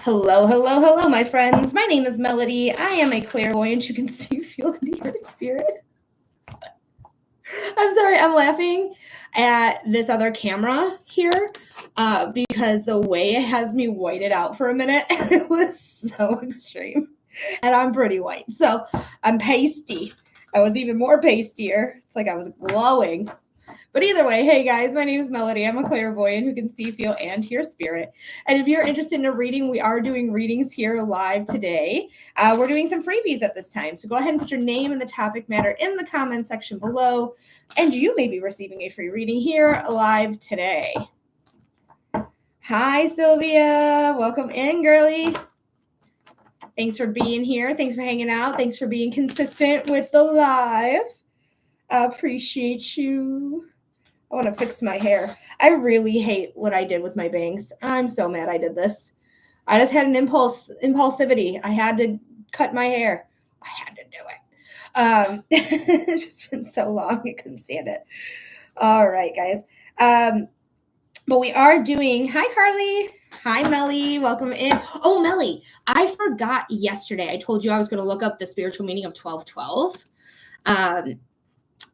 Hello, hello, hello, my friends. My name is Melody. I am a clairvoyant who can see, feel, and hear spirit. I'm sorry, I'm laughing at this other camera here because the way it has me whited out for a minute, it was so extreme. And I'm pretty white, so I'm pasty. I was even more pastier. It's like I was glowing. But either way, hey guys, my name is Melody. I'm a clairvoyant who can see, feel, and hear spirit. And if you're interested in a reading, we are doing readings here live today. We're doing some freebies at this time. So go ahead and put your name and the topic matter in the comment section below. And you may be receiving a free reading here live today. Hi, Sylvia. Welcome in, girly. Thanks for being here. Thanks for hanging out. Thanks for being consistent with the live. I appreciate you. I want to fix my hair. I really hate what I did with my bangs. I'm so mad I did this. I just had an impulsivity. I had to cut my hair. I had to do it. It's just been so long. I couldn't stand it. All right, guys. But we are doing, hi, Carly. Hi, Melly. Welcome in. Oh, Melly, I forgot yesterday. I told you I was going to look up the spiritual meaning of 1212.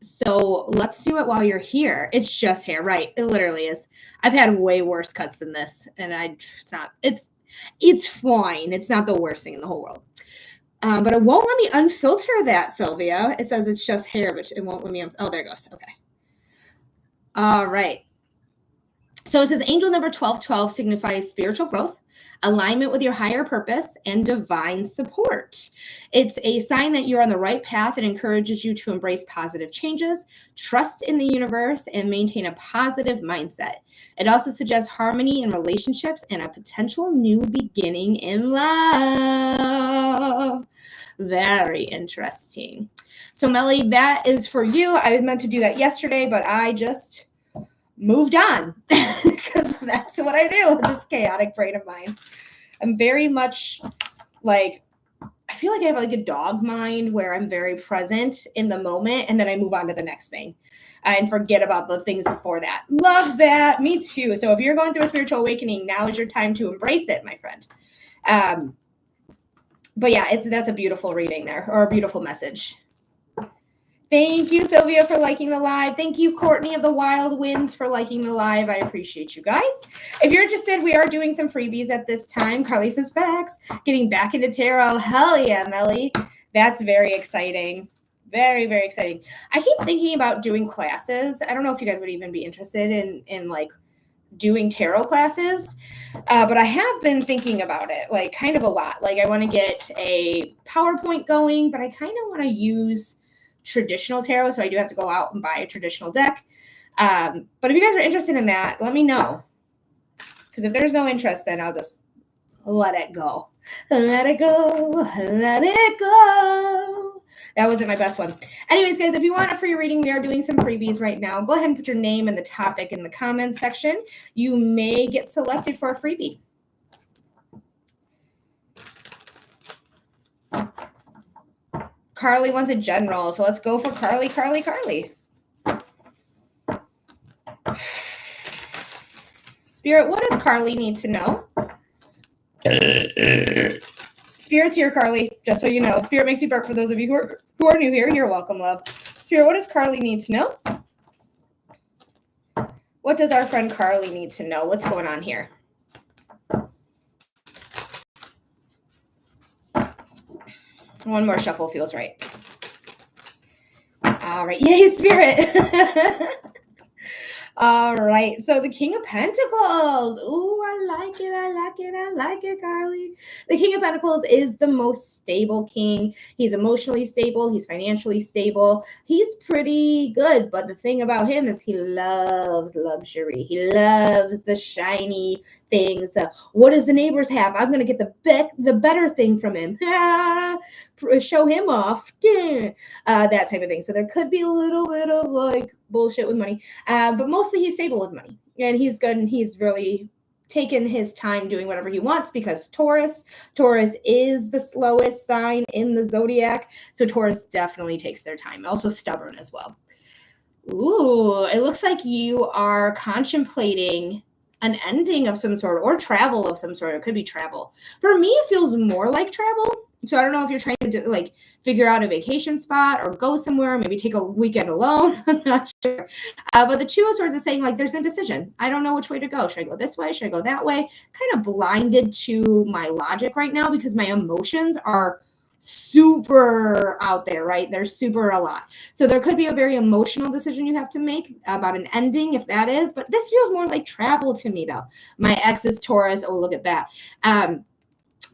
So let's do it while you're here. It's just hair, right? It literally is. I've had way worse cuts than this, and it's fine. It's not the worst thing in the whole world. But it won't let me unfilter that, Sylvia. It says it's just hair, but it won't let me. Oh, there it goes. Okay. All right. So it says angel number 1212 signifies spiritual growth, alignment with your higher purpose, and divine support. It's a sign that you're on the right path and encourages you to embrace positive changes, trust in the universe, and maintain a positive mindset. It also suggests harmony in relationships and a potential new beginning in love. Very interesting. So, Melly, that is for you. I meant to do that yesterday, but I just moved on because that's what I do with this chaotic brain of mine. I'm very much like, I feel like I have like a dog mind where I'm very present in the moment and then I move on to the next thing and forget about the things before that. Love that. Me too. So if you're going through a spiritual awakening, now is your time to embrace it, my friend. But yeah, that's a beautiful reading there, or a beautiful message. Thank you, Sylvia, for liking the live. Thank you, Courtney of the Wild Winds, for liking the live. I appreciate you guys. If you're interested, we are doing some freebies at this time. Carly says facts. Getting back into tarot. Hell yeah, Melly. That's very exciting. Very, very exciting. I keep thinking about doing classes. I don't know if you guys would even be interested in like doing tarot classes, but I have been thinking about it like kind of a lot. Like I want to get a PowerPoint going, but I kind of want to use traditional tarot, so I do have to go out and buy a traditional deck. But if you guys are interested in that, let me know, because if there's no interest, then I'll just let it go. Let it go. Let it go. That wasn't my best one. Anyways, guys, if you want a free reading, we are doing some freebies right now. Go ahead and put your name and the topic in the comments section. You may get selected for a freebie. Carly wants a general, so let's go for Carly. Spirit, what does Carly need to know? Spirit's here, Carly, just so you know. Spirit makes me burp for those of you who are new here. You're welcome, love. Spirit, what does Carly need to know? What does our friend Carly need to know? What's going on here? One more shuffle feels right. All right. Yay, Spirit. All right. So the King of Pentacles. Ooh, I like it, Carly. The King of Pentacles is the most stable king. He's emotionally stable. He's financially stable. He's pretty good. But the thing about him is he loves luxury. He loves the shiny things. What does the neighbors have? I'm going to get the better thing from him. Show him off. That type of thing. So there could be a little bit of like bullshit with money. But mostly he's stable with money. And he's good. And he's really taken his time doing whatever he wants, because Taurus is the slowest sign in the zodiac. So Taurus definitely takes their time. Also stubborn as well. Ooh, it looks like you are contemplating an ending of some sort or travel of some sort. It could be travel. For me, it feels more like travel. So I don't know if you're trying to like figure out a vacation spot or go somewhere, maybe take a weekend alone. I'm not sure. But the Two of Swords is saying like there's indecision. I don't know which way to go. Should I go this way? Should I go that way? Kind of blinded to my logic right now because my emotions are super out there, right? They're super a lot. So there could be a very emotional decision you have to make about an ending, if that is, but this feels more like travel to me though. My ex is Taurus. Oh, look at that.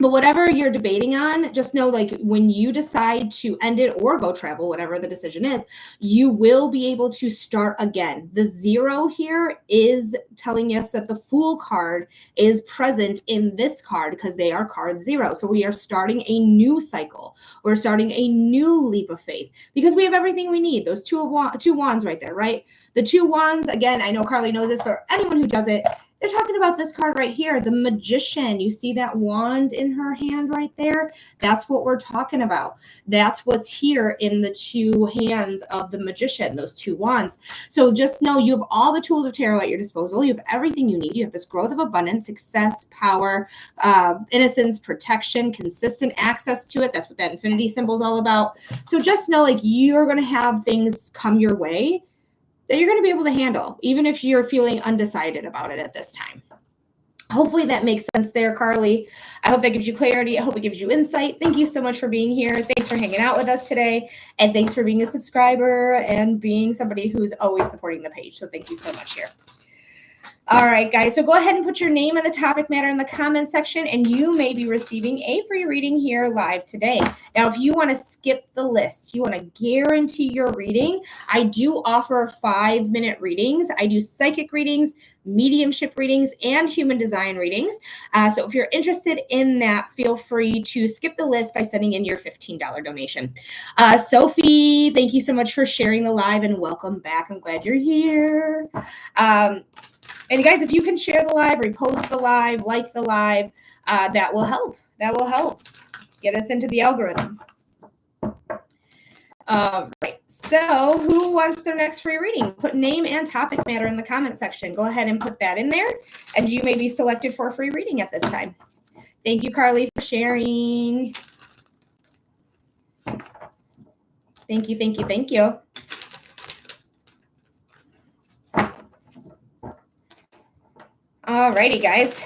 But whatever you're debating on, just know like when you decide to end it or go travel, whatever the decision is, you will be able to start again. The 0 here is telling us that the Fool card is present in this card because they are card 0. So we are starting a new cycle. We're starting a new leap of faith because we have everything we need. Those two wands right there, right? The 2 wands, again, I know Carly knows this, but anyone who does it, they're talking about this card right here, the Magician. You see that wand in her hand right there? That's what we're talking about. That's what's here in the 2 hands of the Magician, those 2 wands. So just know you have all the tools of tarot at your disposal. You have everything you need. You have this growth of abundance, success, power, innocence, protection, consistent access to it. That's what that infinity symbol is all about. So just know like you're going to have things come your way that you're going to be able to handle, even if you're feeling undecided about it at this time. Hopefully that makes sense there, Carly. I hope that gives you clarity. I hope it gives you insight. Thank you so much for being here. Thanks for hanging out with us today. And thanks for being a subscriber and being somebody who's always supporting the page. So thank you so much here. All right, guys. So go ahead and put your name and the topic matter in the comment section, and you may be receiving a free reading here live today. Now, if you want to skip the list, you want to guarantee your reading, I do offer 5-minute readings. I do psychic readings, mediumship readings, and human design readings. So if you're interested in that, feel free to skip the list by sending in your $15 donation. Sophie, thank you so much for sharing the live, and welcome back. I'm glad you're here. And guys, if you can share the live, repost the live, like the live, that will help. That will help get us into the algorithm. Right. So who wants their next free reading? Put name and topic matter in the comment section. Go ahead and put that in there, and you may be selected for a free reading at this time. Thank you, Carly, for sharing. Thank you, thank you, thank you. Alrighty, guys.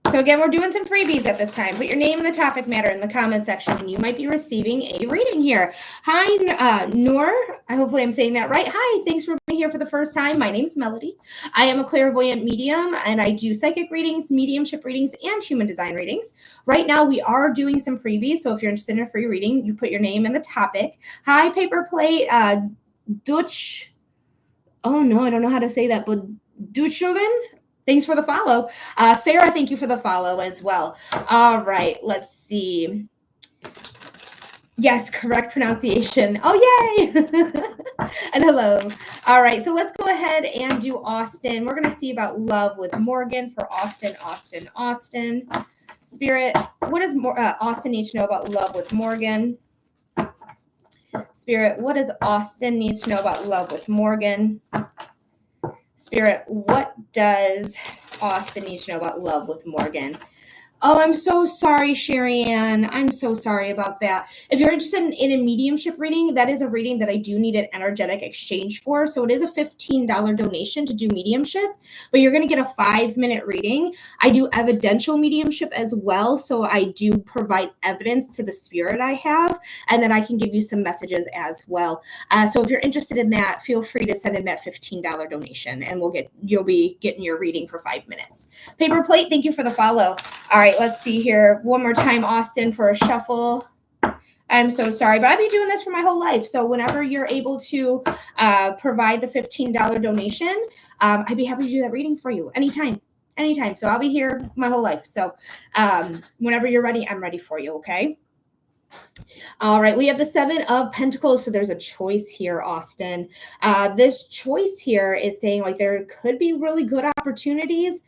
So again, we're doing some freebies at this time. Put your name and the topic matter in the comment section, and you might be receiving a reading here. Hi, Noor. Hopefully I'm saying that right. Hi, thanks for being here for the first time. My name's Melody. I am a clairvoyant medium, and I do psychic readings, mediumship readings, and human design readings. Right now, we are doing some freebies, so if you're interested in a free reading, you put your name and the topic. Hi, Paper Plate, Dutch. Oh, no, I don't know how to say that, but Duchelin? Thanks for the follow. Sarah, thank you for the follow as well. All right, let's see. Yes, correct pronunciation. Oh, yay. And hello. All right, so let's go ahead and do Austin. We're going to see about love with Morgan for Austin. Spirit, what does Austin need to know about love with Morgan? Spirit, what does Austin need to know about love with Morgan? Spirit, what does Austin need to know about love with Morgan? Oh, I'm so sorry, Sherry Ann. I'm so sorry about that. If you're interested in a mediumship reading, that is a reading that I do need an energetic exchange for. So it is a $15 donation to do mediumship, but you're going to get a 5-minute reading. I do evidential mediumship as well. So I do provide evidence to the spirit I have, and then I can give you some messages as well. So if you're interested in that, feel free to send in that $15 donation, and you'll be getting your reading for 5 minutes. Paper Plate, thank you for the follow. All right, let's see here. One more time, Austin, for a shuffle. I'm so sorry, but I've been doing this for my whole life. So whenever you're able to provide the $15 donation, I'd be happy to do that reading for you anytime. So I'll be here my whole life. So whenever you're ready, I'm ready for you, okay? All right, we have the 7 of Pentacles. So there's a choice here, Austin. This choice here is saying like there could be really good opportunities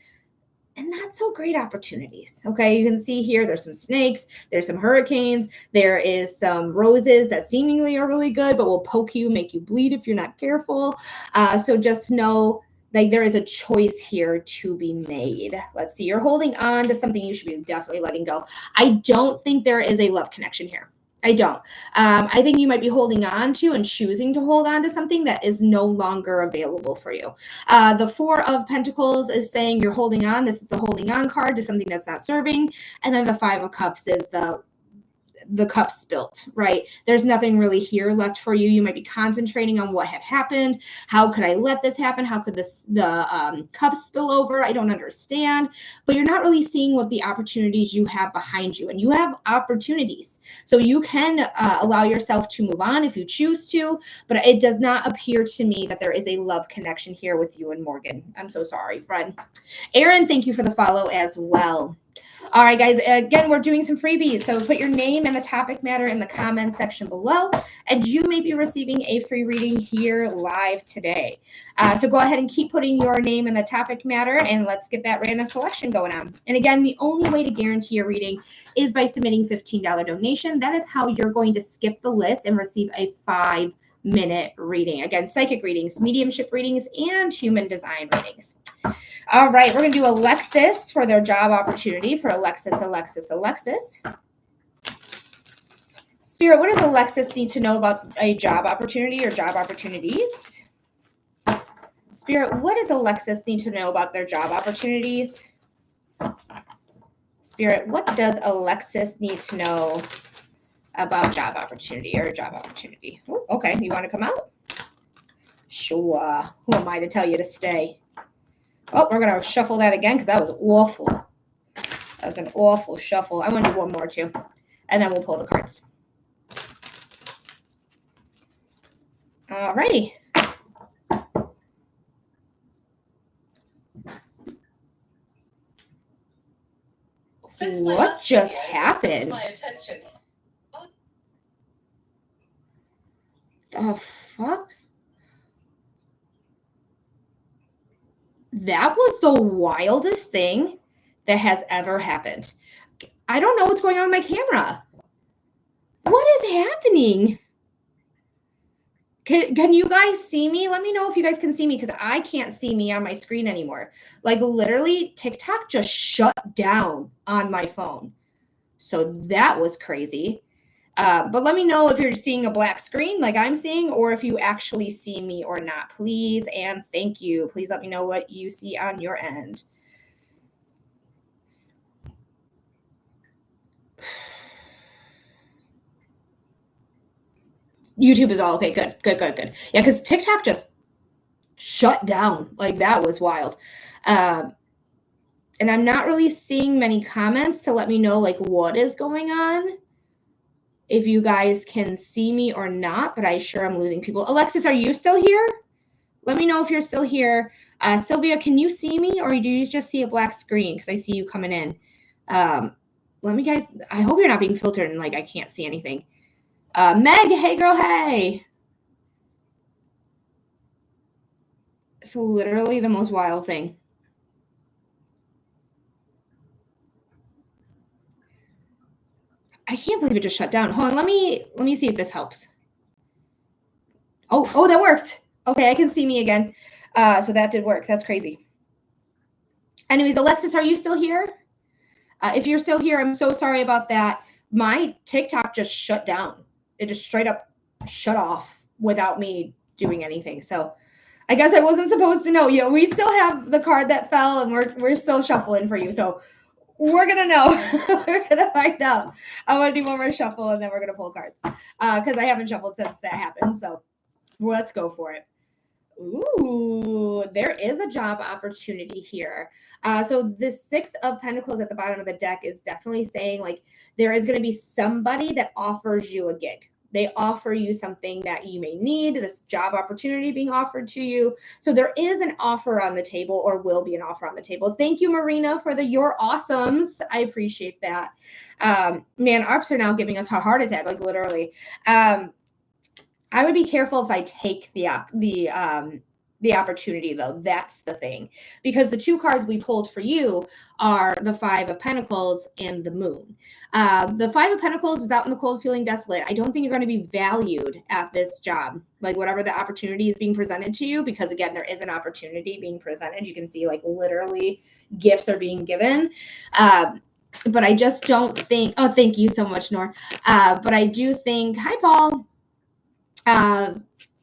and not so great opportunities. Okay, you can see here there's some snakes, there's some hurricanes, there is some roses that seemingly are really good, but will poke you, make you bleed if you're not careful. So just know like there is a choice here to be made. Let's see, you're holding on to something you should be definitely letting go. I don't think there is a love connection here. I don't. I think you might be holding on to and choosing to hold on to something that is no longer available for you. The Four of Pentacles is saying you're holding on. This is the holding on card to something that's not serving. And then the Five of Cups is the cup spilt, right? There's nothing really here left for you. You might be concentrating on what had happened. How could I let this happen? How could the cup spill over? I don't understand. But you're not really seeing what the opportunities you have behind you. And you have opportunities. So you can allow yourself to move on if you choose to. But it does not appear to me that there is a love connection here with you and Morgan. I'm so sorry, friend. Aaron, thank you for the follow as well. All right, guys, again, we're doing some freebies. So put your name and the topic matter in the comments section below, and you may be receiving a free reading here live today. So go ahead and keep putting your name and the topic matter, and let's get that random selection going on. And again, the only way to guarantee your reading is by submitting $15 donation. That is how you're going to skip the list and receive a 5-minute reading. Again, psychic readings, mediumship readings, and human design readings. All right, we're going to do Alexis for their job opportunity for Alexis. Spirit, what does Alexis need to know about a job opportunity or job opportunities? Spirit, what does Alexis need to know about their job opportunities? Spirit, what does Alexis need to know about job opportunity or job opportunity? Ooh, okay, you want to come out? Sure. Who am I to tell you to stay? Oh, we're going to shuffle that again because that was awful. That was an awful shuffle. I want to do one more too. And then we'll pull the cards. All righty. What just happened? The fuck? That was the wildest thing that has ever happened. I don't know what's going on with my camera. What is happening? Can you guys see me? Let me know if you guys can see me because I can't see me on my screen anymore. Like literally TikTok just shut down on my phone. So that was crazy. But let me know if you're seeing a black screen like I'm seeing or if you actually see me or not, please. And thank you. Please let me know what you see on your end. YouTube is all okay. Good. Yeah, because TikTok just shut down. Like that was wild. And I'm not really seeing many comments to let me know like what is going on. If you guys can see me or not, but I sure am losing people. Alexis, are you still here? Let me know if you're still here. Sylvia, can you see me or do you just see a black screen? Because I see you coming in. Let me guys, I hope you're not being filtered and like I can't see anything. Meg, hey girl, hey. It's literally the most wild thing. I can't believe it just shut down. Hold on, let me see if this helps. Oh, that worked. Okay, I can see me again. So that did work. That's crazy. Anyways, Alexis, are you still here? If you're still here, I'm so sorry about that. My TikTok just shut down. It just straight up shut off without me doing anything. So I guess I wasn't supposed to know. You know, we still have the card that fell and we're still shuffling for you. So we're going to know. We're going to find out. I want to do one more shuffle and then we're going to pull cards because I haven't shuffled since that happened. So let's go for it. Ooh, there is a job opportunity here. So the Six of Pentacles at the bottom of the deck is definitely saying like there is going to be somebody that offers you a gig. They offer you something that you may need, this job opportunity being offered to you. So there is an offer on the table or will be an offer on the table. Thank you, Marina, for the You're Awesomes. I appreciate that. Man, ARPs are now giving us a heart attack, like literally. I would be careful if I take the the opportunity, though. That's the thing. Because the two cards we pulled for you are the Five of Pentacles and the Moon. The Five of Pentacles is out in the cold, feeling desolate. I don't think you're going to be valued at this job, like whatever the opportunity is being presented to you, because again, there is an opportunity being presented. You can see like literally gifts are being given. But I just don't think, oh, thank you so much, Nor. But I do think, hi, Paul,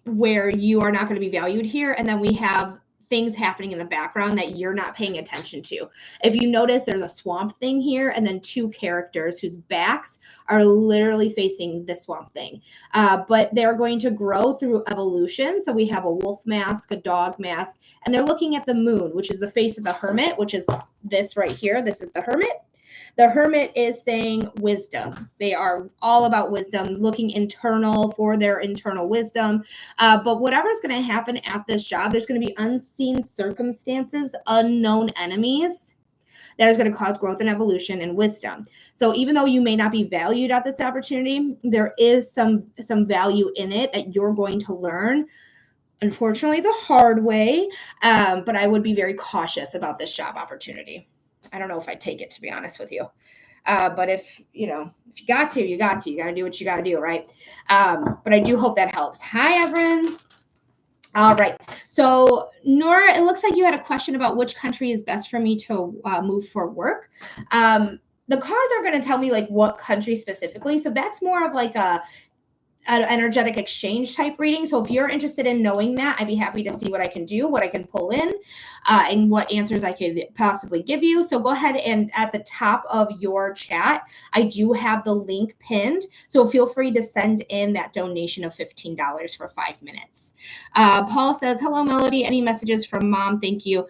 where you are not going to be valued here. And then we have things happening in the background that you're not paying attention to. If you notice, there's a swamp thing here and then two characters whose backs are literally facing the swamp thing. But they're going to grow through evolution. So we have a wolf mask, a dog mask, and they're looking at the moon, which is the face of the hermit, which is this right here. This is the hermit. The hermit is saying wisdom. They are all about wisdom, looking internal for their internal wisdom. But whatever's going to happen at this job, there's going to be unseen circumstances, unknown enemies that is going to cause growth and evolution and wisdom. So even though you may not be valued at this opportunity, there is some value in it that you're going to learn. Unfortunately, the hard way, but I would be very cautious about this job opportunity. I don't know if I'd take it, to be honest with you. But if you got to, you got to do what you got to do, right? But I do hope that helps. Hi, Everin. All right. So, Nora, it looks like you had a question about which country is best for me to move for work. The cards are going to tell me like what country specifically. So that's more of like an energetic exchange type reading. So if you're interested in knowing that, I'd be happy to see what I can do, what I can pull in, and what answers I could possibly give you. So go ahead, and at the top of your chat, I do have the link pinned. So feel free to send in that donation of $15 for 5 minutes. Paul says, hello, Melody. Any messages from Mom? Thank you.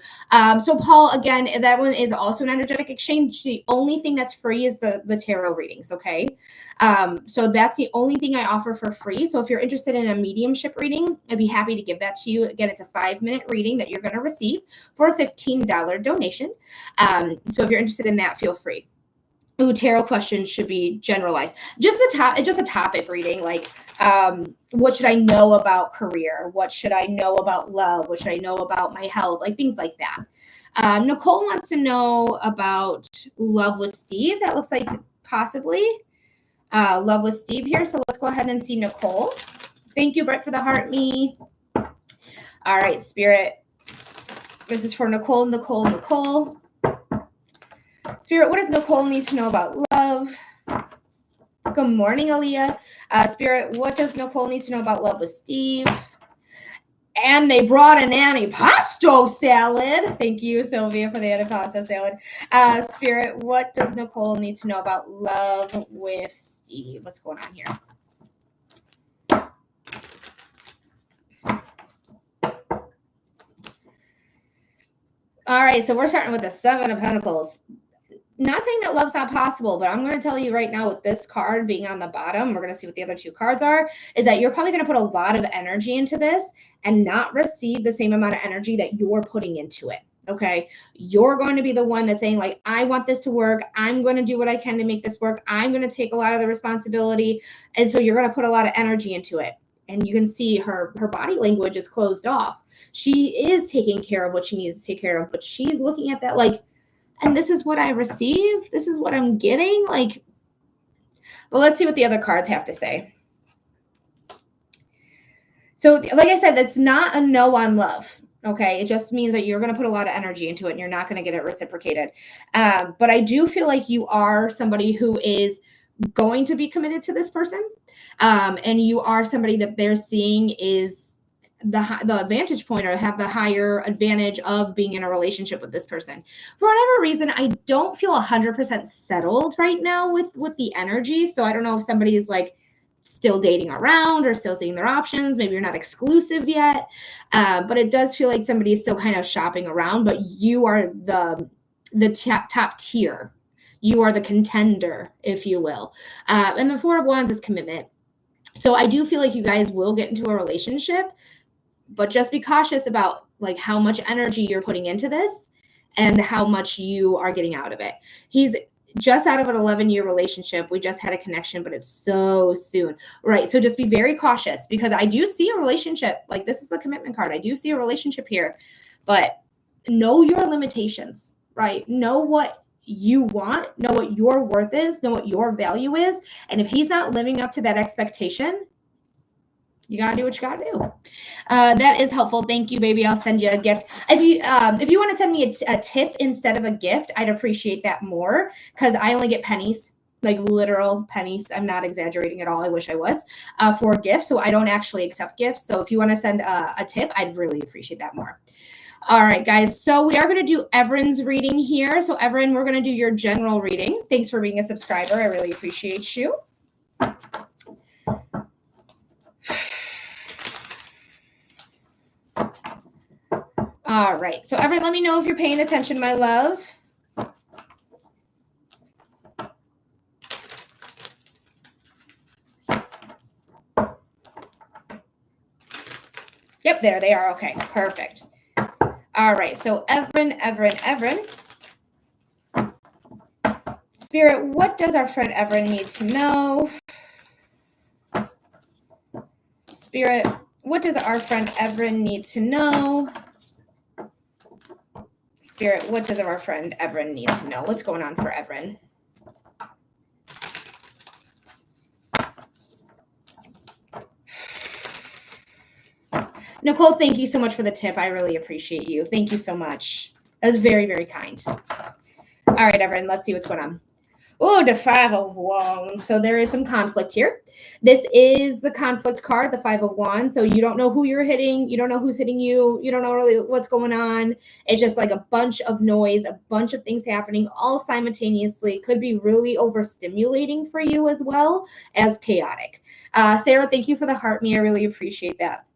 So Paul, again, that one is also an energetic exchange. The only thing that's free is the tarot readings, okay? So that's the only thing I offer for free. So if you're interested in a mediumship reading, I'd be happy to give that to you. Again, it's a 5-minute reading that you're going to receive for a $15 donation. So if you're interested in that, feel free. Ooh, tarot questions should be generalized. Just a topic reading, like what should I know about career? What should I know about love? What should I know about my health? Like things like that. Nicole wants to know about love with Steve. That looks like possibly love with Steve here. So let's go ahead and see Nicole. Thank you, Brett, for the heart me. All right, Spirit. This is for Nicole. Spirit, what does Nicole need to know about love? Good morning, Aaliyah. Spirit, what does Nicole need to know about love with Steve? And they brought an antipasto salad. Thank you, Sylvia, for the antipasto salad. Spirit, what does Nicole need to know about love with Steve? What's going on here? All right, so we're starting with the Seven of Pentacles. Not saying that love's not possible, but I'm going to tell you right now, with this card being on the bottom, we're going to see what the other two cards are, is that you're probably going to put a lot of energy into this and not receive the same amount of energy that you're putting into it. Okay. You're going to be the one that's saying like, I want this to work. I'm going to do what I can to make this work. I'm going to take a lot of the responsibility. And so you're going to put a lot of energy into it. And you can see her body language is closed off. She is taking care of what she needs to take care of, but she's looking at that like, and this is what I receive. This is what I'm getting. Like, well, let's see what the other cards have to say. So like I said, that's not a no on love. Okay. It just means that you're going to put a lot of energy into it and you're not going to get it reciprocated. But I do feel like you are somebody who is going to be committed to this person. And you are somebody that they're seeing is the vantage point, or have the higher advantage of being in a relationship with this person. For whatever reason, I don't feel 100% settled right now with the energy. So I don't know if somebody is like still dating around or still seeing their options. Maybe you're not exclusive yet. But it does feel like somebody is still kind of shopping around, but you are the top tier. You are the contender, if you will. And the Four of Wands is commitment. So I do feel like you guys will get into a relationship, but just be cautious about like how much energy you're putting into this and how much you are getting out of it. just out of an 11-year relationship. We just had a connection, but it's so soon. Right. So just be very cautious, because I do see a relationship. Like, this is the commitment card. I do see a relationship here, but know your limitations, right? Know what you want, know what your worth is, know what your value is. And if he's not living up to that expectation, you gotta do what you gotta do. That is helpful. Thank you, baby. I'll send you a gift. If you want to send me a tip instead of a gift, I'd appreciate that more, because I only get pennies, like literal pennies. I'm not exaggerating at all. I wish I was, for gifts. So I don't actually accept gifts. So if you want to send a tip, I'd really appreciate that more. All right, guys. So we are going to do Evren's reading here. So Evren, we're going to do your general reading. Thanks for being a subscriber. I really appreciate you. All right. So Evren, let me know if you're paying attention, my love. Yep, there they are. Okay, perfect. All right, so Evren. Spirit, what does our friend Evren need to know? Spirit, what does our friend Evren need to know? Spirit, what does our friend Evren need to know? What's going on for Evren? Nicole, thank you so much for the tip. I really appreciate you. Thank you so much. That was very, very kind. All right, Evren, let's see what's going on. Oh, the Five of Wands. So there is some conflict here. This is the conflict card, the Five of Wands. So you don't know who you're hitting. You don't know who's hitting you. You don't know really what's going on. It's just like a bunch of noise, a bunch of things happening all simultaneously. It could be really overstimulating for you as well as chaotic. Sarah, thank you for the heart me. I really appreciate that.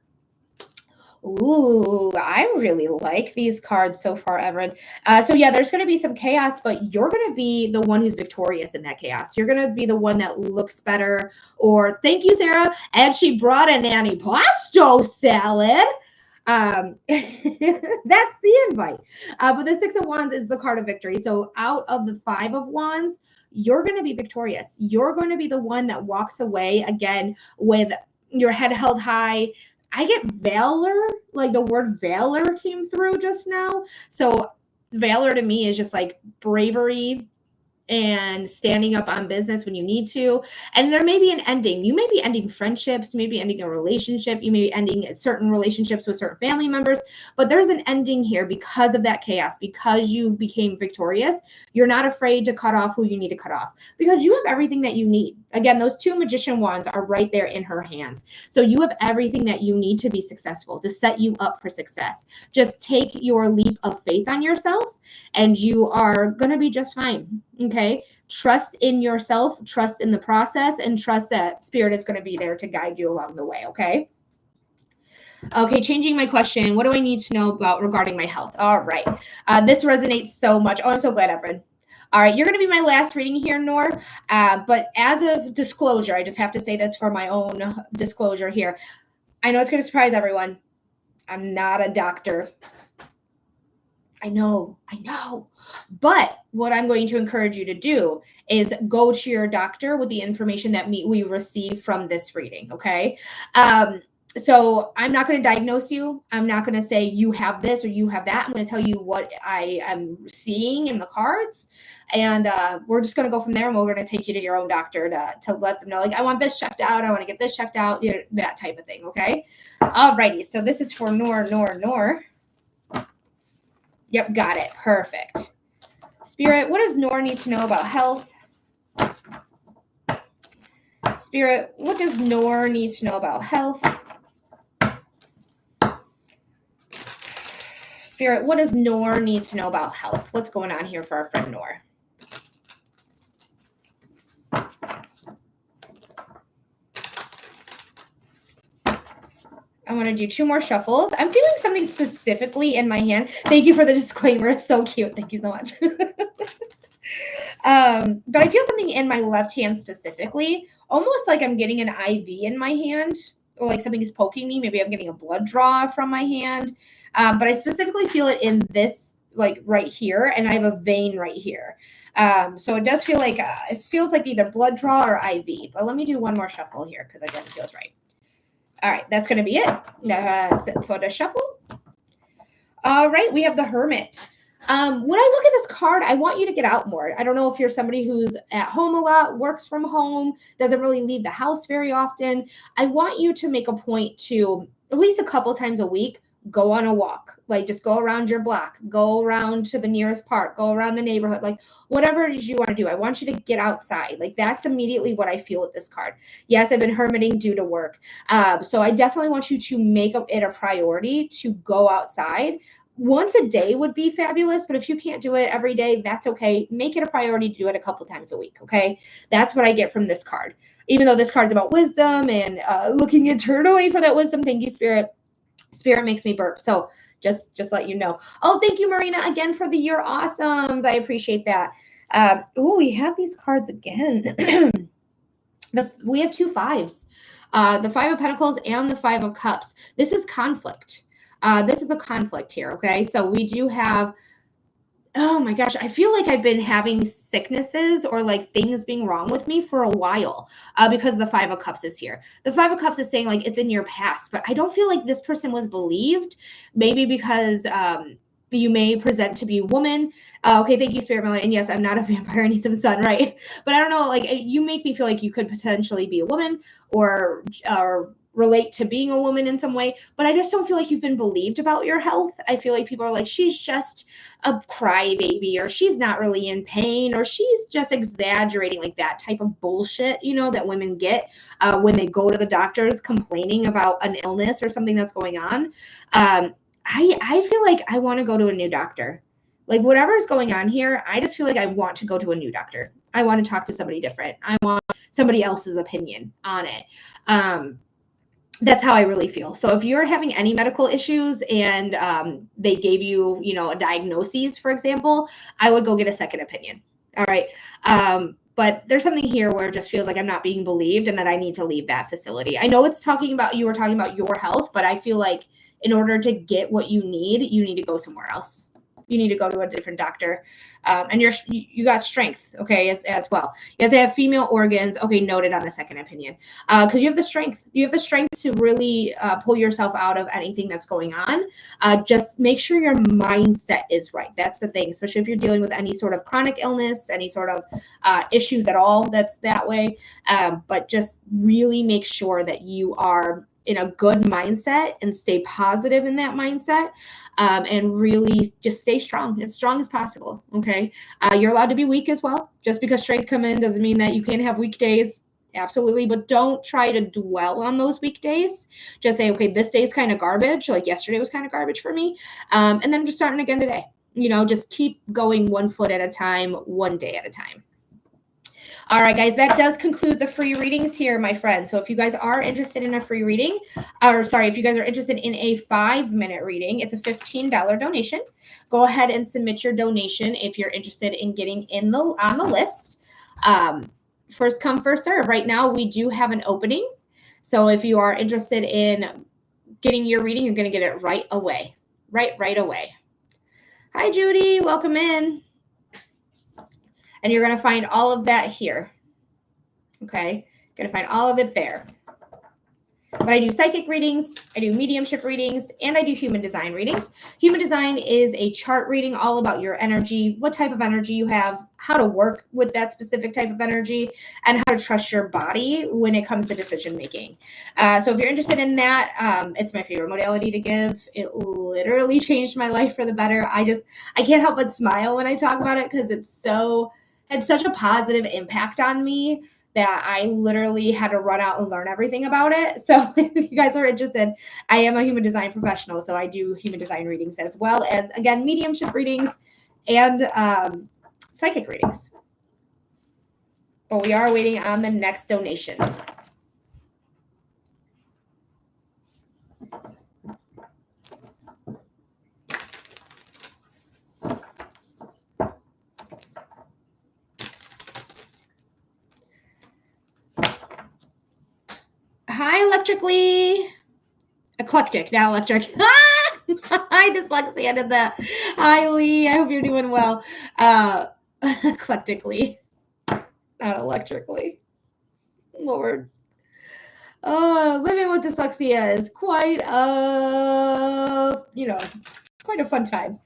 Ooh, I really like these cards so far, Everett. So yeah, there's going to be some chaos, but you're going to be the one who's victorious in that chaos. You're going to be the one that looks better. Or thank you, Sarah. And she brought an antipasto salad. That's the invite. But the Six of Wands is the card of victory. So out of the Five of Wands, you're going to be victorious. You're going to be the one that walks away again with your head held high. I get valor, like the word valor came through just now. So valor to me is just like bravery and standing up on business when you need to. And there may be an ending. You may be ending friendships, maybe ending a relationship. You may be ending certain relationships with certain family members, but there's an ending here because of that chaos, because you became victorious. You're not afraid to cut off who you need to cut off because you have everything that you need. Again, those two magician wands are right there in her hands. So you have everything that you need to be successful, to set you up for success. Just take your leap of faith on yourself and you are going to be just fine. Okay. Trust in yourself, trust in the process, and trust that spirit is going to be there to guide you along the way. Okay. Okay. Changing my question. What do I need to know about regarding my health? All right. This resonates so much. Oh, I'm so glad, Evelyn. All right, you're going to be my last reading here, Noor. But as of disclosure, I just have to say this for my own disclosure here. I know it's going to surprise everyone. I'm not a doctor. I know. But what I'm going to encourage you to do is go to your doctor with the information that we receive from this reading, okay? So I'm not going to diagnose you. I'm not going to say you have this or you have that. I'm going to tell you what I am seeing in the cards. And we're just going to go from there, and we're going to take you to your own doctor to let them know, like, I want this checked out. I want to get this checked out, you know, that type of thing, okay? Alrighty, so this is for Noor. Yep, got it. Perfect. Spirit, what does Noor need to know about health? Spirit, what does Noor need to know about health? Spirit, what does Noor need to know about health? What's going on here for our friend Noor? I'm going to do 2 more shuffles. I'm feeling something specifically in my hand. Thank you for the disclaimer. So cute. Thank you so much. But I feel something in my left hand specifically, almost like I'm getting an IV in my hand, or like something is poking me. Maybe I'm getting a blood draw from my hand. But I specifically feel it in this like right here, and I have a vein right here. So it does feel like it feels like either blood draw or IV. But let me do one more shuffle here because again, it feels right. All right, that's going to be it. That's it for the shuffle. All right, we have the Hermit. When I look at this card, I want you to get out more. I don't know if you're somebody who's at home a lot, works from home, doesn't really leave the house very often. I want you to make a point to, at least a couple times a week, go on a walk. Like just go around your block, go around to the nearest park, go around the neighborhood, like whatever it is you want to do. I want you to get outside. Like that's immediately what I feel with this card. Yes, I've been hermiting due to work. So I definitely want you to make it a priority to go outside. Once a day would be fabulous, but if you can't do it every day, that's okay. Make it a priority to do it a couple times a week, okay? That's what I get from this card. Even though this card's about wisdom and looking internally for that wisdom, thank you, Spirit. Spirit makes me burp. So just let you know. Oh, thank you, Marina, again for the You're Awesomes. I appreciate that. We have these cards again. We have 2 5s. The 5 of Pentacles and the 5 of Cups. This is conflict. This is a conflict here, okay? So we do have, oh my gosh, I feel like I've been having sicknesses or like things being wrong with me for a while because the 5 of Cups is here. The 5 of Cups is saying like it's in your past, but I don't feel like this person was believed. Maybe because you may present to be a woman. Okay, thank you, Spirit Miller. And yes, I'm not a vampire, I need some sun, right? But I don't know, like you make me feel like you could potentially be a woman or relate to being a woman in some way, but I just don't feel like you've been believed about your health. I feel like people are like, she's just a crybaby, or she's not really in pain, or she's just exaggerating, like that type of bullshit, you know, that women get when they go to the doctors complaining about an illness or something that's going on. I feel like I want to go to a new doctor. Like whatever's going on here, I just feel like I want to go to a new doctor. I want to talk to somebody different. I want somebody else's opinion on it. That's how I really feel. So if you're having any medical issues and they gave you, you know, a diagnosis, for example, I would go get a second opinion. All right. But there's something here where it just feels like I'm not being believed and that I need to leave that facility. I know it's talking about, you were talking about your health, but I feel like in order to get what you need to go somewhere else. You need to go to a different doctor. And you got strength, okay, as well. Yes, they have female organs. Okay, noted on the second opinion. Because you have the strength. You have the strength to really pull yourself out of anything that's going on. Just make sure your mindset is right. That's the thing, especially if you're dealing with any sort of chronic illness, any sort of issues at all that's that way. But just really make sure that you are in a good mindset and stay positive in that mindset, and really just stay strong as possible. Okay. You're allowed to be weak as well. Just because strength come in doesn't mean that you can't have weak days. Absolutely. But don't try to dwell on those weekdays. Just say, okay, this day's kind of garbage. Like yesterday was kind of garbage for me. And then I'm just starting again today. You know, just keep going 1 foot at a time, 1 day at a time. All right, guys, that does conclude the free readings here, my friends. So if you guys are interested in a free reading, if you guys are interested in a 5-minute reading, it's a $15 donation. Go ahead and submit your donation if you're interested in getting on the list. First come, first serve. Right now, we do have an opening. So if you are interested in getting your reading, you're going to get it right away. Right away. Hi, Judy. Welcome in. And you're going to find all of that here. Okay. You're going to find all of it there. But I do psychic readings, I do mediumship readings, and I do human design readings. Human design is a chart reading all about your energy, what type of energy you have, how to work with that specific type of energy, and how to trust your body when it comes to decision making. So if you're interested in that, it's my favorite modality to give. It literally changed my life for the better. I can't help but smile when I talk about it because had such a positive impact on me that I literally had to run out and learn everything about it. So if you guys are interested, I am a human design professional. So I do human design readings as well as, again, mediumship readings and psychic readings. But we are waiting on the next donation. Hi, Eclectic, not electric. Hi, dyslexia did that. Hi, Lee. I hope you're doing well. Eclectically, not electrically. Lord. Living with dyslexia is quite quite a fun time.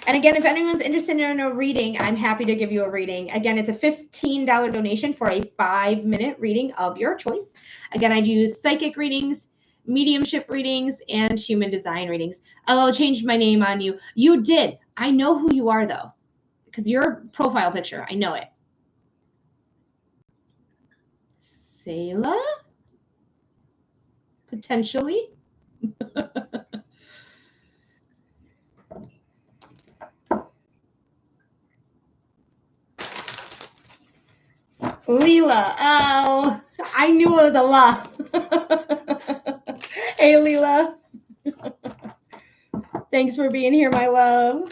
And again, if anyone's interested in a reading, I'm happy to give you a reading. Again, it's a $15 donation for a 5-minute reading of your choice. Again, I do psychic readings, mediumship readings, and human design readings. Oh, I changed my name on you. You did. I know who you are, though, because your profile picture, I know it. Selah? Potentially. Leela. Oh, I knew it was a la. Hey, Leela. Thanks for being here, my love.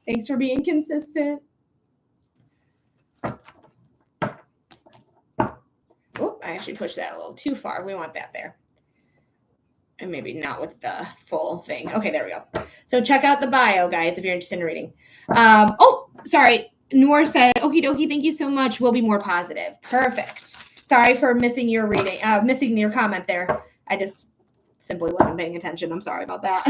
Thanks for being consistent. Oh, I actually pushed that a little too far. We want that there. And maybe not with the full thing. Okay, there we go. So check out the bio, guys, if you're interested in reading. Sorry. Noor said, okie dokie, thank you so much. We'll be more positive. Perfect. Sorry for missing your reading, missing your comment there. I just simply wasn't paying attention. I'm sorry about that.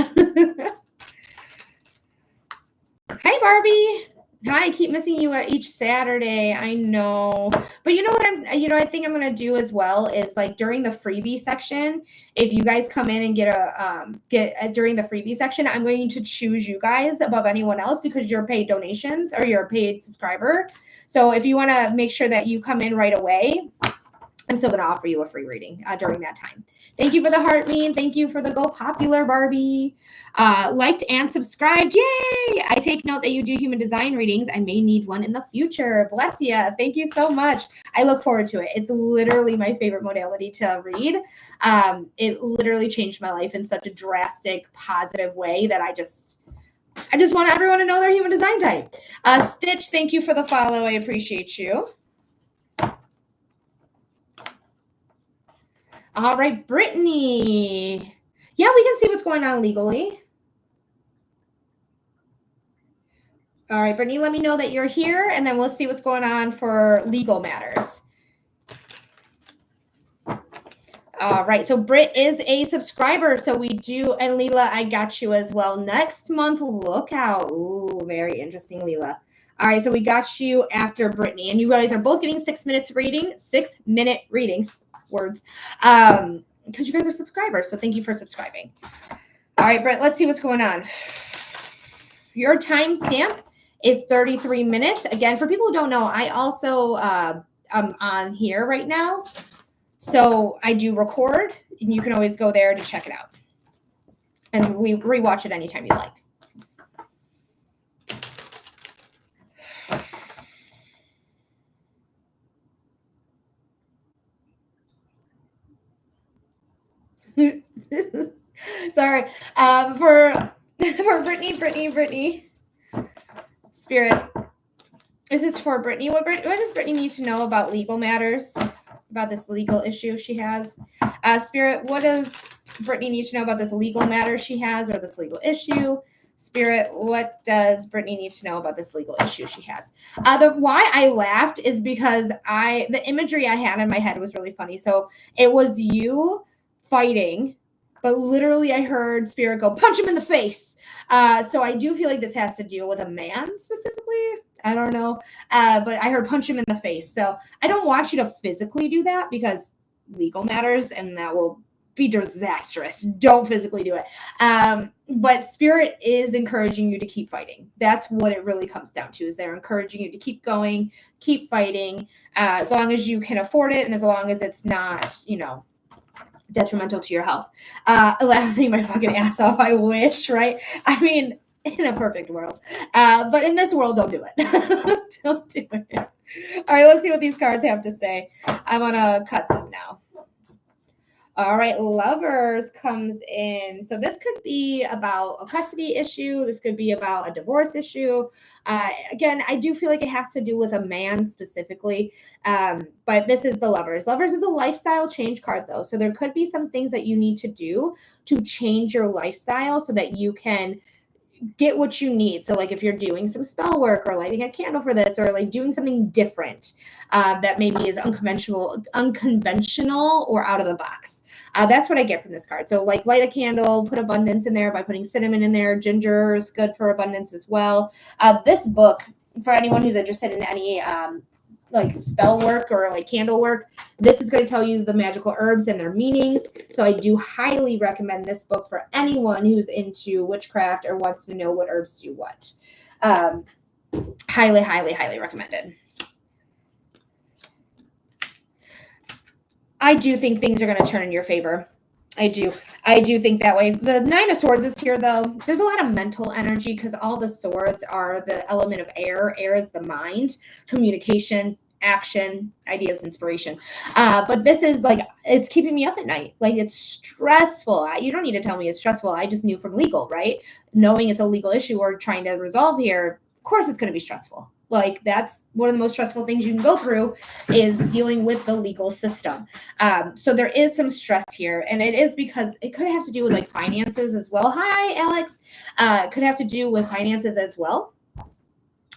Hi, Barbie. Hi, I keep missing you each Saturday. I know. But you know what I think I'm going to do as well is like during the freebie section, if you guys come in and during the freebie section, I'm going to choose you guys above anyone else because you're paid donations or you're a paid subscriber. So if you want to make sure that you come in right away, I'm still going to offer you a free reading during that time. Thank you for the heart mean. Thank you for the go popular, Barbie. Liked and subscribed. Yay! I take note that you do human design readings. I may need one in the future. Bless you. Thank you so much. I look forward to it. It's literally my favorite modality to read. It literally changed my life in such a drastic, positive way that I just want everyone to know their human design type. Stitch, thank you for the follow. I appreciate you. All right, Brittany. Yeah, we can see what's going on legally. All right, Brittany, let me know that you're here, and then we'll see what's going on for legal matters. All right, so Britt is a subscriber, so we do, and Leela, I got you as well. Next month, look out. Ooh, very interesting, Leela. All right, so we got you after Brittany, and you guys are both getting 6 minutes reading, 6-minute readings, words, because you guys are subscribers, so thank you for subscribing. All right, Britt, let's see what's going on. Your timestamp is 33 minutes. Again, for people who don't know, I also I'm on here right now. So I do record, and you can always go there to check it out. And we rewatch it anytime you like. Sorry. For Brittany. Spirit. This is for Brittany. What does Brittany need to know about legal matters? About this legal issue she has? Spirit, what does Brittany need to know about this legal matter she has or this legal issue? Spirit, what does Brittany need to know about this legal issue she has? Why I laughed is because the imagery I had in my head was really funny. So it was you fighting, but literally I heard Spirit go, punch him in the face. So I do feel like this has to deal with a man specifically. I don't know. But I heard punch him in the face. So I don't want you to physically do that because legal matters and that will be disastrous. Don't physically do it. But Spirit is encouraging you to keep fighting. That's what it really comes down to, is they're encouraging you to keep going, keep fighting, as long as you can afford it and as long as it's not, detrimental to your health. Laughing my fucking ass off. I wish, right? I mean, in a perfect world. But in this world, don't do it. Don't do it. All right, let's see what these cards have to say. I want to cut them now. All right, lovers comes in. So this could be about a custody issue. This could be about a divorce issue. Again, I do feel like it has to do with a man specifically. But this is the lovers. Lovers is a lifestyle change card though. So there could be some things that you need to do to change your lifestyle so that you can get what you need. So like if you're doing some spell work or lighting a candle for this or like doing something different that maybe is unconventional or out of the box. That's what I get from this card. So like light a candle, put abundance in there by putting cinnamon in there. Ginger is good for abundance as well. This book, for anyone who's interested in any like spell work or like candle work, this is going to tell you the magical herbs and their meanings. So I do highly recommend this book for anyone who's into witchcraft or wants to know what herbs do what. Highly, highly, highly recommended. I do think things are going to turn in your favor. I do think that way. The Nine of Swords is here, though. There's a lot of mental energy because all the swords are the element of air. Air is the mind, communication, action, ideas, inspiration. But this is like, it's keeping me up at night. Like, it's stressful. You don't need to tell me it's stressful. I just knew from legal, right? Knowing it's a legal issue we're trying to resolve here, of course it's going to be stressful. Like, that's one of the most stressful things you can go through is dealing with the legal system. So there is some stress here, and it is because it could have to do with like finances as well. Hi, Alex. It could have to do with finances as well.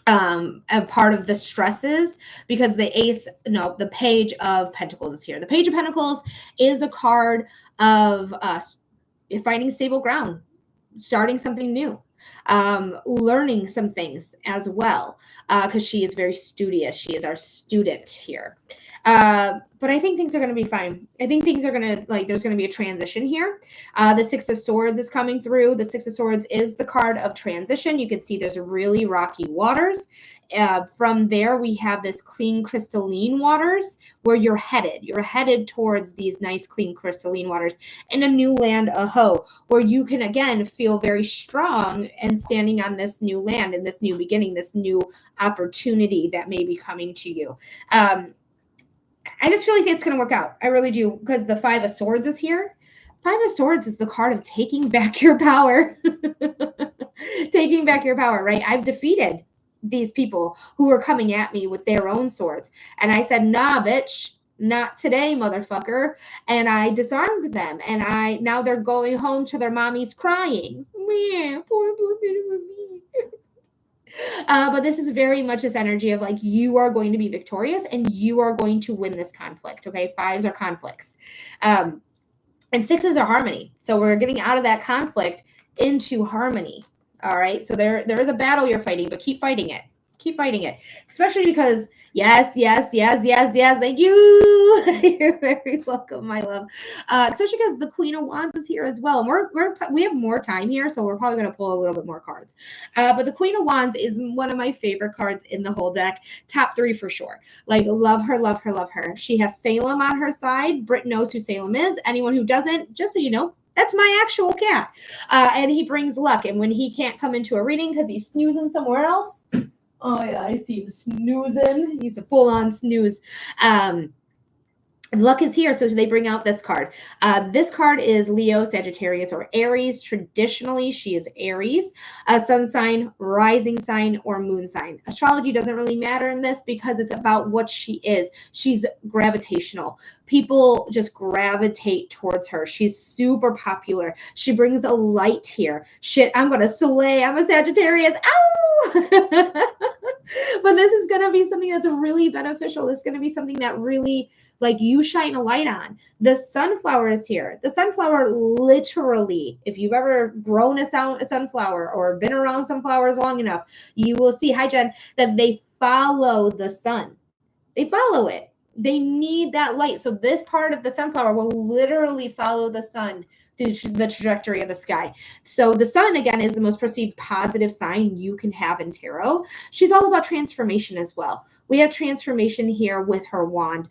A part of the stresses because the Page of Pentacles is here. The Page of Pentacles is a card of finding stable ground, starting something new, learning some things as well, because she is very studious. She is our student here. But I think things are going to be fine. I think things are going to, like, there's going to be a transition here. The Six of Swords is coming through. The Six of Swords is the card of transition. You can see there's really rocky waters. From there, we have this clean crystalline waters where you're headed. You're headed towards these nice, clean crystalline waters in a new land, where you can, again, feel very strong and standing on this new land and this new beginning, this new opportunity that may be coming to you. I just feel like it's going to work out. I really do, because the Five of Swords is here. Five of Swords is the card of taking back your power. Taking back your power, right? I've defeated these people who were coming at me with their own swords. And I said, nah, bitch, not today, motherfucker. And I disarmed them. And now they're going home to their mommies crying. Poor me. But this is very much this energy of like, you are going to be victorious and you are going to win this conflict. Okay. Fives are conflicts. And sixes are harmony. So we're getting out of that conflict into harmony. All right. So there is a battle you're fighting, but keep fighting it. Keep fighting it, especially because yes. Thank you. You're very welcome, my love. Especially because the Queen of Wands is here as well. And we have more time here, so we're probably going to pull a little bit more cards. But the Queen of Wands is one of my favorite cards in the whole deck. Top 3 for sure. Like, love her, love her, love her. She has Salem on her side. Britt knows who Salem is. Anyone who doesn't, just so you know, that's my actual cat. And he brings luck. And when he can't come into a reading because he's snoozing somewhere else, oh yeah, I see him snoozing. He's a full-on snooze. Luck is here, so they bring out this card. This card is Leo, Sagittarius, or Aries. Traditionally, she is Aries, a sun sign, rising sign, or moon sign. Astrology doesn't really matter in this because it's about what she is. She's gravitational. People just gravitate towards her. She's super popular. She brings a light here. Shit, I'm going to slay. I'm a Sagittarius. Ow! But this is going to be something that's really beneficial. This is going to be something that really, like, you shine a light on. The sunflower is here. The sunflower, literally, if you've ever grown a sunflower or been around sunflowers long enough, you will see, hi Jen, that they follow the sun. They follow it. They need that light. So this part of the sunflower will literally follow the sun through the trajectory of the sky. So the sun, again, is the most perceived positive sign you can have in tarot. She's all about transformation as well. We have transformation here with her wand,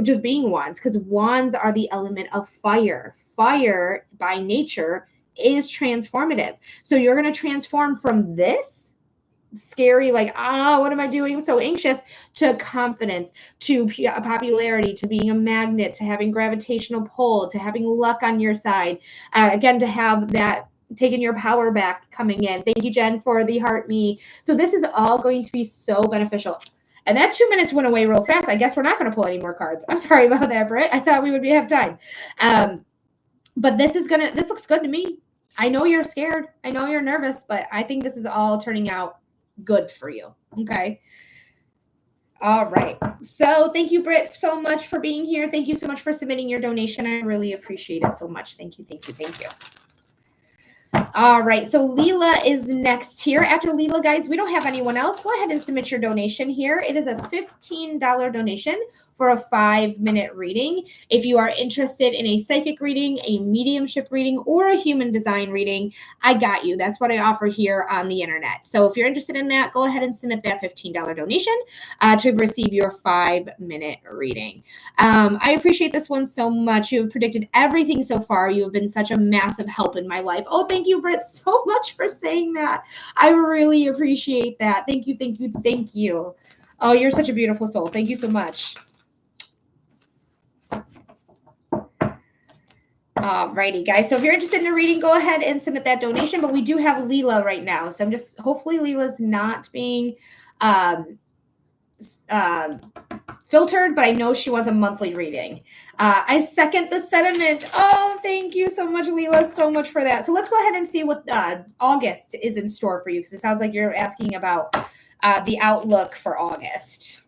just being wands, because wands are the element of fire. Fire, by nature, is transformative. So you're going to transform from this scary, like, what am I doing? I'm so anxious, to confidence, to popularity, to being a magnet, to having gravitational pull, to having luck on your side. Again, to have that taking your power back coming in. Thank you, Jen, for the heart me. So this is all going to be so beneficial. And that 2 minutes went away real fast. I guess we're not going to pull any more cards. I'm sorry about that, Britt. I thought we would have time. But this looks good to me. I know you're scared. I know you're nervous, but I think this is all turning out good for you. Okay. All right. So thank you, Britt, so much for being here. Thank you so much for submitting your donation. I really appreciate it so much. Thank you. Thank you. Thank you. All right, so Leela is next here. After Leela, guys, we don't have anyone else. Go ahead and submit your donation here. It is a $15 donation for a 5-minute reading. If you are interested in a psychic reading, a mediumship reading, or a human design reading, I got you. That's what I offer here on the internet. So if you're interested in that, go ahead and submit that $15 donation to receive your 5-minute reading. I appreciate this one so much. You have predicted everything so far. You have been such a massive help in my life. Oh, thank you, Britt, so much for saying that. I really appreciate that. Thank you, thank you, thank you. Oh, you're such a beautiful soul. Thank you so much. Alrighty, guys. So if you're interested in a reading, go ahead and submit that donation. But we do have Leela right now. So I'm just, hopefully Leela's not being filtered, but I know she wants a monthly reading. I second the sentiment. Oh, thank you so much, Leela, so much for that. So let's go ahead and see what August is in store for you, because it sounds like you're asking about the outlook for August.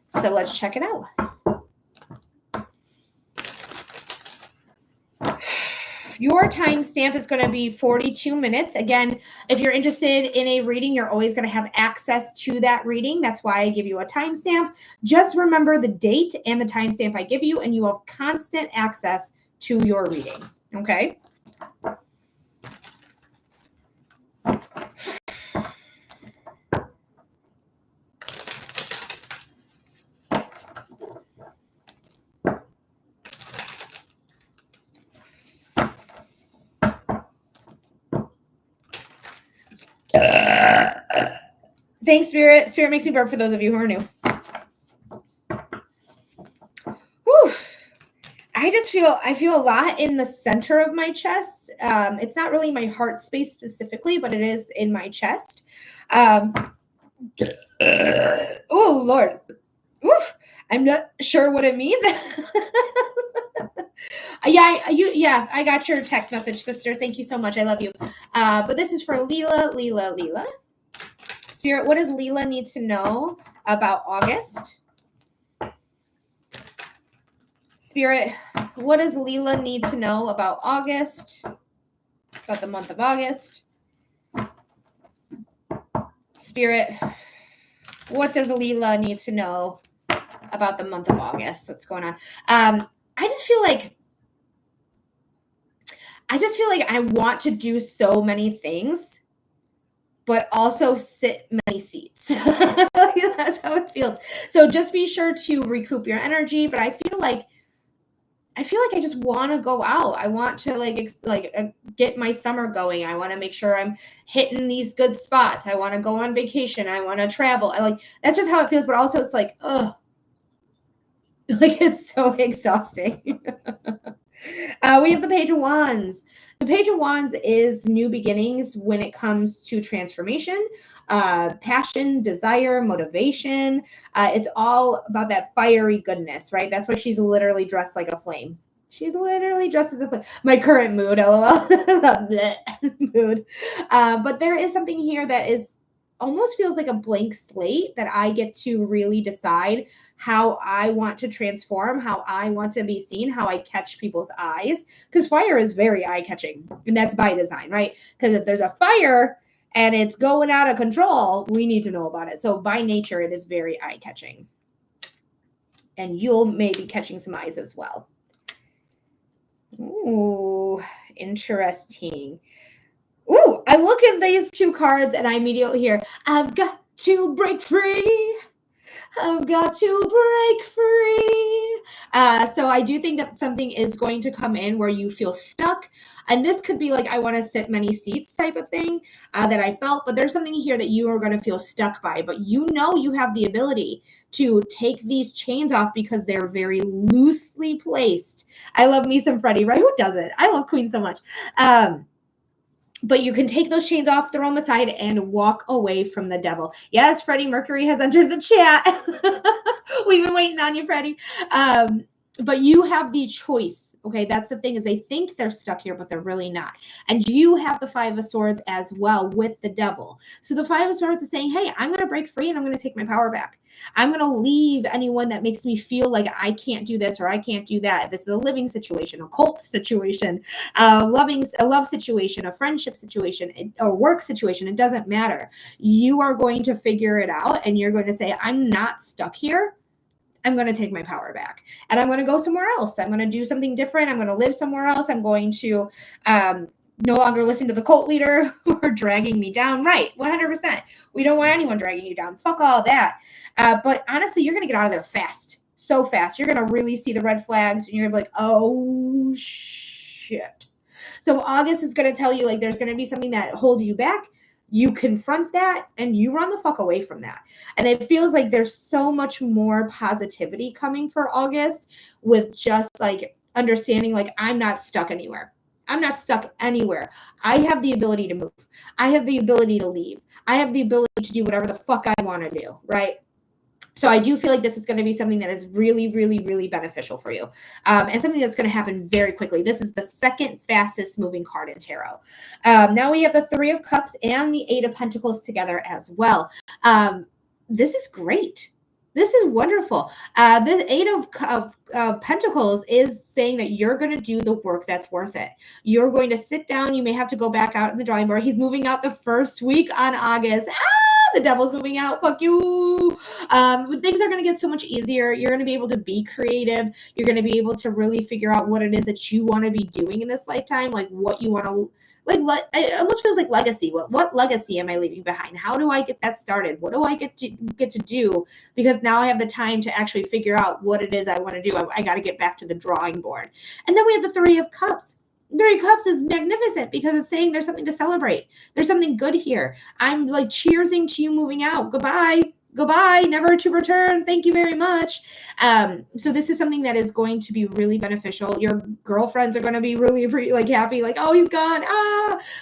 So let's check it out. Your timestamp is going to be 42 minutes. Again, if you're interested in a reading, you're always going to have access to that reading. That's why I give you a timestamp. Just remember the date and the timestamp I give you, and you have constant access to your reading. Okay? Thanks, Spirit. Spirit makes me burp for those of you who are new. Whew. I feel a lot in the center of my chest. It's not really my heart space specifically, but it is in my chest. Oh, Lord. Oof. I'm not sure what it means. I got your text message, sister. Thank you so much. I love you. But this is for Leela. Spirit, what does Leela need to know about August? Spirit, what does Leela need to know about August? About the month of August? Spirit, what does Leela need to know about the month of August? What's going on? I just feel like I want to do so many things, but also sit many seats. That's how it feels. So just be sure to recoup your energy. But I feel like I just want to go out. I want to get my summer going. I want to make sure I'm hitting these good spots. I want to go on vacation. I want to travel. That's just how it feels. But also it's like, ugh, like it's so exhausting. We have the Page of Wands. The Page of Wands is new beginnings when it comes to transformation, passion, desire, motivation. It's all about that fiery goodness, right? That's why she's literally dressed like a flame. She's literally dressed as a flame. My current mood, lol. Mood. But there is something here that is almost feels like a blank slate that I get to really decide how I want to transform, how I want to be seen, how I catch people's eyes. Because fire is very eye-catching, and that's by design, right? Because if there's a fire and it's going out of control, we need to know about it. So by nature, it is very eye-catching. And you'll maybe catching some eyes as well. Ooh, interesting. Ooh, I look at these two cards and I immediately hear, I've got to break free. I've got to break free. So I do think that something is going to come in where you feel stuck. And this could be like, I want to sit many seats type of thing that I felt. But there's something here that you are going to feel stuck by. But you know you have the ability to take these chains off because they're very loosely placed. I love me some Freddie, right? Who doesn't? I love Queen so much. But you can take those chains off, throw them aside, and walk away from the devil. Yes, Freddie Mercury has entered the chat. We've been waiting on you, Freddie. But you have the choice. Okay, that's the thing, is they think they're stuck here, but they're really not. And you have the Five of Swords as well with the devil. So the Five of Swords is saying, hey, I'm going to break free and I'm going to take my power back. I'm going to leave anyone that makes me feel like I can't do this or I can't do that. This is a living situation, a cult situation, a love situation, a friendship situation, a work situation. It doesn't matter. You are going to figure it out and you're going to say, I'm not stuck here. I'm going to take my power back and I'm going to go somewhere else. I'm going to do something different. I'm going to live somewhere else. I'm going to no longer listen to the cult leader who are dragging me down. Right. 100%. We don't want anyone dragging you down. Fuck all that. But honestly, you're going to get out of there fast. So fast. You're going to really see the red flags and you're going to be like, oh shit. So August is going to tell you like there's going to be something that holds you back. You confront that and you run the fuck away from that. And it feels like there's so much more positivity coming for August with just like understanding like I'm not stuck anywhere. I'm not stuck anywhere. I have the ability to move. I have the ability to leave. I have the ability to do whatever the fuck I want to do, right? So I do feel like this is going to be something that is really, really, really beneficial for you. And something that's going to happen very quickly. This is the second fastest moving card in tarot. Now we have the Three of Cups and the Eight of Pentacles together as well. This is great. This is wonderful. The Eight of Pentacles is saying that you're going to do the work that's worth it. You're going to sit down. You may have to go back out in the drawing board. He's moving out the first week on August. The devil's moving out. Fuck you. Things are going to get so much easier. You're going to be able to be creative. You're going to be able to really figure out what it is that you want to be doing in this lifetime, like what you want to it almost feels like legacy. What legacy am I leaving behind? How do I get that started? What do I get to do? Because now I have the time to actually figure out what it is I want to do. I got to get back to the drawing board. And then we have the Three of Cups. Three of Cups is magnificent because it's saying there's something to celebrate. There's something good here. I'm like cheersing to you moving out. Goodbye, never to return. Thank you very much. So this is something that is going to be really beneficial. Your girlfriends are going to be really like happy, like, oh, he's gone.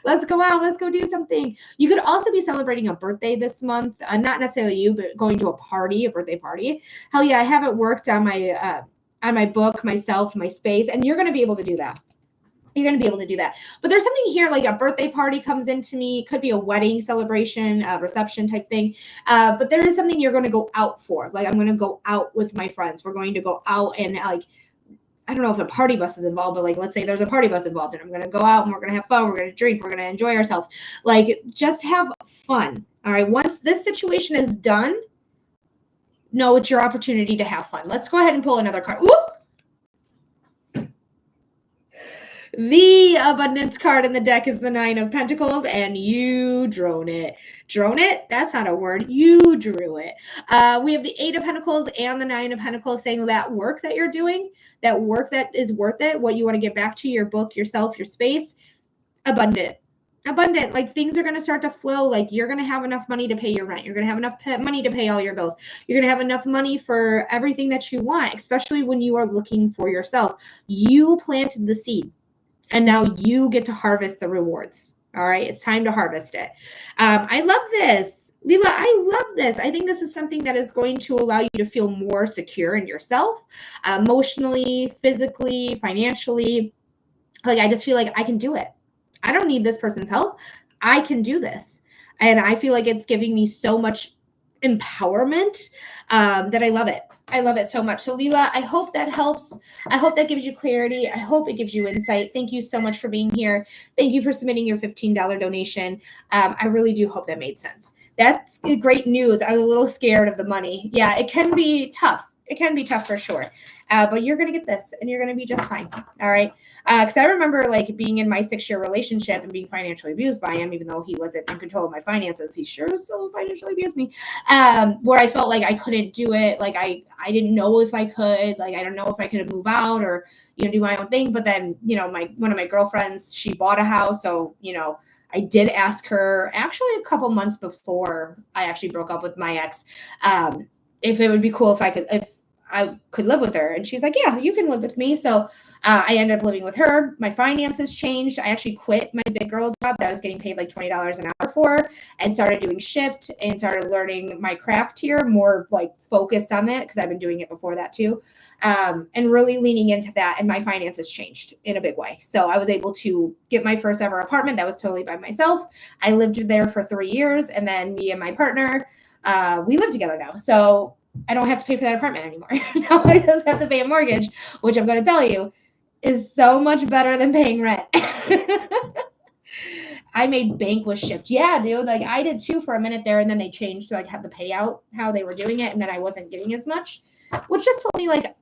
Let's go out. Let's go do something. You could also be celebrating a birthday this month. Not necessarily you, but going to a birthday party. Hell yeah, I haven't worked on my book, myself, my space, and you're going to be able to do that. You're going to be able to do that. But there's something here, like a birthday party comes into me. It could be a wedding celebration, a reception type thing. But there is something you're going to go out for. Like, I'm going to go out with my friends. We're going to go out and like, I don't know if a party bus is involved, but like, let's say there's a party bus involved and I'm going to go out and we're going to have fun. We're going to drink. We're going to enjoy ourselves. Like, just have fun. All right. Once this situation is done, no, it's your opportunity to have fun. Let's go ahead and pull another card. Whoop! The abundance card in the deck is the Nine of Pentacles, and you drone it. Drone it? That's not a word. You drew it. We have the Eight of Pentacles and the Nine of Pentacles saying that work that you're doing, that work that is worth it, what you want to get back to, your book, yourself, your space, abundant. Like things are going to start to flow. Like you're going to have enough money to pay your rent. You're going to have enough money to pay all your bills. You're going to have enough money for everything that you want, especially when you are looking for yourself. You planted the seed. And now you get to harvest the rewards. All right. It's time to harvest it. I love this. Leela, I love this. I think this is something that is going to allow you to feel more secure in yourself, emotionally, physically, financially. Like, I just feel like I can do it. I don't need this person's help. I can do this. And I feel like it's giving me so much empowerment that I love it. I love it so much. So Leela, I hope that helps. I hope that gives you clarity. I hope it gives you insight. Thank you so much for being here. Thank you for submitting your $15 donation. I really do hope that made sense. That's great news. I was a little scared of the money. Yeah, it can be tough. It can be tough for sure. but you're going to get this and you're going to be just fine. All right. Because I remember like being in my 6-year relationship and being financially abused by him, even though he wasn't in control of my finances. He sure still financially abused me, where I felt like I couldn't do it. Like I didn't know if I could, like, I don't know if I could move out or, do my own thing. But then, one of my girlfriends, she bought a house. So, I did ask her actually a couple months before I actually broke up with my ex, if it would be cool if I could live with her. And she's like, yeah, you can live with me. So I ended up living with her. My finances changed. I actually quit my big girl job that I was getting paid like $20 an hour for and started doing Shipt and started learning my craft here, more like focused on that because I've been doing it before that too. And really leaning into that, and my finances changed in a big way. So I was able to get my first ever apartment that was totally by myself. I lived there for 3 years, and then me and my partner, we live together now. So I don't have to pay for that apartment anymore. Now I just have to pay a mortgage, which I'm going to tell you is so much better than paying rent. I made bank with Shipt. Yeah, dude. Like I did too for a minute there, and then they changed to like have the payout, how they were doing it, and then I wasn't getting as much, which just told me like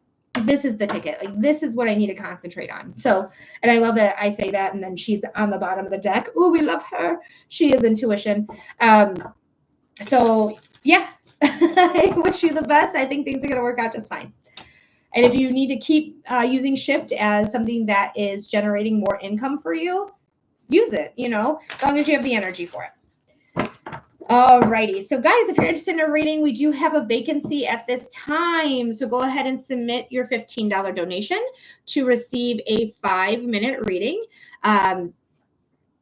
this is the ticket. Like this is what I need to concentrate on. So, and I love that I say that, and then she's on the bottom of the deck. Oh, we love her. She is intuition. So yeah, I wish you the best. I think things are going to work out just fine. And if you need to keep using Shipt as something that is generating more income for you, use it, as long as you have the energy for it. Alrighty. So guys, if you're interested in a reading, we do have a vacancy at this time. So go ahead and submit your $15 donation to receive a 5-minute reading.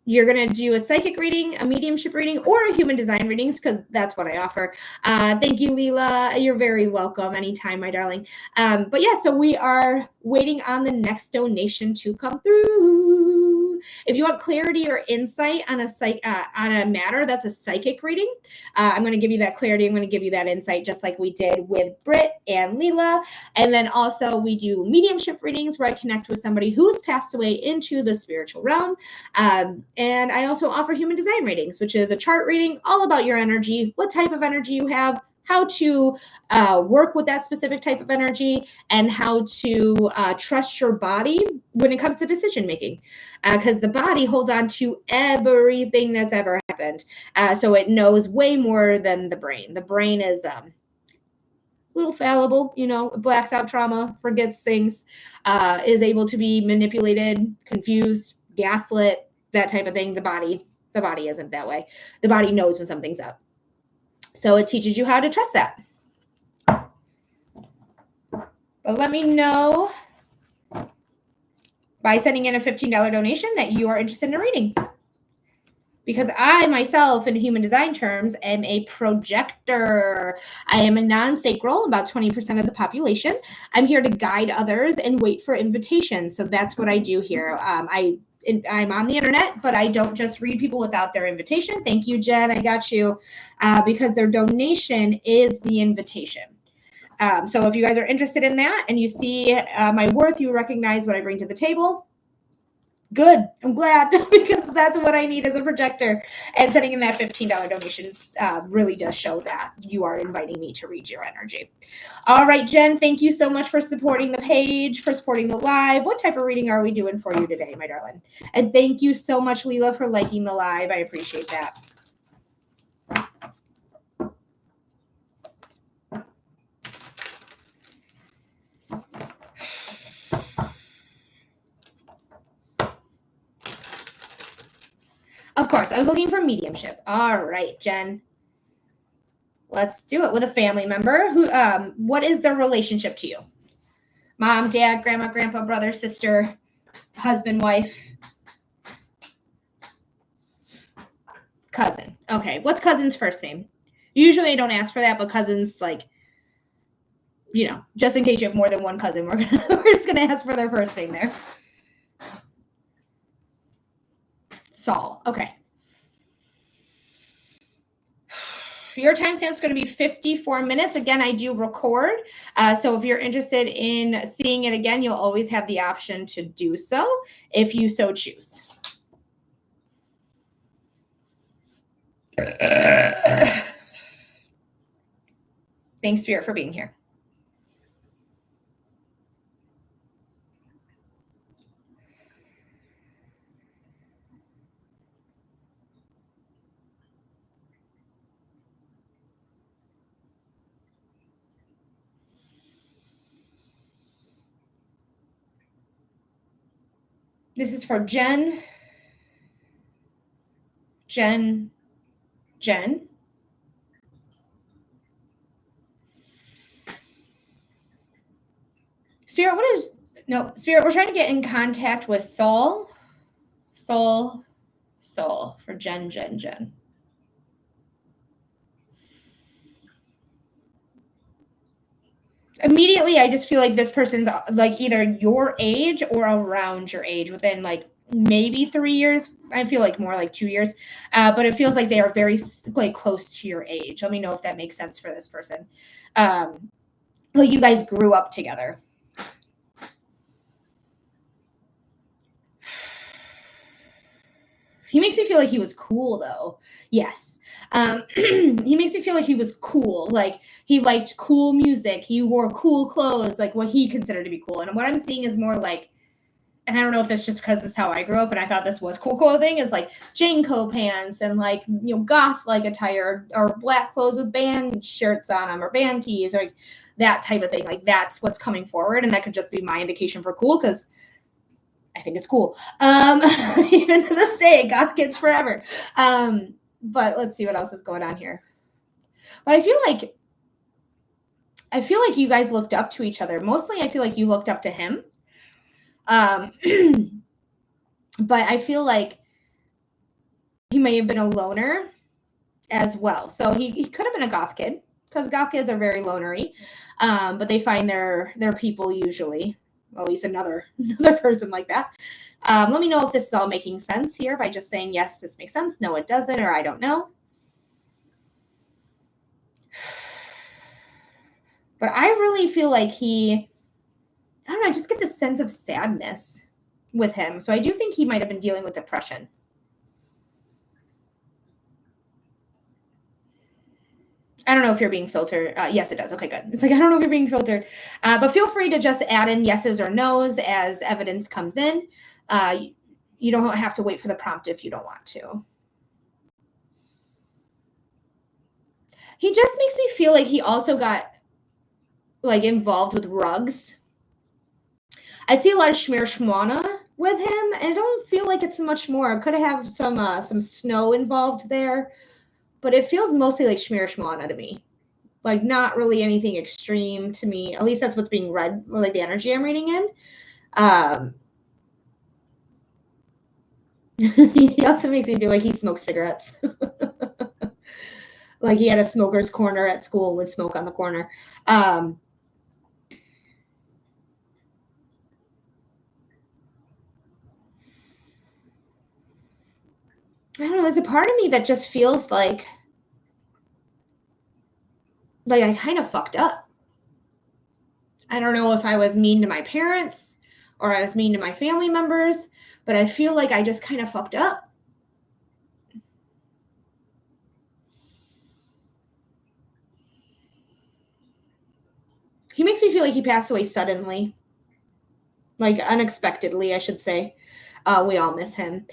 You're going to do a psychic reading, a mediumship reading, or a human design readings, because that's what I offer. Thank you, Leela. You're very welcome anytime, my darling. But yeah, so we are waiting on the next donation to come through. If you want clarity or insight on a matter, that's a psychic reading. I'm going to give you that clarity. I'm going to give you that insight, just like we did with Britt and Leela. And then also we do mediumship readings where I connect with somebody who's passed away into the spiritual realm. And I also offer human design readings, which is a chart reading all about your energy, what type of energy you have, how to work with that specific type of energy, and how to trust your body when it comes to decision making, because the body holds on to everything that's ever happened. So it knows way more than the brain. The brain is a little fallible, blacks out trauma, forgets things, is able to be manipulated, confused, gaslit, that type of thing. The body isn't that way. The body knows when something's up. So it teaches you how to trust that. But let me know by sending in a $15 donation that you are interested in a reading. Because I myself, in human design terms, am a projector. I am a non-sacral, about 20% of the population. I'm here to guide others and wait for invitations. So that's what I do here. I'm on the internet, but I don't just read people without their invitation. Thank you, Jen. I got you. Because their donation is the invitation. So if you guys are interested in that and you see my worth, you recognize what I bring to the table. Good. I'm glad, because that's what I need as a projector. And sending in that $15 donation really does show that you are inviting me to read your energy. All right, Jen, thank you so much for supporting the page, for supporting the live. What type of reading are we doing for you today, my darling? And thank you so much, Leela, for liking the live. I appreciate that. Of course, I was looking for mediumship. All right, Jen. Let's do it with a family member. What is their relationship to you? Mom, dad, grandma, grandpa, brother, sister, husband, wife, cousin. Okay, what's cousin's first name? Usually I don't ask for that, but cousins, like, just in case you have more than one cousin, we're just gonna ask for their first name there. Saul. Okay. Your timestamp is going to be 54 minutes. Again, I do record. So if you're interested in seeing it again, you'll always have the option to do so if you so choose. Thanks, Spirit, for being here. This is for Jen. Jen. Spirit, Spirit, we're trying to get in contact with Soul for Jen. Immediately, I just feel like this person's like either your age or around your age within like maybe 3 years. I feel like more like 2 years, but it feels like they are very like close to your age. Let me know if that makes sense for this person. Like you guys grew up together. He makes me feel like he was cool though. Yes. He makes me feel like he was cool. Like he liked cool music. He wore cool clothes, like what he considered to be cool. And what I'm seeing is more like, and I don't know if that's just because this is how I grew up and I thought this was cool clothing, is like Janko pants and like, goth like attire or black clothes with band shirts on them or band tees or like that type of thing. Like that's what's coming forward. And that could just be my indication for cool because I think it's cool. Even to this day, goth kids forever. But let's see what else is going on here. But I feel like you guys looked up to each other. Mostly I feel like you looked up to him. But I feel like he may have been a loner as well. So he could have been a goth kid because goth kids are very lonery. But they find their people usually. Well, at least another person like that. Let me know if this is all making sense here by just saying, yes, this makes sense. No, it doesn't, or I don't know. But I really feel like I don't know, I just get this sense of sadness with him. So I do think he might have been dealing with depression. I don't know if you're being filtered. Yes, it does. Okay, good. It's like, I don't know if you're being filtered. But feel free to just add in yeses or nos as evidence comes in. You don't have to wait for the prompt if you don't want to. He just makes me feel like he also got like involved with rugs. I see a lot of shmir shmwana with him, and I don't feel like it's much more. I could have some snow involved there, but it feels mostly like shmir shmwana to me. Like not really anything extreme to me. At least that's what's being read, or like the energy I'm reading in. He also makes me feel like he smokes cigarettes. Like he had a smoker's corner at school and would smoke on the corner. I don't know. There's a part of me that just feels like I kind of fucked up. I don't know if I was mean to my parents or I was mean to my family members, but I feel like I just kind of fucked up. He makes me feel like he passed away suddenly. Like unexpectedly, I should say. We all miss him.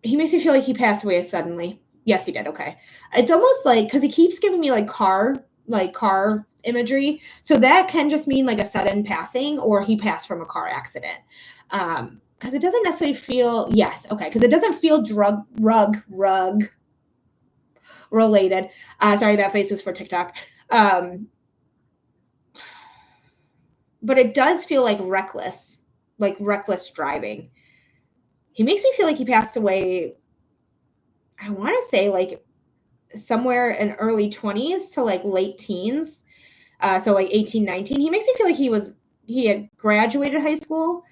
He makes me feel like he passed away suddenly. Yes, he did. Okay. It's almost like, because he keeps giving me like car imagery. So that can just mean like a sudden passing or he passed from a car accident. Because it doesn't necessarily feel, yes, okay. Because it doesn't feel rug related. Sorry, that face was for TikTok. But it does feel like reckless driving. He makes me feel like he passed away, I want to say like somewhere in early 20s to like late teens. So like 18, 19. He makes me feel like he had graduated high school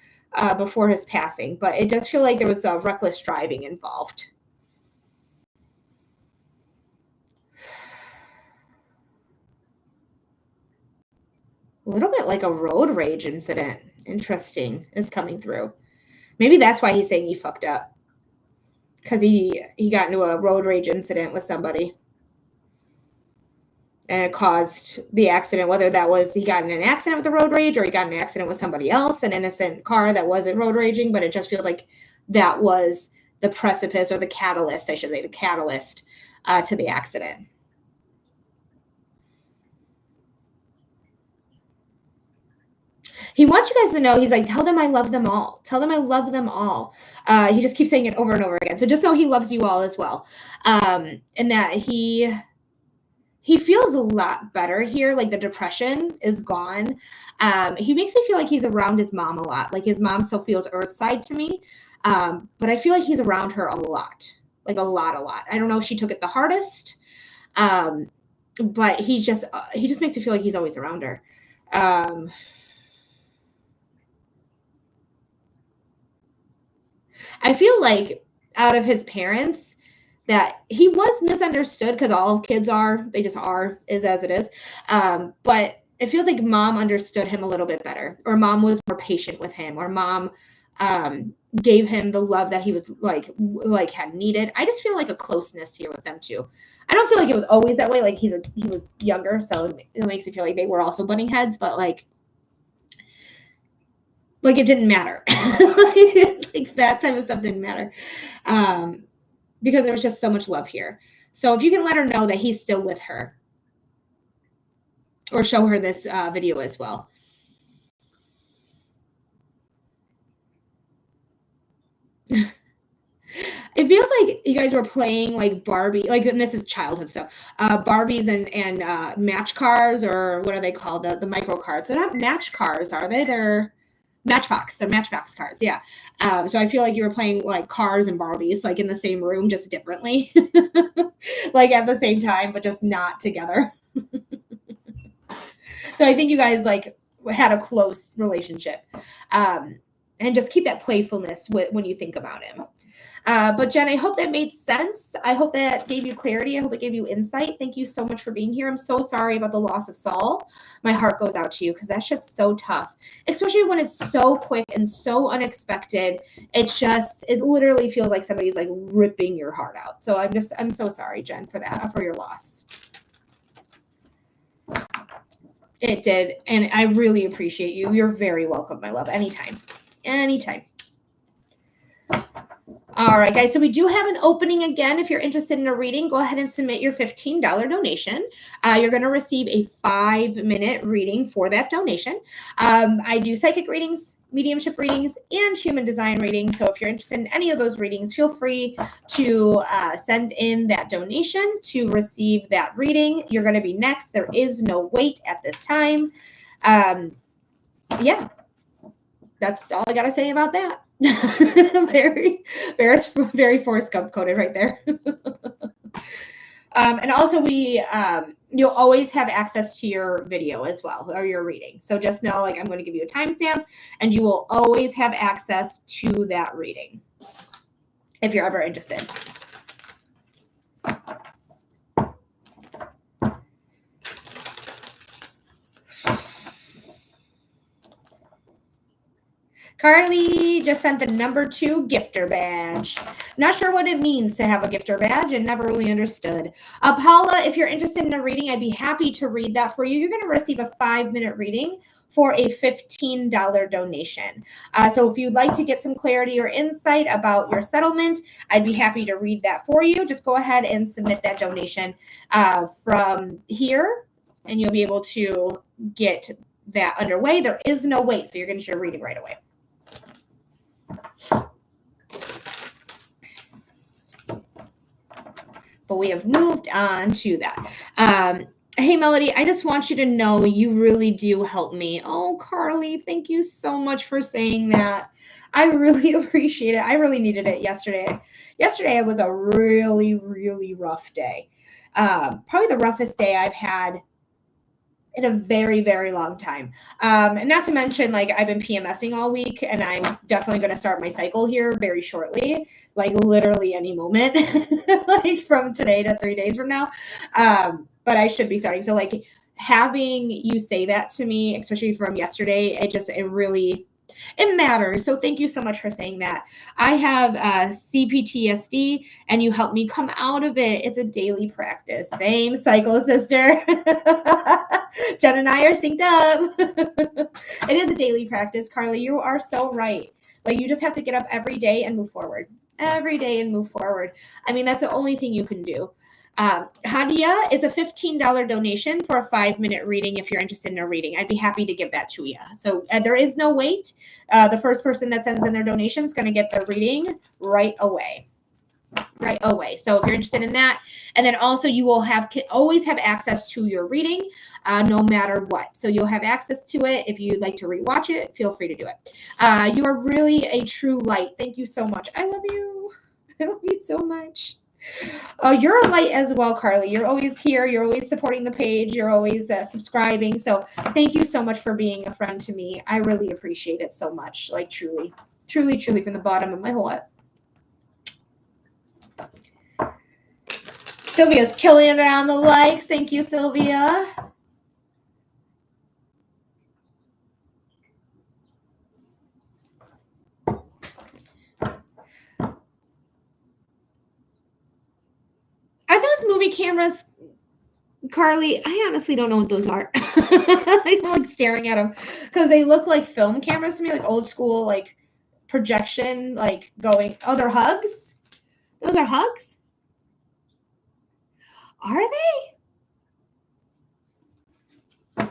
before his passing, but it does feel like there was reckless driving involved. A little bit like a road rage incident. Interesting is coming through. Maybe that's why he's saying he fucked up. Because he got into a road rage incident with somebody. And it caused the accident, whether that was he got in an accident with the road rage or he got in an accident with somebody else, an innocent car that wasn't road raging, but it just feels like that was the precipice or the catalyst, I should say, the catalyst to the accident. He wants you guys to know, he's like, tell them I love them all. Tell them I love them all. He just keeps saying it over and over again. So just know he loves you all as well. And that he feels a lot better here. Like the depression is gone. He makes me feel like he's around his mom a lot. Like his mom still feels Earthside to me. But I feel like he's around her a lot. Like a lot. I don't know if she took it the hardest. But he just makes me feel like he's always around her. I feel like out of his parents that he was misunderstood, because all kids are, they just are, is as it is. But it feels like mom understood him a little bit better, or mom was more patient with him, or mom gave him the love that he was like had needed. I just feel like a closeness here with them too. I don't feel like it was always that way. Like he was younger, so it makes me feel like they were also butting heads, but like it didn't matter. Like that type of stuff didn't matter. Because there was just so much love here. So if you can let her know that he's still with her, or show her this video as well. It feels like you guys were playing like Barbie, like, and this is childhood stuff, Barbies and match cars, or what are they called? The micro cards. They're not match cars, are they? They're Matchbox. They're Matchbox cars. Yeah. So I feel like you were playing like cars and Barbies, like in the same room, just differently, like at the same time, but just not together. So I think you guys like had a close relationship, and just keep that playfulness when you think about him. But Jen, I hope that made sense. I hope that gave you clarity. I hope it gave you insight. Thank you so much for being here. I'm so sorry about the loss of Saul. My heart goes out to you, because that shit's so tough, especially when it's so quick and so unexpected. It literally feels like somebody's like ripping your heart out. So I'm so sorry, Jen, for that, for your loss. It did. And I really appreciate you. You're very welcome, my love. Anytime. All right, guys. So we do have an opening again. If you're interested in a reading, go ahead and submit your $15 donation. You're going to receive a 5-minute reading for that donation. I do psychic readings, mediumship readings, and human design readings. So if you're interested in any of those readings, feel free to send in that donation to receive that reading. You're going to be next. There is no wait at this time. Yeah, that's all I got to say about that. very Forrest Gump coded right there. And also you'll always have access to your video as well, or your reading. So just know, like, I'm going to give you a timestamp, and you will always have access to that reading if you're ever interested. Carly just sent the number 2 gifter badge. Not sure what it means to have a gifter badge, and never really understood. Paula, if you're interested in a reading, I'd be happy to read that for you. You're going to receive a 5-minute reading for a $15 donation. So if you'd like to get some clarity or insight about your settlement, I'd be happy to read that for you. Just go ahead and submit that donation from here, and you'll be able to get that underway. There is no wait, so you're going to get your reading right away. But we have moved on to that. Hey, Melody, I just want you to know you really do help me. Oh, Carly, thank you so much for saying that. I really appreciate it. I really needed it yesterday. Yesterday was a really, really rough day. Probably the roughest day I've had in a very, very long time. And not to mention, like, I've been PMSing all week, and I'm definitely going to start my cycle here very shortly, like literally any moment, like from today to 3 days from now. But I should be starting. So like having you say that to me, especially from yesterday, it matters. So thank you so much for saying that. I have CPTSD, and you help me come out of it. It's a daily practice. Same cycle, sister. Jen and I are synced up. It is a daily practice, Carly. You are so right. Like, you just have to get up every day and move forward. I mean, that's the only thing you can do. Hadia is a $15 donation for a 5-minute reading if you're interested in a reading. I'd be happy to give that to you. So there is no wait. The first person that sends in their donation is going to get their reading right away. Right away. So if you're interested in that, and then also you will always have access to your reading, no matter what. So you'll have access to it. If you'd like to rewatch it, feel free to do it. You are really a true light. Thank you so much. I love you. I love you so much. You're a light as well, Carly. You're always here. You're always supporting the page. You're always subscribing. So thank you so much for being a friend to me. I really appreciate it so much. Like truly, truly, truly from the bottom of my heart. Sylvia's killing it on the likes. Thank you, Sylvia. Are those movie cameras, Carly? I honestly don't know what those are. I'm like staring at them because they look like film cameras to me, like old school, like projection, like going. Oh, they're hugs? Those are hugs? Are they?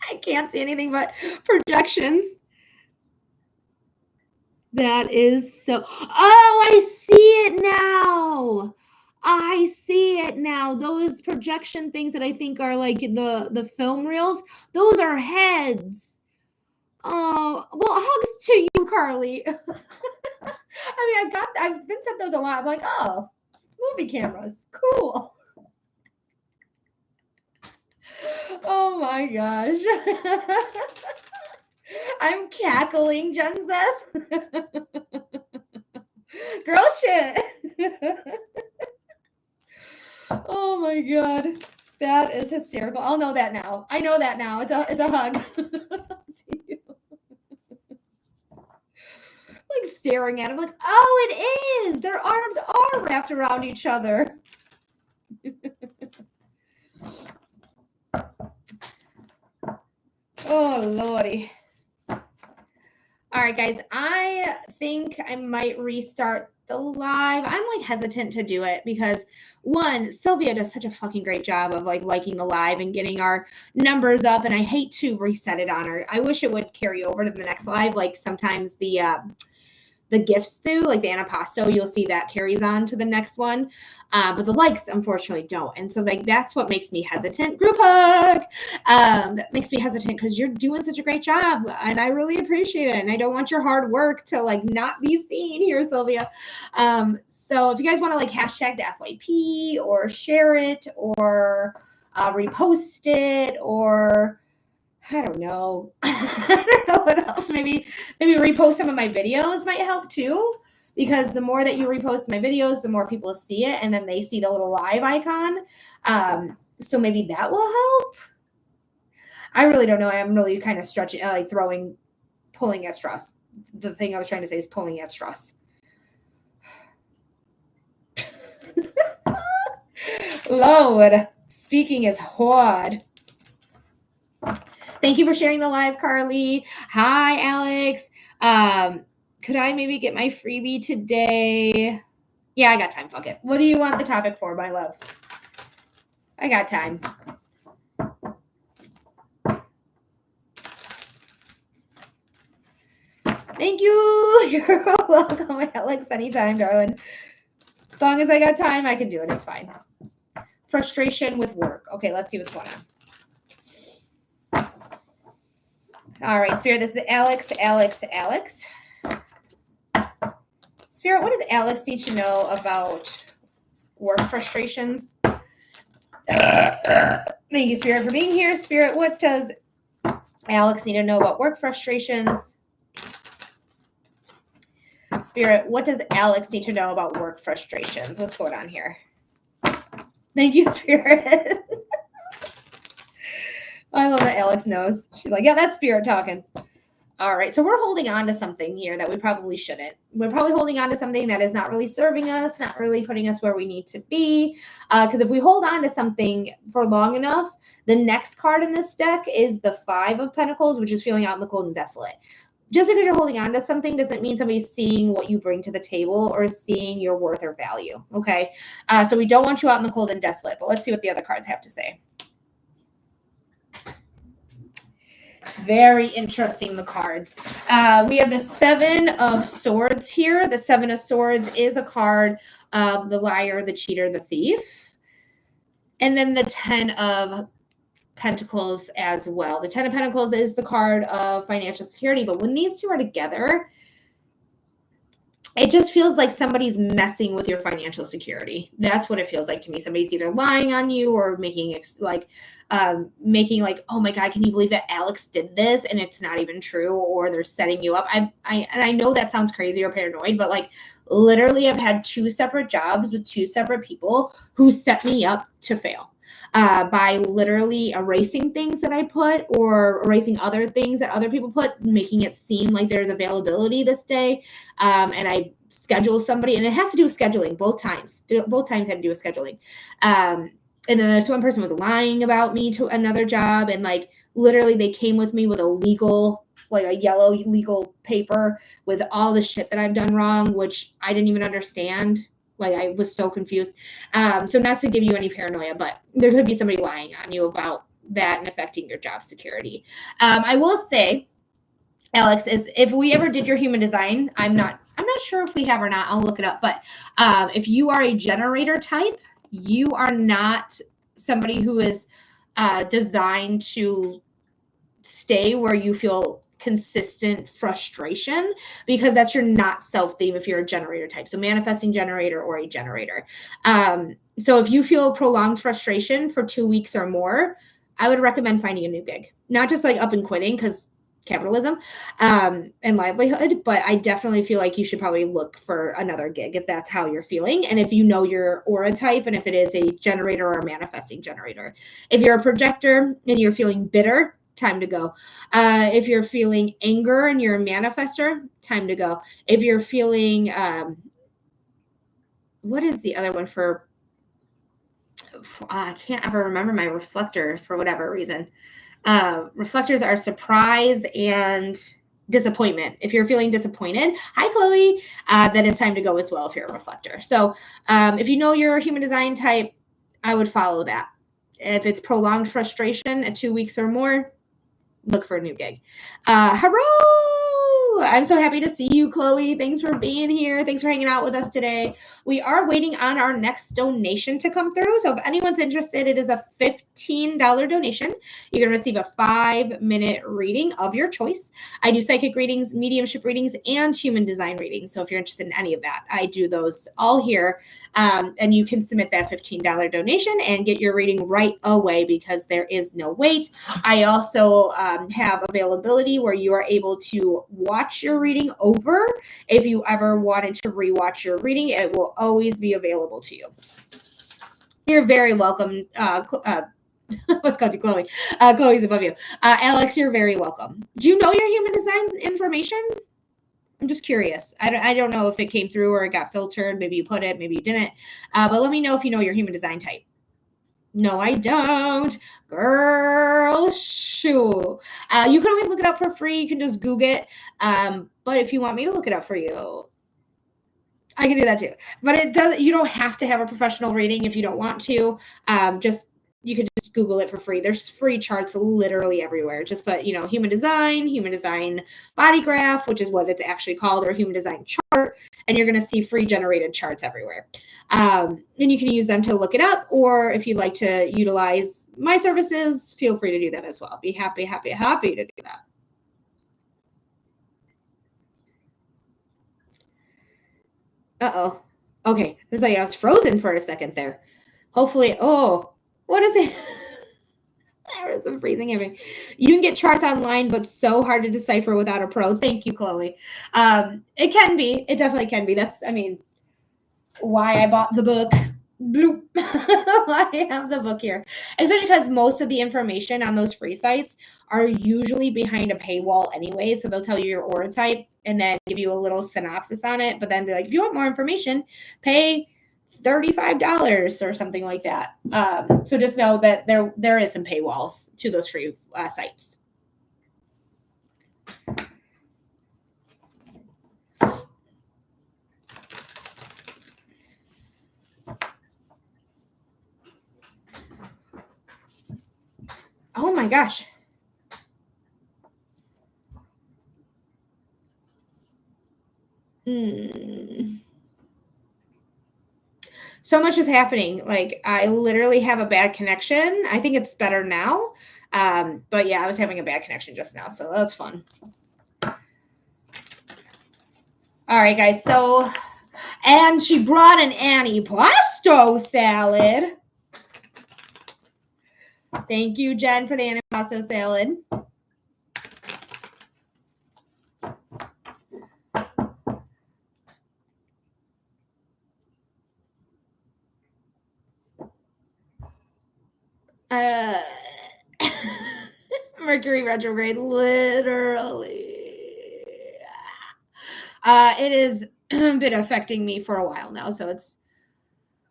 I can't see anything but projections. That is so. Oh, I see it now. I see it now. Those projection things that I think are like the film reels, those are heads. Oh, well, hugs to you, Carly. I mean, I've been sent those a lot. I'm like, oh, movie cameras. Cool. Oh my gosh. I'm cackling, Jen says. Girl shit. Oh my god. That is hysterical. I'll know that now. I know that now. It's a hug. Like staring at him, like, oh, it is. Their arms are wrapped around each other. Oh lordy. All right, guys, I think I might restart the live. I'm like hesitant to do it because one, Sylvia does such a fucking great job of like liking the live and getting our numbers up, and I hate to reset it on her. I wish it would carry over to the next live. Like sometimes the gifts do, like the antipasto, you'll see that carries on to the next one. But the likes, unfortunately, don't. And so like that's what makes me hesitant. Group hug! That makes me hesitant because you're doing such a great job. And I really appreciate it. And I don't want your hard work to like not be seen here, Sylvia. So if you guys want to like hashtag the FYP or share it or repost it or I don't know. I don't know what else. Maybe repost some of my videos might help too. Because the more that you repost my videos, the more people see it, and then they see the little live icon. So maybe that will help. I really don't know. I'm really kind of stretching, like pulling at straws. The thing I was trying to say is pulling at straws. Lord, speaking is hard. Thank you for sharing the live, Carly. Hi, Alex. Could I maybe get my freebie today? Yeah, I got time. Fuck it. What do you want the topic for, my love? I got time. Thank you. You're welcome, Alex. Anytime, darling. As long as I got time, I can do it. It's fine. Frustration with work. Okay, let's see what's going on. All right, Spirit, this is Alex. Spirit, what does Alex need to know about work frustrations? Thank you, Spirit, for being here. Spirit, what does Alex need to know about work frustrations? Spirit, what does Alex need to know about work frustrations? What's going on here? Thank you, Spirit. I love that Alex knows. She's like, yeah, that's Spirit talking. All right, so we're holding on to something here that we probably shouldn't. We're probably holding on to something that is not really serving us, not really putting us where we need to be. Because if we hold on to something for long enough, the next card in this deck is the 5 of Pentacles, which is feeling out in the cold and desolate. just because you're holding on to something doesn't mean somebody's seeing what you bring to the table or seeing your worth or value. Okay. So we don't want you out in the cold and desolate, but let's see what the other cards have to say. It's very interesting, the cards. We have the Seven of Swords here. The Seven of Swords is a card of the liar, the cheater, the thief. And then the Ten of Pentacles as well. The Ten of Pentacles is the card of financial security, but when these two are together, it just feels like somebody's messing with your financial security. That's what it feels like to me. Somebody's either lying on you or making like, oh my God, can you believe that Alex did this? And it's not even true, or they're setting you up. And I know that sounds crazy or paranoid, but like literally I've had 2 separate jobs with 2 separate people who set me up to fail. By literally erasing things that I put or erasing other things that other people put, making it seem like there's availability this day. And I schedule somebody, and it has to do with scheduling both times. Both times had to do with scheduling. And then this one person was lying about me to another job, and like literally they came with me with a yellow legal paper with all the shit that I've done wrong, which I didn't even understand. Like I was so confused. So not to give you any paranoia, but there could be somebody lying on you about that and affecting your job security. I will say, Alex, is if we ever did your human design, I'm not sure if we have or not. I'll look it up. But if you are a generator type, you are not somebody who is designed to stay where you feel consistent frustration, because that's your not self theme if you're a generator type. So manifesting generator or a generator. So if you feel prolonged frustration for 2 weeks or more, I would recommend finding a new gig, not just like up and quitting because capitalism and livelihood, but I definitely feel like you should probably look for another gig if that's how you're feeling. And if you know your aura type, and if it is a generator or a manifesting generator. If you're a projector and you're feeling bitter, time to go. If you're feeling anger and you're a manifester, time to go. If you're feeling, what is the other one for? I can't ever remember my reflector for whatever reason. Reflectors are surprise and disappointment. If you're feeling disappointed, hi Chloe, then it's time to go as well if you're a reflector. So if you know your human design type, I would follow that. If it's prolonged frustration at 2 weeks or more, look for a new gig. Hello! I'm so happy to see you, Chloe. Thanks for being here. Thanks for hanging out with us today. We are waiting on our next donation to come through. So if anyone's interested, it is a $15 donation. You're going to receive a 5-minute reading of your choice. I do psychic readings, mediumship readings, and human design readings. So if you're interested in any of that, I do those all here. And you can submit that $15 donation and get your reading right away because there is no wait. I also have availability where you are able to watch your reading over. If you ever wanted to rewatch your reading, it will always be available to you. You're very welcome. Let's go to Chloe. Chloe's above you. Alex, you're very welcome. Do you know your human design information? I'm just curious. I don't know if it came through or it got filtered. Maybe you put it, maybe you didn't. But let me know if you know your human design type. No, I don't. Girl, shoo. You can always look it up for free. You can just Google it. But if you want me to look it up for you, I can do that too. But it doesn't. You don't have to have a professional reading if you don't want to. You could just Google it for free. There's free charts literally everywhere. Just put, human design body graph, which is what it's actually called, or human design chart, and you're going to see free generated charts everywhere. And you can use them to look it up, or if you'd like to utilize my services, feel free to do that as well. Be happy to do that. Uh-oh. Okay. It was like I was frozen for a second there. Hopefully, what is it? There was some freezing everything. You can get charts online, but so hard to decipher without a pro. Thank you, Chloe. It can be. It definitely can be. That's, why I bought the book. Bloop. Why I have the book here. Especially because most of the information on those free sites are usually behind a paywall anyway. So they'll tell you your aura type and then give you a little synopsis on it. But then be like, if you want more information, pay $35 or something like that. So just know that there is some paywalls to those free sites. my gosh. So much is happening. Like, I literally have a bad connection. I think it's better now. But yeah, I was having a bad connection just now, so that's fun. All right, guys. So, and she brought an antipasto salad. Thank you, Jen, for the antipasto salad. Mercury retrograde, literally. It has been affecting me for a while now, so it's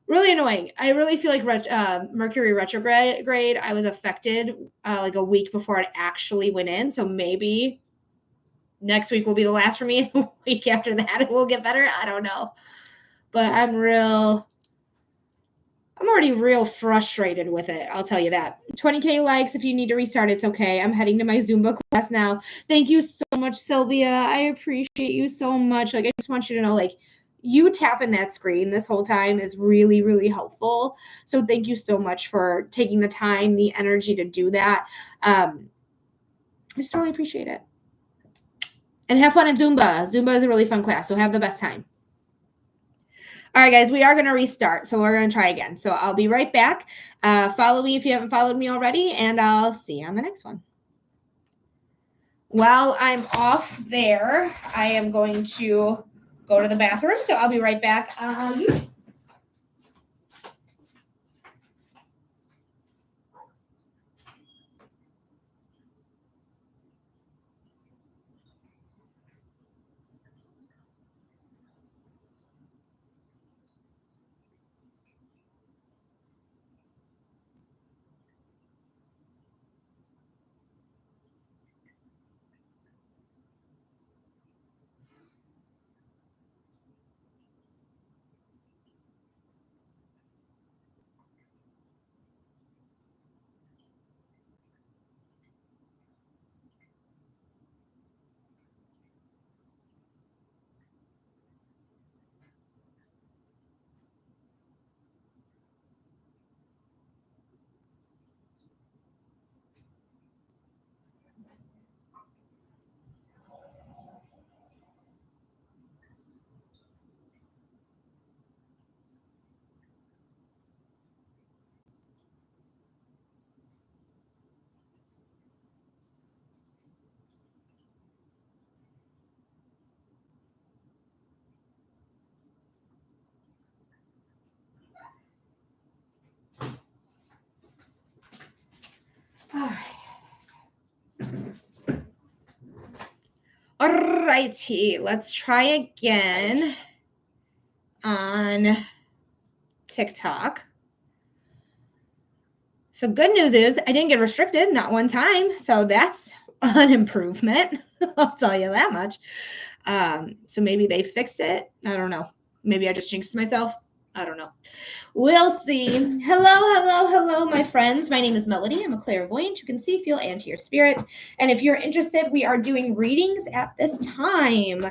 really annoying. I really feel like Mercury retrograde, I was affected like a week before it actually went in, so maybe next week will be the last for me. The week after that, it will get better. I don't know. But I'm already real frustrated with it. I'll tell you that. 20K likes. If you need to restart, it's okay. I'm heading to my Zumba class now. Thank you so much, Sylvia. I appreciate you so much. Like, I just want you to know, like, you tapping that screen this whole time is really, really helpful. So thank you so much for taking the time, the energy to do that. I just really appreciate it. And have fun at Zumba. Zumba is a really fun class, so have the best time. All right, guys, we are going to restart. So we're going to try again. So I'll be right back. Follow me if you haven't followed me already, and I'll see you on the next one. While I'm off there, I am going to go to the bathroom. So I'll be right back. All righty, let's try again on TikTok. So good news is I didn't get restricted, not one time. So that's an improvement. I'll tell you that much. So maybe they fixed it. I don't know. Maybe I just jinxed myself. I don't know. We'll see. Hello, my friends. My name is Melody. I'm a clairvoyant who can see, feel, and hear spirit. And if you're interested, we are doing readings at this time.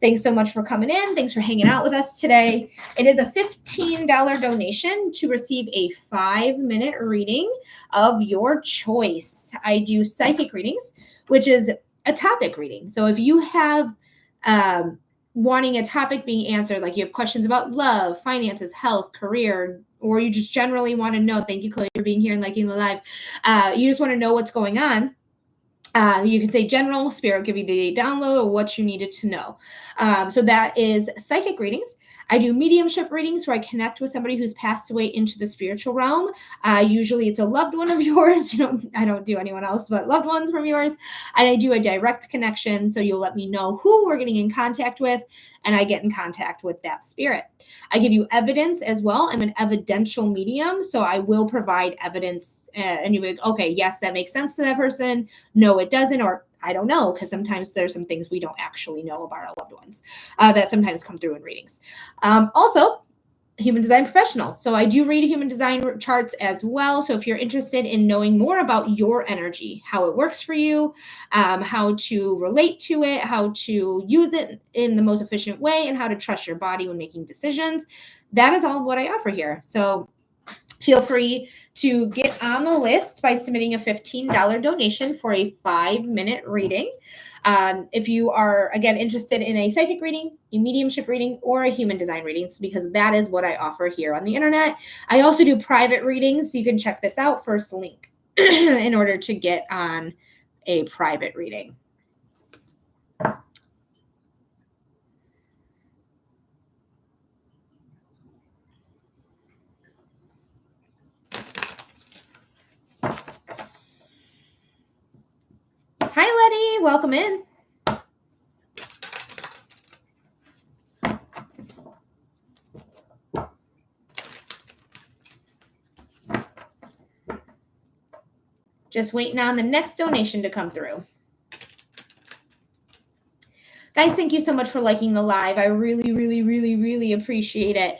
Thanks so much for coming in. Thanks for hanging out with us today. It is a $15 donation to receive a 5-minute reading of your choice. I do psychic readings, which is a topic reading. So if you have wanting a topic being answered, like you have questions about love, finances, health, career, or you just generally want to know, thank you, Chloe, for being here and liking the live. You just want to know what's going on. You can say general, spirit will give you the download or what you needed to know. So that is psychic readings. I do mediumship readings where I connect with somebody who's passed away into the spiritual realm. Usually it's a loved one of yours. I don't do anyone else, but loved ones from yours. And I do a direct connection. So you'll let me know who we're getting in contact with, and I get in contact with that spirit. I give you evidence as well. I'm an evidential medium. So I will provide evidence and you'll be like, okay, yes, that makes sense to that person. No, it doesn't. Or I don't know, because sometimes there's some things we don't actually know about our loved ones that sometimes come through in readings. Also, human design professional. So I do read human design charts as well. So if you're interested in knowing more about your energy, how it works for you, how to relate to it, how to use it in the most efficient way, and how to trust your body when making decisions, that is all what I offer here. So feel free to get on the list by submitting a $15 donation for a 5-minute reading. If you are, again, interested in a psychic reading, a mediumship reading, or a human design reading, because that is what I offer here on the internet. I also do private readings, so you can check this out, first link, in order to get on a private reading. Hi, Letty. Welcome in. Just waiting on the next donation to come through. Guys, thank you so much for liking the live. I really, really, really, really appreciate it.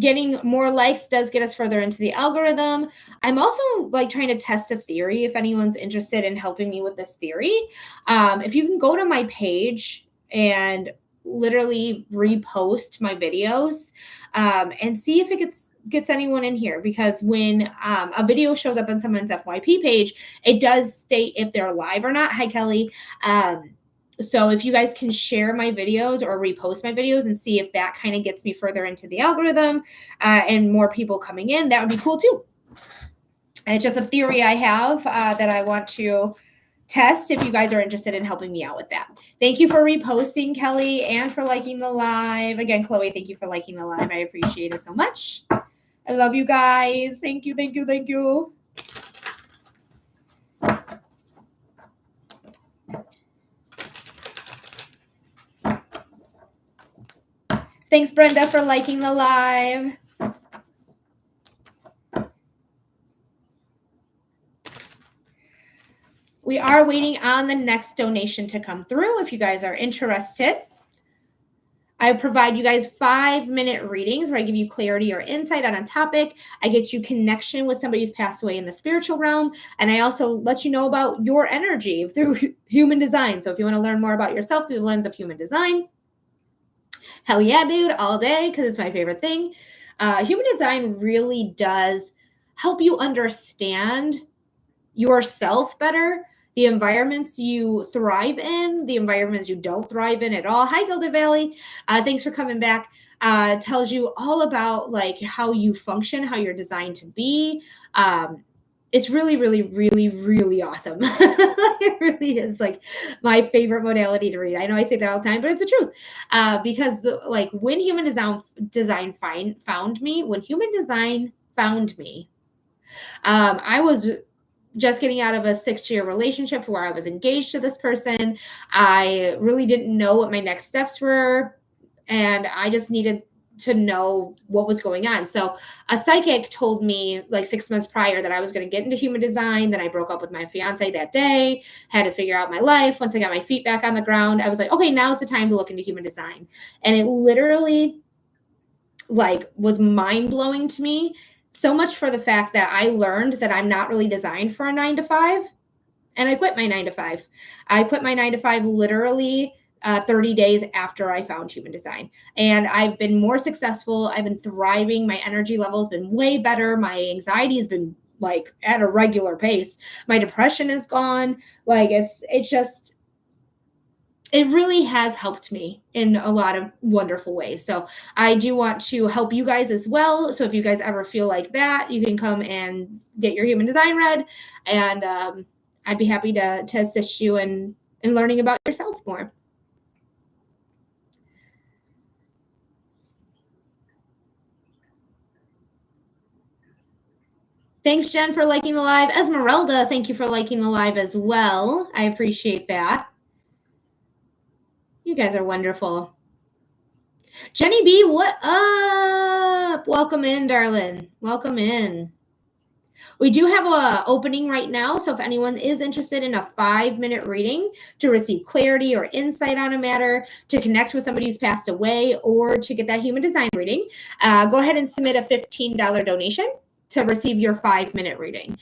Getting more likes does get us further into the algorithm. I'm also like trying to test a theory if anyone's interested in helping me with this theory. If you can go to my page and literally repost my videos and see if it gets anyone in here, because when a video shows up on someone's FYP page, it does state if they're live or not. Hi, Kelly. So if you guys can share my videos or repost my videos and see if that kind of gets me further into the algorithm and more people coming in, that would be cool too. And it's just a theory I have that I want to test if you guys are interested in helping me out with that. Thank you for reposting, Kelly, and for liking the live. Again, Chloe, thank you for liking the live. I appreciate it so much. I love you guys. Thank you, thank you, thank you. Thanks, Brenda, for liking the live. We are waiting on the next donation to come through. If you guys are interested, I provide you guys 5-minute readings where I give you clarity or insight on a topic. I get you connection with somebody who's passed away in the spiritual realm. And I also let you know about your energy through human design. So if you want to learn more about yourself through the lens of human design, hell yeah, dude, all day, because it's my favorite thing. Human design really does help you understand yourself better, the environments you thrive in, the environments you don't thrive in at all. Hi, Gilded Valley. Thanks for coming back. Tells you all about like how you function, how you're designed to be. It's really, really, really, really awesome. It really is like my favorite modality to read. I know I say that all the time, but it's the truth. Because when human design found me, I was just getting out of a 6-year relationship where I was engaged to this person. I really didn't know what my next steps were, and I just needed to know what was going on. So a psychic told me like 6 months prior that I was going to get into human design. Then I broke up with my fiance that day, had to figure out my life. Once I got my feet back on the ground, I was like, okay, now's the time to look into human design. And it literally was mind-blowing to me. So much for the fact that I learned that I'm not really designed for a 9-to-5, and I quit my 9-to-5. I quit my 9-to-5 literally 30 days after I found human design. And I've been more successful. I've been thriving. My energy level has been way better. My anxiety has been at a regular pace. My depression is gone. It really has helped me in a lot of wonderful ways. So I do want to help you guys as well. So if you guys ever feel like that, you can come and get your human design read. And I'd be happy to assist you in learning about yourself more. Thanks, Jen, for liking the live. Esmeralda, thank you for liking the live as well. I appreciate that. You guys are wonderful. Jenny B, what up? Welcome in, darling. Welcome in. We do have a opening right now. So if anyone is interested in a 5-minute reading to receive clarity or insight on a matter, to connect with somebody who's passed away, or to get that human design reading, go ahead and submit a $15 donation to receive your 5-minute reading.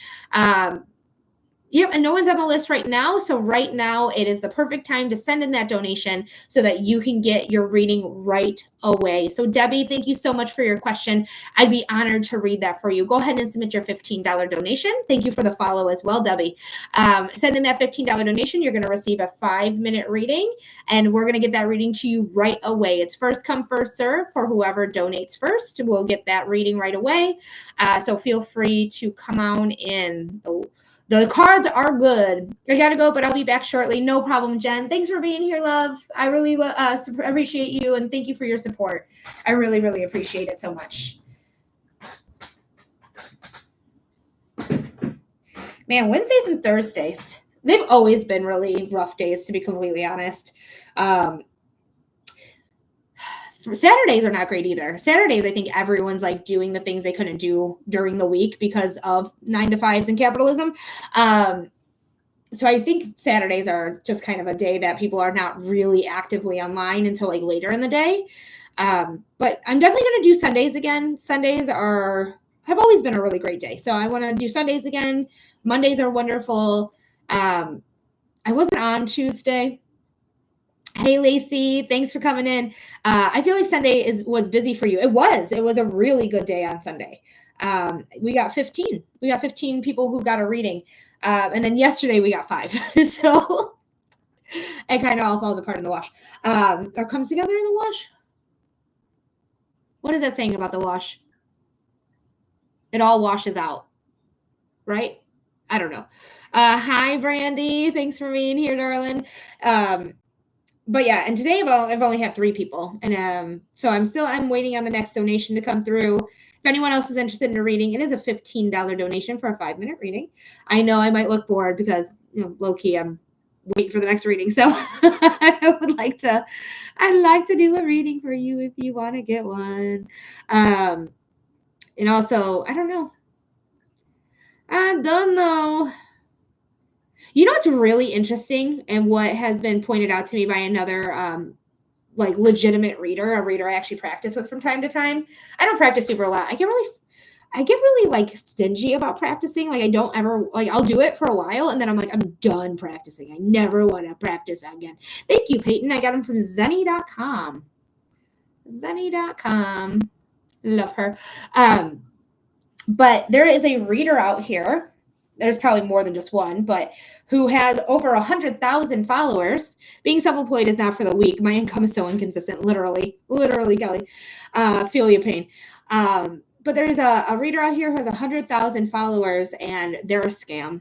Yep, and no one's on the list right now. So right now it is the perfect time to send in that donation so that you can get your reading right away. So Debbie, thank you so much for your question. I'd be honored to read that for you. Go ahead and submit your $15 donation. Thank you for the follow as well, Debbie. Send in that $15 donation. You're going to receive a 5-minute reading, and we're going to get that reading to you right away. It's first come, first serve for whoever donates first. We'll get that reading right away. So feel free to come on in. The cards are good. I gotta go, but I'll be back shortly. No problem, Jen. Thanks for being here, love. I really appreciate you, and thank you for your support. I really, really appreciate it so much. Man, Wednesdays and Thursdays, they've always been really rough days, to be completely honest. Saturdays are not great either. Saturdays, I think everyone's like doing the things they couldn't do during the week because of 9-to-5s and capitalism. So I think Saturdays are just kind of a day that people are not really actively online until like later in the day. But I'm definitely going to do Sundays again. Sundays have always been a really great day. So I want to do Sundays again. Mondays are wonderful. I wasn't on Tuesday. Hey, Lacey, thanks for coming in. I feel like Sunday was busy for you. It was a really good day on Sunday. We got 15 people who got a reading. And then yesterday we got 5. So it kind of all falls apart in the wash. Or comes together in the wash. What is that saying about the wash? It all washes out, right? I don't know. Hi, Brandy. Thanks for being here, darling. But yeah, and today I've only had 3 people, and so I'm waiting on the next donation to come through. If anyone else is interested in a reading, it is a $15 donation for a 5-minute reading. I know I might look bored because, low key, I'm waiting for the next reading. So I'd like to do a reading for you if you want to get one. And also, I don't know. You know what's really interesting, and what has been pointed out to me by another like legitimate reader, a reader I actually practice with from time to time. I don't practice super a lot. I get really like stingy about practicing. Like I don't ever I'll do it for a while and then I'm like, I'm done practicing. I never want to practice again. Thank you, Peyton. I got them from Zenny.com. Zenny.com. Love her. But there is a reader out here. There's probably more than just one, but who has over 100,000 followers. Being self-employed is not for the weak. My income is so inconsistent, literally, Kelly. Feel your pain. But there's a reader out here who has 100,000 followers, and they're a scam.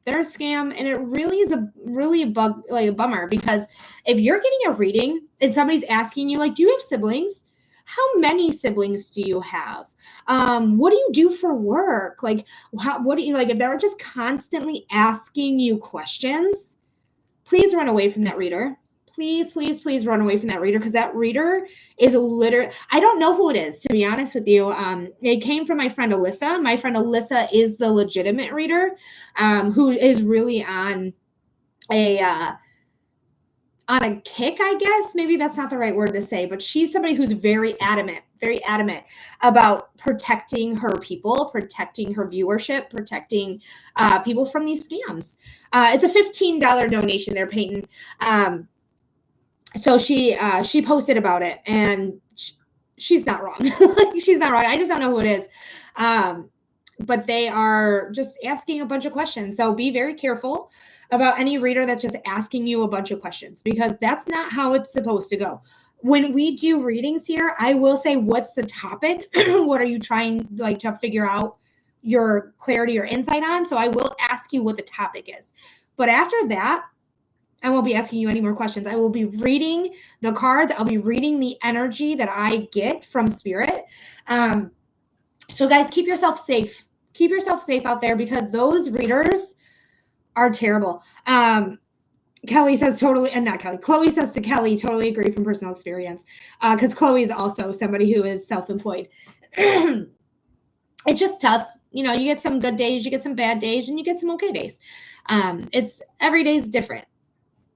They're a scam, and it really is a bummer, because if you're getting a reading and somebody's asking you, like, do you have siblings? How many siblings do you have? What do you do for work? Like, what do you like? If they're just constantly asking you questions, please run away from that reader. Please, please, please run away from that reader, because that reader is I don't know who it is, to be honest with you. It came from my friend Alyssa. My friend Alyssa is the legitimate reader, who is really on a kick, I guess. Maybe that's not the right word to say, but she's somebody who's very adamant about protecting her people, protecting her viewership, protecting people from these scams. It's a $15 donation there, Peyton. So she posted about it, and she's not wrong. She's not wrong. I just don't know who it is. But they are just asking a bunch of questions. So be very careful about any reader that's just asking you a bunch of questions, because that's not how it's supposed to go. When we do readings here, I will say, what's the topic? What are you trying to figure out your clarity or insight on? So I will ask you what the topic is. But after that, I won't be asking you any more questions. I will be reading the cards. I'll be reading the energy that I get from spirit. So guys, keep yourself safe. Keep yourself safe out there, because those readers are terrible. Kelly says Chloe says to Kelly, totally agree from personal experience. Because Chloe is also somebody who is self-employed. It's just tough. you get some good days, you get some bad days, and you get some okay days. It's every day is different,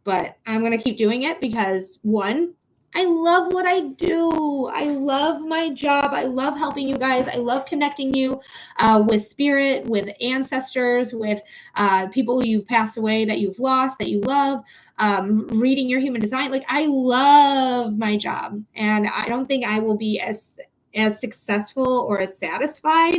but I'm going to keep doing it because one, I love what I do. I love my job. I love helping you guys. I love connecting you with spirit, with ancestors, with people who you've passed away, that you've lost, that you love, reading your human design. Like, I love my job, and I don't think I will be as successful or as satisfied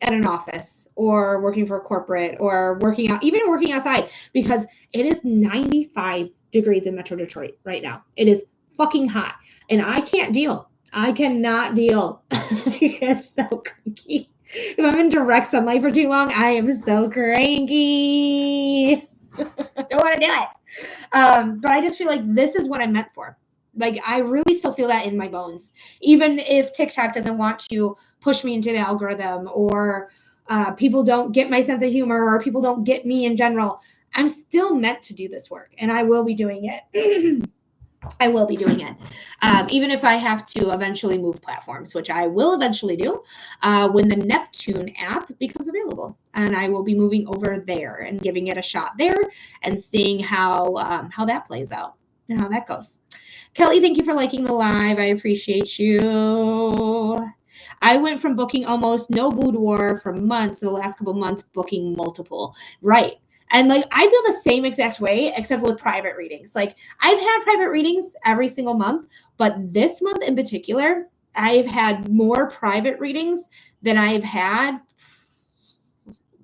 at an office or working for a corporate or even working outside, because it is 95 degrees in Metro Detroit right now. It is fucking hot, and I can't deal. I cannot deal. It's so cranky. If I'm in direct sunlight for too long, I am so cranky. I don't want to do it. But I just feel like this is what I'm meant for. Like, I really still feel that in my bones, even if TikTok doesn't want to push me into the algorithm, or people don't get my sense of humor, or people don't get me in general. I'm still meant to do this work, and I will be doing it. I will be doing it. Even if I have to eventually move platforms, which I will eventually do when the Neptune app becomes available. And I will be moving over there and giving it a shot there and seeing how that plays out and how that goes. Kelly, thank you for liking the live. I appreciate you. I went from booking almost no boudoir for months to the last couple months booking multiple. Right. And like, I feel the same exact way, except with private readings. Like, I've had private readings every single month, but this month in particular, I've had more private readings than I've had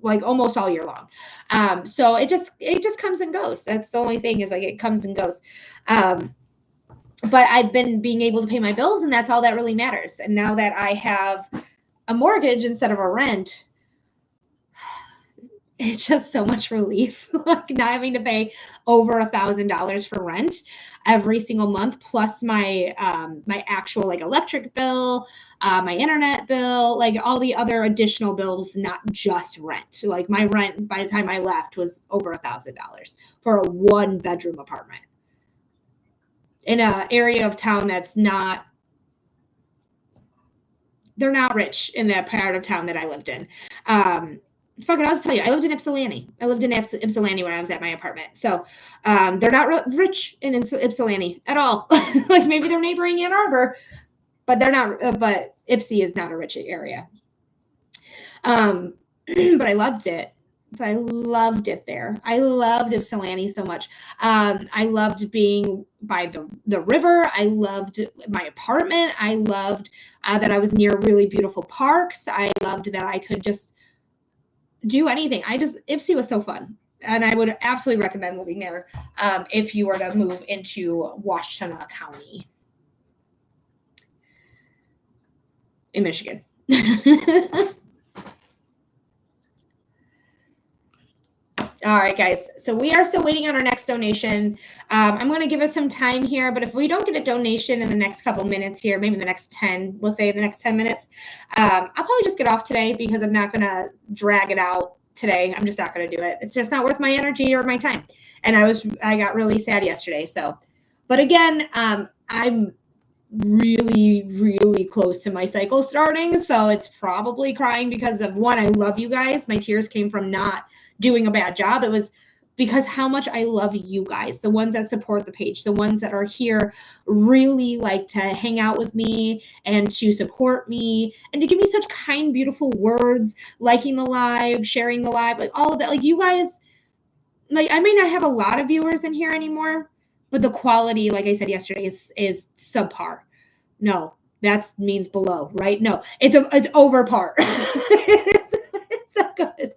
like almost all year long. So it just comes and goes. That's the only thing, is like, it comes and goes. But I've been being able to pay my bills, and that's all that really matters. And now that I have a mortgage instead of a rent, it's just so much relief. Like, not having to pay over $1,000 for rent every single month, plus my my actual like electric bill, my internet bill, like all the other additional bills, not just rent. Like, my rent by the time I left was over $1,000 for a 1-bedroom apartment in an area of town that's not, they're not rich in that part of town that I lived in. Fuck it, I'll just tell you, I lived in Ypsilanti. Ypsilanti when I was at my apartment. So they're not rich in Ypsilanti at all. Like, maybe they're neighboring Ann Arbor, but they're not. But Ypsi is not a rich area. But I loved it. But I loved it there. I loved Ypsilanti so much. I loved being by the river. I loved my apartment. I loved that I was near really beautiful parks. I loved that I could just do anything. Ypsi was so fun. And I would absolutely recommend living there if you were to move into Washtenaw County in Michigan. All right, guys. So we are still waiting on our next donation. I'm going to give us some time here, but if we don't get a donation in the next couple minutes here, maybe the next 10, let's say the next 10 minutes, I'll probably just get off today, because I'm not going to drag it out today. I'm just not going to do it. It's just not worth my energy or my time. And I got really sad yesterday. So, but again, I'm really, really close to my cycle starting. So it's probably crying because of, one, I love you guys. My tears came from not doing a bad job. It was because how much I love you guys, the ones that support the page, the ones that are here, really like to hang out with me and to support me and to give me such kind, beautiful words, liking the live, sharing the live, like all of that. Like, you guys, like, I may not have a lot of viewers in here anymore, but the quality, like I said yesterday, is subpar. No, that means below, right? No, it's over par. It's so good.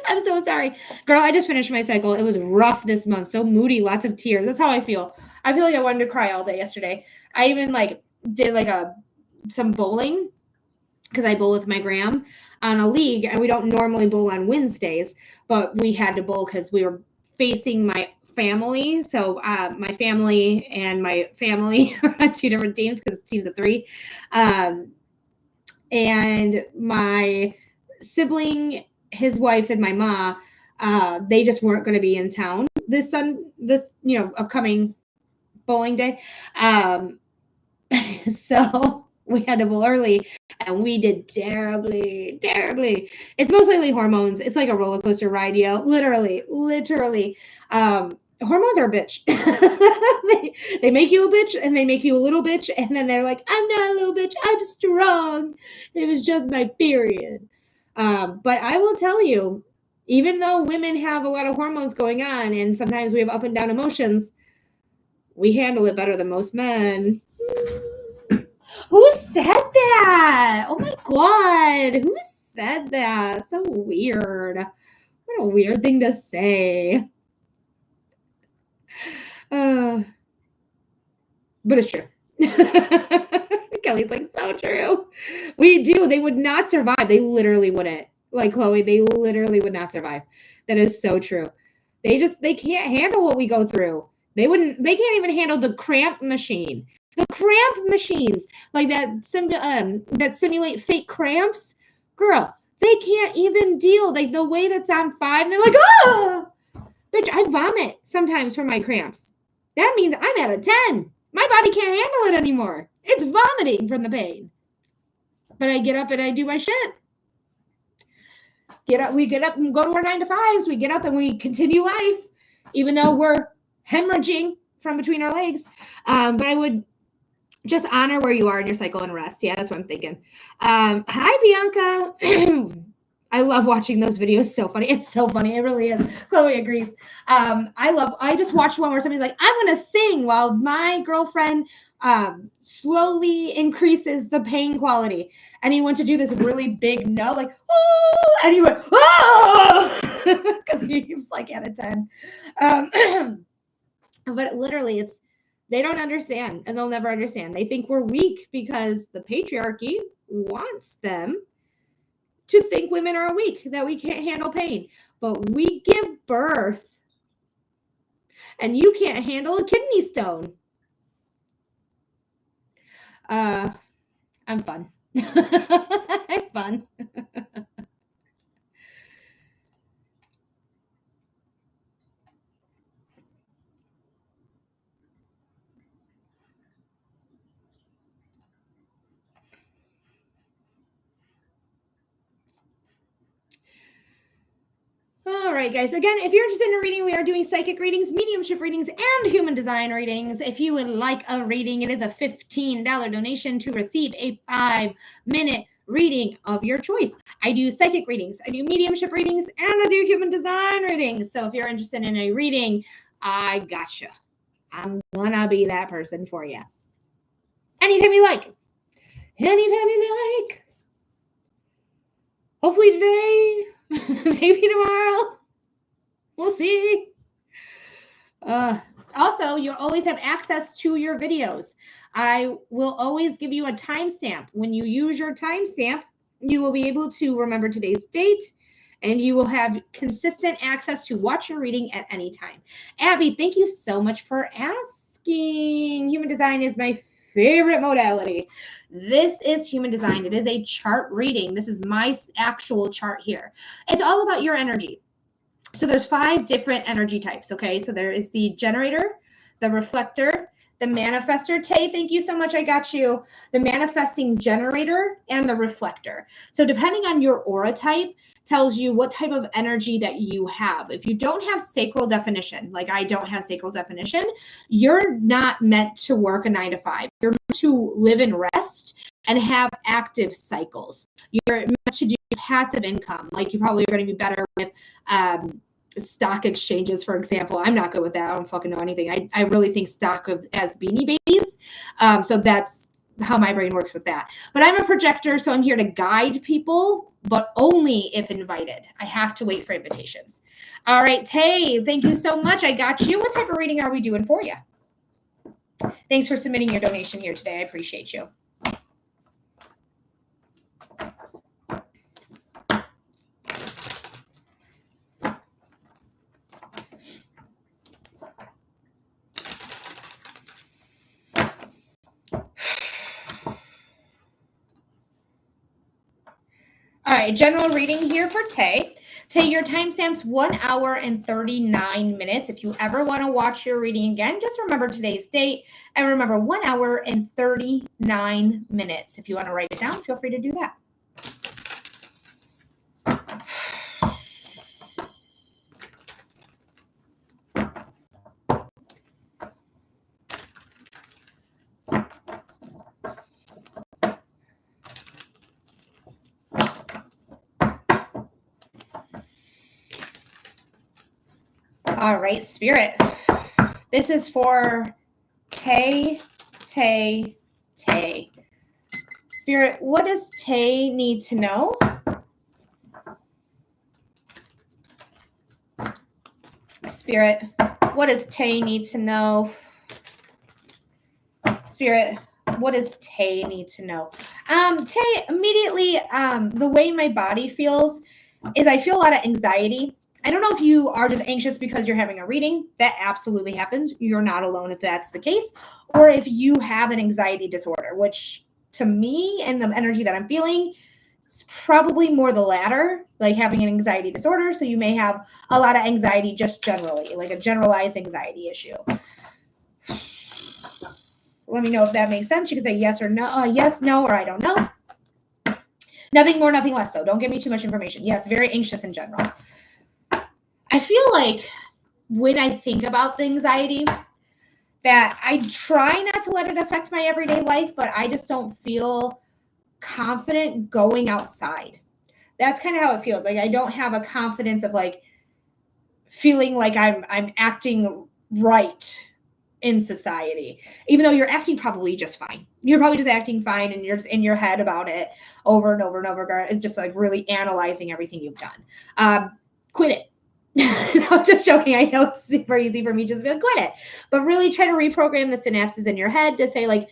I'm so sorry. Girl, I just finished my cycle. It was rough this month. So moody, lots of tears. That's how I feel. I feel like I wanted to cry all day yesterday. I even like did like some bowling, because I bowl with my gram on a league, and we don't normally bowl on Wednesdays, but we had to bowl because we were facing my family. So my family and my family are on 2 different teams, because it's teams of 3. And my sibling, his wife, and my ma, they just weren't going to be in town this upcoming bowling day. So We had divul early, and we did terribly. It's mostly hormones. It's like a roller coaster ride, literally. Hormones are a bitch. they make you a bitch, and they make you a little bitch, and then they're like, I'm not a little bitch, I'm strong. It was just my period. But I will tell you, even though women have a lot of hormones going on, and sometimes we have up and down emotions, we handle it better than most men. Who said that? Oh my God. Who said that? So weird. What a weird thing to say. But it's true. Kelly's like, so true. We do. They would not survive. They literally wouldn't. Like Chloe, they literally would not survive. That is so true. They can't handle what we go through. They can't even handle the cramp machine. The cramp machines, like that simulate fake cramps, girl, they can't even deal. Like the way that's on 5, and they're like, oh, bitch, I vomit sometimes from my cramps. That means I'm at a 10. My body can't handle it anymore. It's vomiting from the pain. But I get up and I do my shit. We get up and go to our 9 to 5s. We get up and we continue life, even though we're hemorrhaging from between our legs. But I would just honor where you are in your cycle and rest. Yeah, that's what I'm thinking. Hi, Bianca. I love watching those videos. So funny. It's so funny. It really is. Chloe agrees. I just watched one where somebody's like, I'm going to sing while my girlfriend slowly increases the pain quality. And he went to do this really big note, like, oh, and he went, oh, because he was like at a 10. But literally, they don't understand, and they'll never understand. They think we're weak because the patriarchy wants them to think women are weak, that we can't handle pain. But we give birth, and you can't handle a kidney stone. I'm fun. I'm fun. All right, guys. Again, if you're interested in a reading, we are doing psychic readings, mediumship readings, and human design readings. If you would like a reading, it is a $15 donation to receive a 5-minute reading of your choice. I do psychic readings, I do mediumship readings, and I do human design readings. So if you're interested in a reading, I gotcha. I'm gonna be that person for you. Anytime you like. Anytime you like. Hopefully today. Maybe tomorrow. We'll see. Also, you'll always have access to your videos. I will always give you a timestamp. When you use your timestamp, you will be able to remember today's date, and you will have consistent access to watch your reading at any time. Abby, thank you so much for asking. Human design is my favorite modality. This is human design. It is a chart reading. This is my actual chart here. It's all about your energy. So there's 5 different energy types, okay? So there is the generator, the reflector, the manifester. Tay, thank you so much. I got you. The manifesting generator and the reflector. So depending on your aura type tells you what type of energy that you have. If you don't have sacral definition, like I don't have sacral definition, you're not meant to work a 9 to 5. You're meant to live and rest and have active cycles. You're meant to do passive income. Like you probably are going to be better with stock exchanges, for example. I'm not good with that. I don't fucking know anything. I really think stock as beanie babies. So that's how my brain works with that. But I'm a projector, so I'm here to guide people, but only if invited. I have to wait for invitations. All right, Tay, thank you so much. I got you. What type of reading are we doing for you? Thanks for submitting your donation here today. I appreciate you. All right, general reading here for Tay. Tay, your timestamp's 1 hour and 39 minutes. If you ever want to watch your reading again, just remember today's date and remember 1 hour and 39 minutes. If you want to write it down, feel free to do that. All right, Spirit. This is for Tay. Spirit, what does Tay need to know? Spirit, what does Tay need to know? Spirit, what does Tay need to know? Tay, immediately, the way my body feels is I feel a lot of anxiety. I don't know if you are just anxious because you're having a reading. That absolutely happens. You're not alone if that's the case. Or if you have an anxiety disorder, which to me and the energy that I'm feeling, it's probably more the latter, like having an anxiety disorder. So you may have a lot of anxiety just generally, like a generalized anxiety issue. Let me know if that makes sense. You can say yes or no, yes, no, or I don't know. Nothing more, nothing less, though. Don't give me too much information. Yes, very anxious in general. I feel like when I think about the anxiety, that I try not to let it affect my everyday life, but I just don't feel confident going outside. That's kind of how it feels. Like I don't have a confidence of like feeling like I'm acting right in society, even though you're acting probably just fine. You're probably just acting fine and you're just in your head about it over and over and over again and just like really analyzing everything you've done. Quit it. I'm just joking. I know it's super easy for me just to be like, quit it. But really try to reprogram the synapses in your head to say like,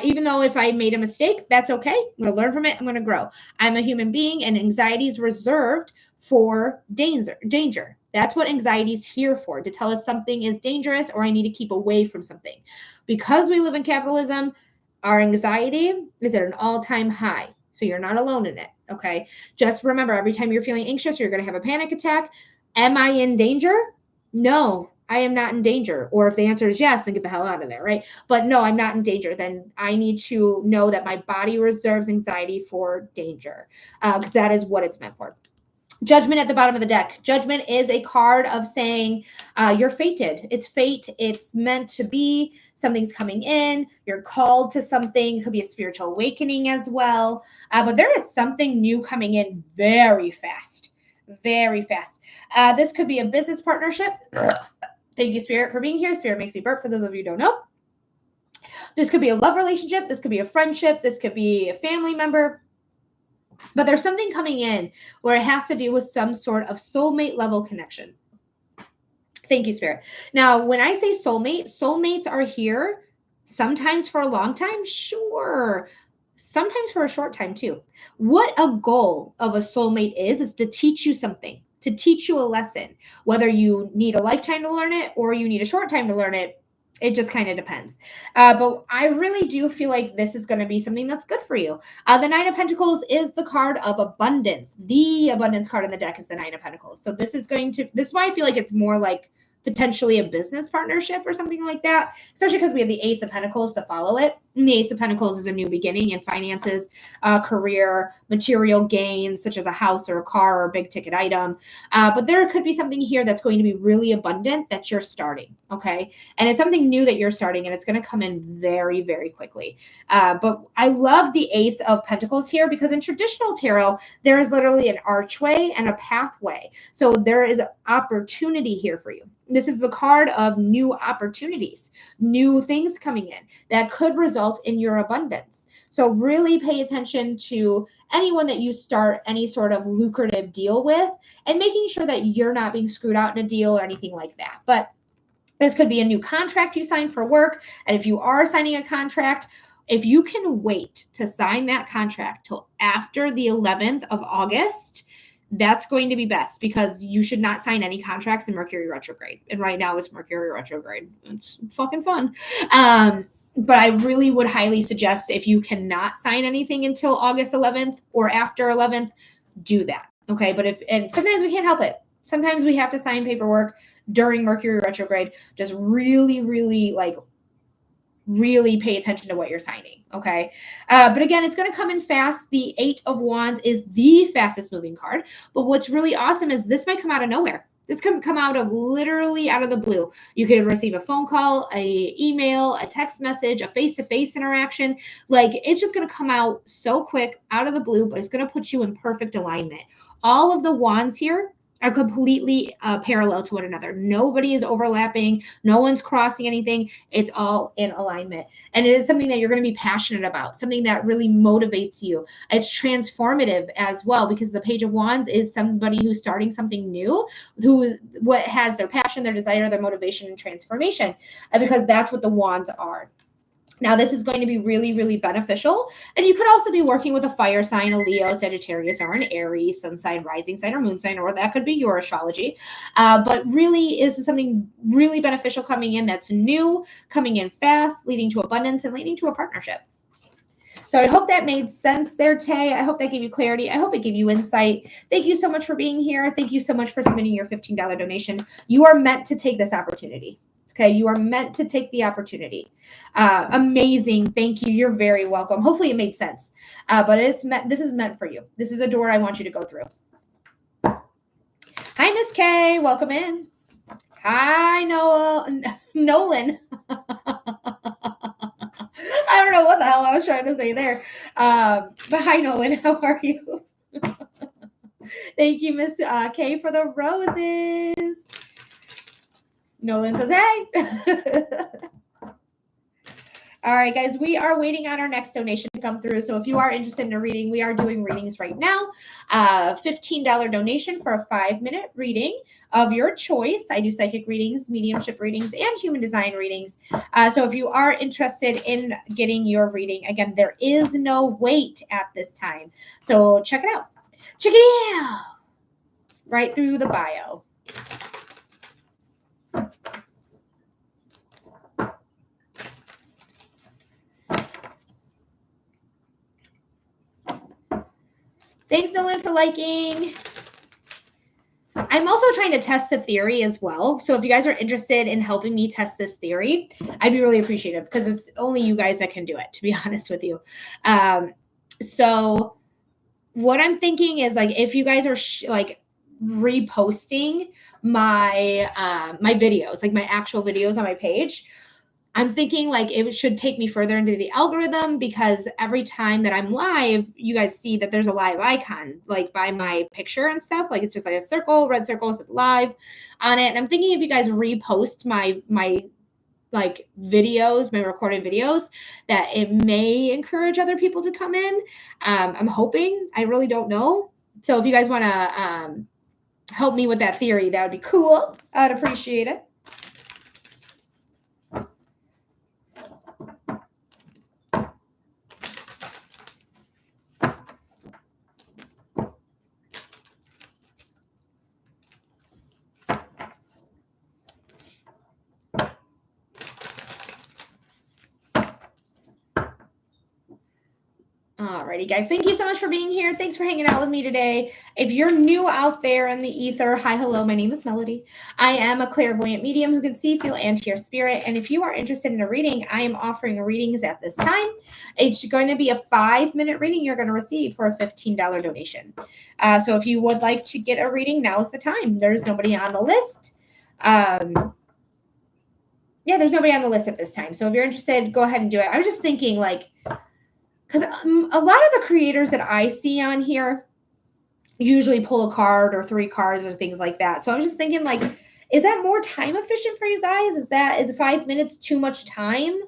even though if I made a mistake, that's okay. I'm going to learn from it. I'm going to grow. I'm a human being and anxiety is reserved for danger. That's what anxiety is here for, to tell us something is dangerous or I need to keep away from something. Because we live in capitalism, our anxiety is at an all-time high. So you're not alone in it, okay? Just remember, every time you're feeling anxious, you're going to have a panic attack. Am I in danger? No, I am not in danger. Or if the answer is yes, then get the hell out of there, right? But no, I'm not in danger. Then I need to know that my body reserves anxiety for danger, because that is what it's meant for. Judgment at the bottom of the deck. Judgment is a card of saying you're fated. It's fate. It's meant to be. Something's coming in. You're called to something. Could be a spiritual awakening as well. But there is something new coming in very fast. Very fast. This could be a business partnership. Thank you, Spirit, for being here. Spirit makes me burp, for those of you who don't know. This could be a love relationship. This could be a friendship. This could be a family member. But there's something coming in where it has to do with some sort of soulmate level connection. Thank you, Spirit. Now, when I say soulmate, soulmates are here sometimes for a long time. Sure. Sometimes for a short time too. What a goal of a soulmate is to teach you something, to teach you a lesson. Whether you need a lifetime to learn it or you need a short time to learn it, it just kind of depends. But I really do feel like this is going to be something that's good for you. The Nine of Pentacles is the card of abundance. The abundance card in the deck is the Nine of Pentacles. So this is why I feel like it's more like potentially a business partnership or something like that, especially because we have the Ace of Pentacles to follow it. And the Ace of Pentacles is a new beginning in finances, career, material gains, such as a house or a car or a big ticket item. But there could be something here that's going to be really abundant that you're starting, okay? And it's something new that you're starting, and it's going to come in very, very quickly. But I love the Ace of Pentacles here because in traditional tarot, there is literally an archway and a pathway. So there is opportunity here for you. This is the card of new opportunities, new things coming in that could result in your abundance. So really pay attention to anyone that you start any sort of lucrative deal with and making sure that you're not being screwed out in a deal or anything like that. But this could be a new contract you sign for work. And if you are signing a contract, if you can wait to sign that contract till after the 11th of August, that's going to be best because you should not sign any contracts in Mercury retrograde. And right now it's Mercury retrograde. It's fucking fun. But I really would highly suggest, if you cannot sign anything until August 11th or after 11th, do that. Okay. But and sometimes we can't help it. Sometimes we have to sign paperwork during Mercury retrograde. Just really, really pay attention to what you're signing. Okay. But again, it's going to come in fast. The 8 of Wands is the fastest moving card. But what's really awesome is this might come out of nowhere. This can come out of literally out of the blue. You could receive a phone call, a email, a text message, a face-to-face interaction. Like, it's just going to come out so quick out of the blue, but it's going to put you in perfect alignment. All of the wands here are completely parallel to one another. Nobody is overlapping. No one's crossing anything. It's all in alignment. And it is something that you're going to be passionate about, something that really motivates you. It's transformative as well, because the Page of Wands is somebody who's starting something new, what has their passion, their desire, their motivation, and transformation, because that's what the wands are. Now, this is going to be really, really beneficial. And you could also be working with a fire sign, a Leo, Sagittarius, or an Aries, sun sign, rising sign, or moon sign, or that could be your astrology. But really, this is something really beneficial coming in that's new, coming in fast, leading to abundance, and leading to a partnership. So I hope that made sense there, Tay. I hope that gave you clarity. I hope it gave you insight. Thank you so much for being here. Thank you so much for submitting your $15 donation. You are meant to take this opportunity. Okay, you are meant to take the opportunity. Amazing. Thank you. You're very welcome. Hopefully it made sense. But this is meant for you. This is a door I want you to go through. Hi, Miss Kay. Welcome in. Hi, Nolan. I don't know what the hell I was trying to say there. But hi, Nolan. How are you? Thank you, Miss Kay, for the roses. Nolan says, hey. All right, guys, we are waiting on our next donation to come through. So if you are interested in a reading, we are doing readings right now. $15 donation for a 5-minute reading of your choice. I do psychic readings, mediumship readings, and human design readings. So if you are interested in getting your reading, again, there is no wait at this time. So check it out. Check it out. Right through the bio. Thanks, Nolan, for liking. I'm also trying to test a theory as well. So if you guys are interested in helping me test this theory, I'd be really appreciative, because it's only you guys that can do it, to be honest with you. So what I'm thinking is, like, if you guys are reposting my my videos, like my actual videos on my page, I'm thinking like it should take me further into the algorithm, because every time that I'm live, you guys see that there's a live icon like by my picture and stuff. Like, it's just like a circle, red circle, says live on it. And I'm thinking if you guys repost my like videos, my recorded videos, that it may encourage other people to come in. I'm hoping. I really don't know. So if you guys want to help me with that theory, that would be cool. I'd appreciate it. Alrighty, guys. Thank you so much for being here. Thanks for hanging out with me today. If you're new out there in the ether, hi, hello. My name is Melody. I am a clairvoyant medium who can see, feel, and hear spirit. And if you are interested in a reading, I am offering readings at this time. It's going to be a 5-minute reading you're going to receive for a $15 donation. So if you would like to get a reading, now is the time. There's nobody on the list. Yeah, there's nobody on the list at this time. So if you're interested, go ahead and do it. I was just thinking, like, because a lot of the creators that I see on here usually pull a card or 3 cards or things like that. So I was just thinking, like, is that more time efficient for you guys? Is 5 minutes too much time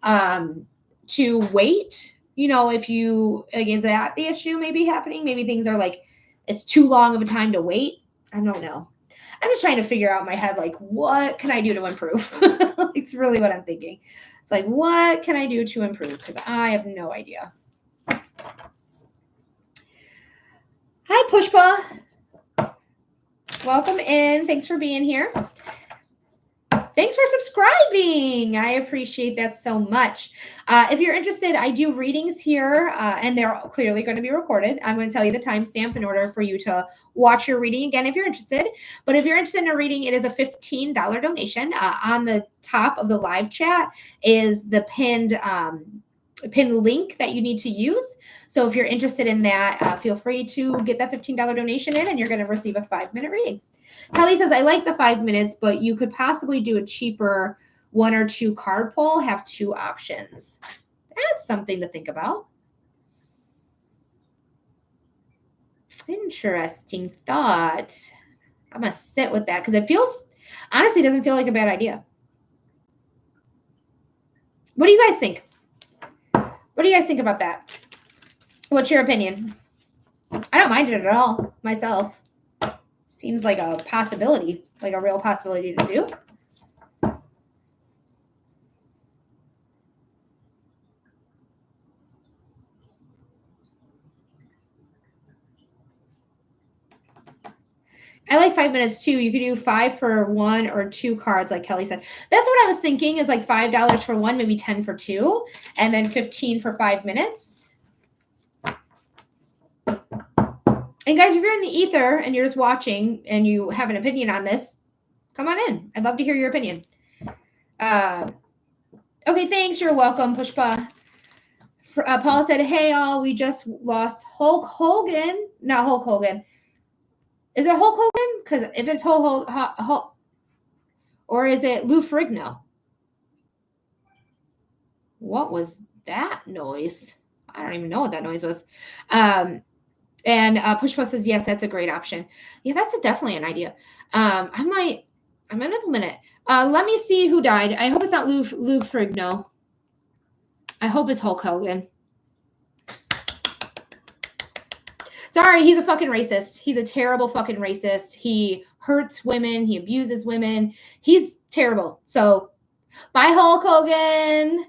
to wait? You know, if you, like, is that the issue maybe happening? Maybe things are like, it's too long of a time to wait. I don't know. I'm just trying to figure out in my head, like, what can I do to improve? It's really what I'm thinking. It's like, what can I do to improve? Because I have no idea. Hi, Pushpa. Welcome in. Thanks for being here. Thanks for subscribing. I appreciate that so much. If you're interested, I do readings here, and they're clearly going to be recorded. I'm going to tell you the timestamp in order for you to watch your reading again if you're interested. But if you're interested in a reading, it is a $15 donation. On the top of the live chat is the pinned link that you need to use. So if you're interested in that, feel free to get that $15 donation in, and you're going to receive a 5-minute reading. Kelly says, I like the 5 minutes, but you could possibly do a cheaper 1 or 2 card pull, have 2 options. That's something to think about. Interesting thought. I'm going to sit with that because it honestly doesn't feel like a bad idea. What do you guys think? What do you guys think about that? What's your opinion? I don't mind it at all myself. Seems like a possibility, like a real possibility to do. I like 5 minutes too. You could do 5 for 1 or 2 cards, like Kelly said. That's what I was thinking is like $5 for 1, maybe 10 for 2, and then 15 for 5 minutes. And guys, if you're in the ether and you're just watching and you have an opinion on this, come on in. I'd love to hear your opinion. Okay, thanks. You're welcome, Pushpa. Paul said, hey, all, we just lost Hulk Hogan. Not Hulk Hogan. Is it Hulk Hogan? Because if it's Hulk, or is it Lou Ferrigno? What was that noise? I don't even know what that noise was. And Pushpa says, yes, that's a great option. Yeah, that's definitely an idea. I'm going to implement it. Let me see who died. I hope it's not Lou Ferrigno. I hope it's Hulk Hogan. Sorry, he's a fucking racist. He's a terrible fucking racist. He hurts women. He abuses women. He's terrible. So, bye, Hulk Hogan.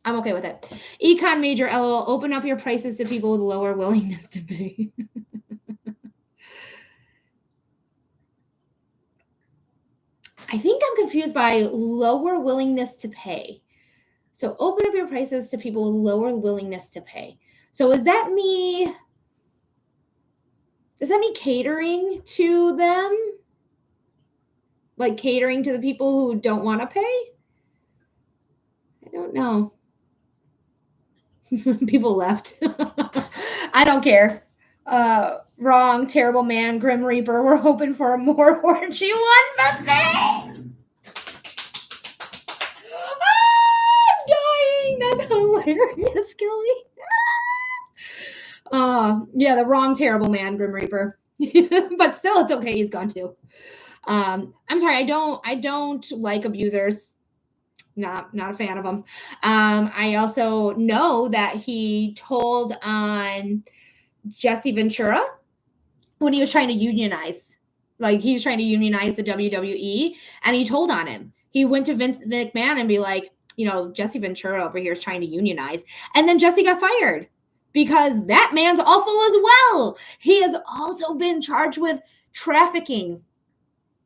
I'm okay with it. Econ major, LOL. Open up your prices to people with lower willingness to pay. I think I'm confused by lower willingness to pay. So open up your prices to people with lower willingness to pay. So is that me? Is that me catering to them? Like catering to the people who don't want to pay? I don't know. People left. I don't care. Wrong, terrible man, Grim Reaper. We're hoping for a more orangey one buffet. That's hilarious, Kelly. Yeah, the wrong terrible man, Grim Reaper. But still, it's okay. He's gone too. I'm sorry. I don't like abusers. Not a fan of them. I also know that he told on Jesse Ventura when he was trying to unionize. Like he was trying to unionize the WWE, and he told on him. He went to Vince McMahon and be like, Jesse Ventura over here is trying to unionize. And then Jesse got fired because that man's awful as well. He has also been charged with trafficking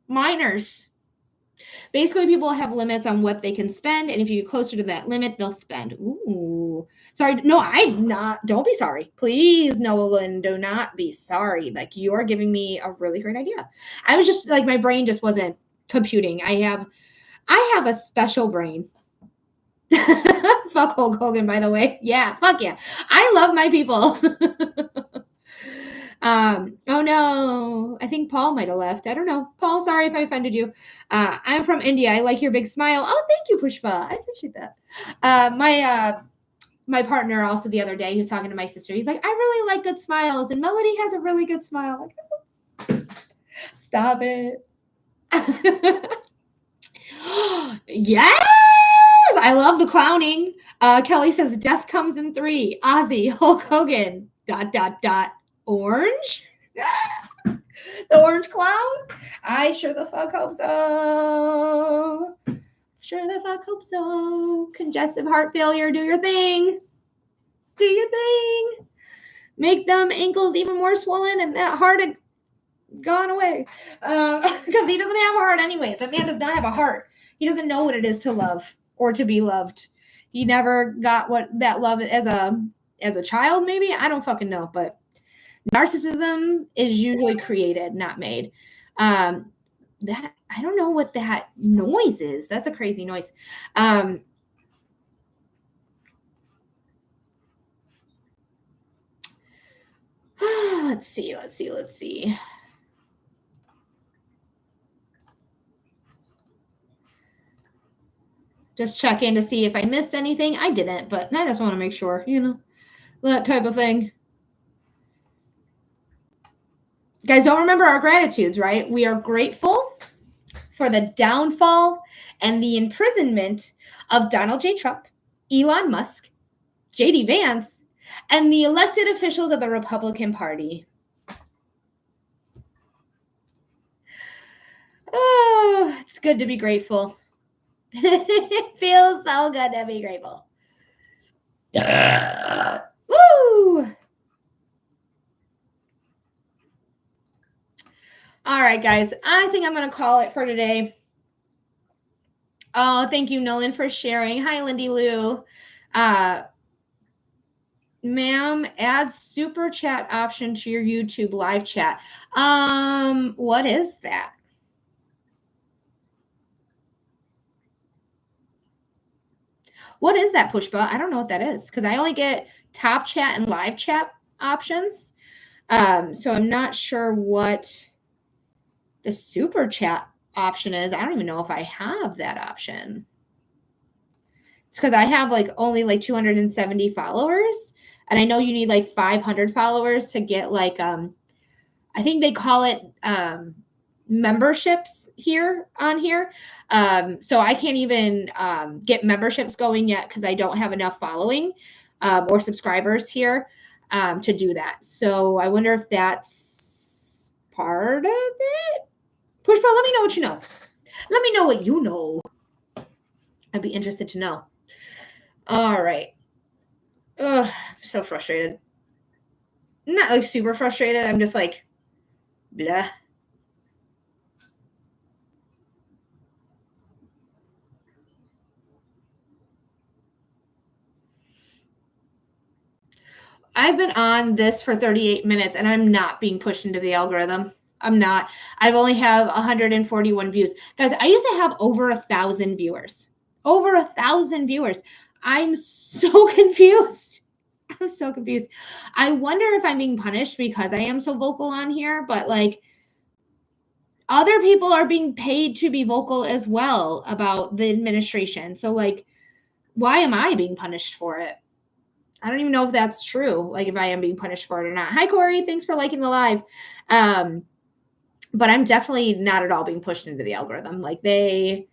minors. Basically, people have limits on what they can spend. And if you get closer to that limit, they'll spend. Ooh. Sorry. No, I'm not. Don't be sorry. Please, Nolan, do not be sorry. Like, you are giving me a really great idea. I was just like, my brain just wasn't computing. I have a special brain. Fuck Hulk Hogan, by the way. Yeah, fuck yeah. I love my people. Oh no, I think Paul might have left. I don't know. Paul, sorry if I offended you. I'm from India. I like your big smile. Oh, thank you, Pushpa. I appreciate that. My partner also the other day, he was talking to my sister. He's like, I really like good smiles, and Melody has a really good smile. Like, stop it. Yes, I love the clowning. Kelly says death comes in 3. Ozzy, Hulk Hogan, ... orange. The orange clown. I sure the fuck hope so. Sure the fuck hope so. Congestive heart failure. Do your thing. Do your thing. Make them ankles even more swollen and that heart gone away. Because he doesn't have a heart anyways. That man does not have a heart. He doesn't know what it is to love or to be loved. He never got what that love as a child, maybe. I don't fucking know. But narcissism is usually created, not made. That I don't know what that noise is. That's a crazy noise. Let's see. Just check in to see if I missed anything. I didn't, but I just want to make sure, that type of thing. Guys, don't remember our gratitudes, right? We are grateful for the downfall and the imprisonment of Donald J. Trump, Elon Musk, J.D. Vance, and the elected officials of the Republican Party. Oh, it's good to be grateful. It feels so good to be grateful. Woo! All right, guys. I think I'm going to call it for today. Oh, thank you, Nolan, for sharing. Hi, Lindy Lou. Ma'am, add super chat option to your YouTube live chat. What is that? What is that, Pushpa? I don't know what that is because I only get top chat and live chat options. So I'm not sure what the super chat option is. I don't even know if I have that option. It's because I have only 270 followers, and I know you need 500 followers to get I think they call it memberships on here. So I can't even get memberships going yet because I don't have enough following or subscribers here to do that. So I wonder if that's part of it. Pushpa, let me know what you know. Let me know what you know. I'd be interested to know. All right. Ugh, I'm so frustrated. Not super frustrated. I'm just blah. I've been on this for 38 minutes and I'm not being pushed into the algorithm. I'm not. I've only have 141 views. Guys, I used to have over 1,000 viewers. Over 1,000 viewers. I'm so confused. I'm so confused. I wonder if I'm being punished because I am so vocal on here, but other people are being paid to be vocal as well about the administration. So why am I being punished for it? I don't even know if that's true. If I am being punished for it or not. Hi, Corey. Thanks for liking the live. But I'm definitely not at all being pushed into the algorithm. They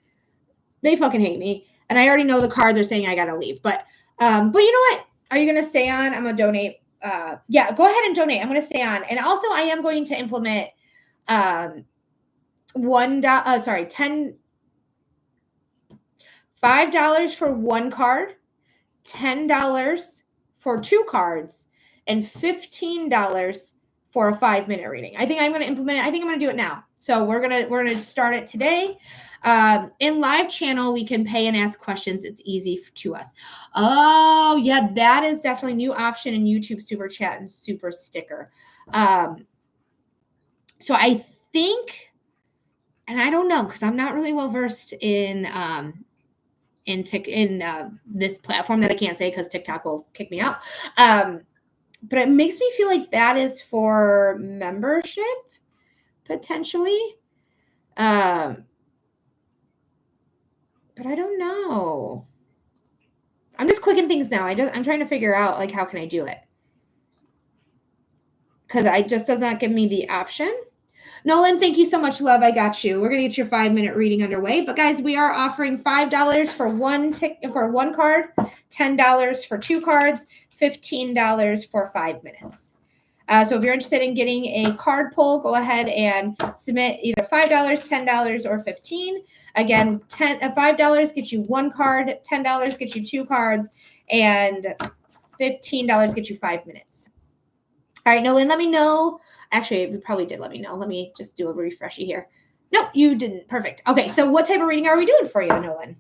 fucking hate me. And I already know the cards are saying I got to leave. But you know what? Are you going to stay on? I'm going to donate. Yeah, go ahead and donate. I'm going to stay on. And also I am going to implement $5 for one card, $10 for two cards, and $15 for a 5-minute reading. I think I'm going to implement it. I think I'm going to do it now. So we're going to start it today. In live channel, we can pay and ask questions. It's easy to us. Oh yeah, that is definitely a new option in YouTube Super Chat and Super Sticker. So I think, and I don't know because I'm not really well versed in this platform that I can't say because TikTok will kick me out. But it makes me feel like that is for membership potentially. But I don't know. I'm just clicking things now. I'm trying to figure out how can I do it? Because it just does not give me the option. Nolan, thank you so much, love. I got you. We're going to get your 5-minute reading underway. But guys, we are offering $5 for one card, $10 for two cards, $15 for 5 minutes. So if you're interested in getting a card pull, go ahead and submit either $5, $10, or $15. Again, $5 gets you one card, $10 gets you two cards, and $15 gets you 5 minutes. All right, Nolan, let me know. Actually, you probably did let me know. Let me just do a refreshy here. Nope, you didn't. Perfect. Okay, so what type of reading are we doing for you, Nolan?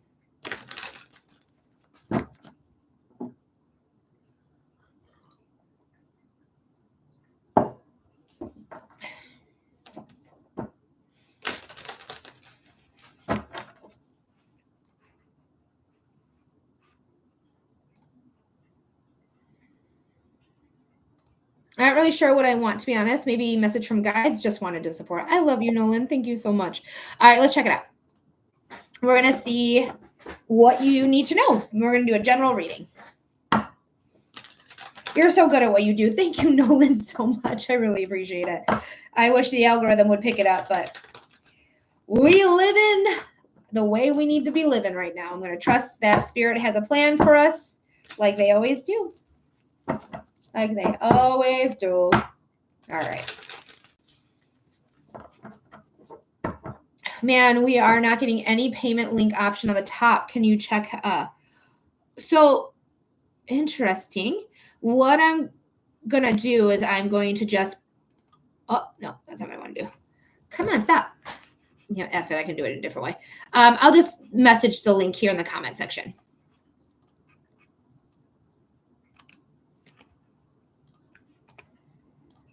I'm not really sure what I want, to be honest. Maybe message from guides, just wanted to support. I love you, Nolan. Thank you so much. All right, let's check it out. We're going to see what you need to know. We're going to do a general reading. You're so good at what you do. Thank you, Nolan, so much. I really appreciate it. I wish the algorithm would pick it up, but we live in the way we need to be living right now. I'm going to trust that Spirit has a plan for us like they always do. Like they always do. All right. Man, we are not getting any payment link option on the top. Can you check? So interesting. What I'm going to do is I'm going to just, oh, no, that's not what I want to do. Come on, stop. You know, F it, I can do it in a different way. I'll just message the link here in the comment section.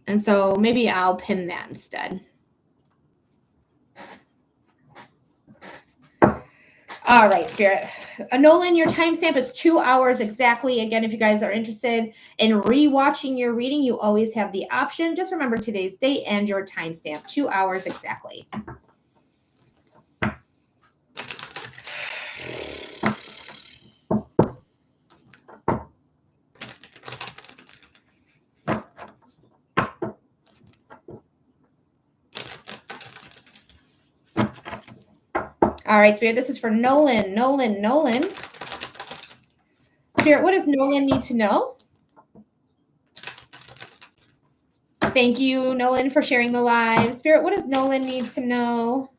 And so maybe I'll pin that instead. All right, Spirit. Nolan, your timestamp is 2 hours exactly. Again, if you guys are interested in rewatching your reading, you always have the option. Just remember today's date and your timestamp, 2 hours exactly. All right, Spirit, this is for Nolan. Nolan. Spirit, what does Nolan need to know? Thank you, Nolan, for sharing the live. Spirit, what does Nolan need to know?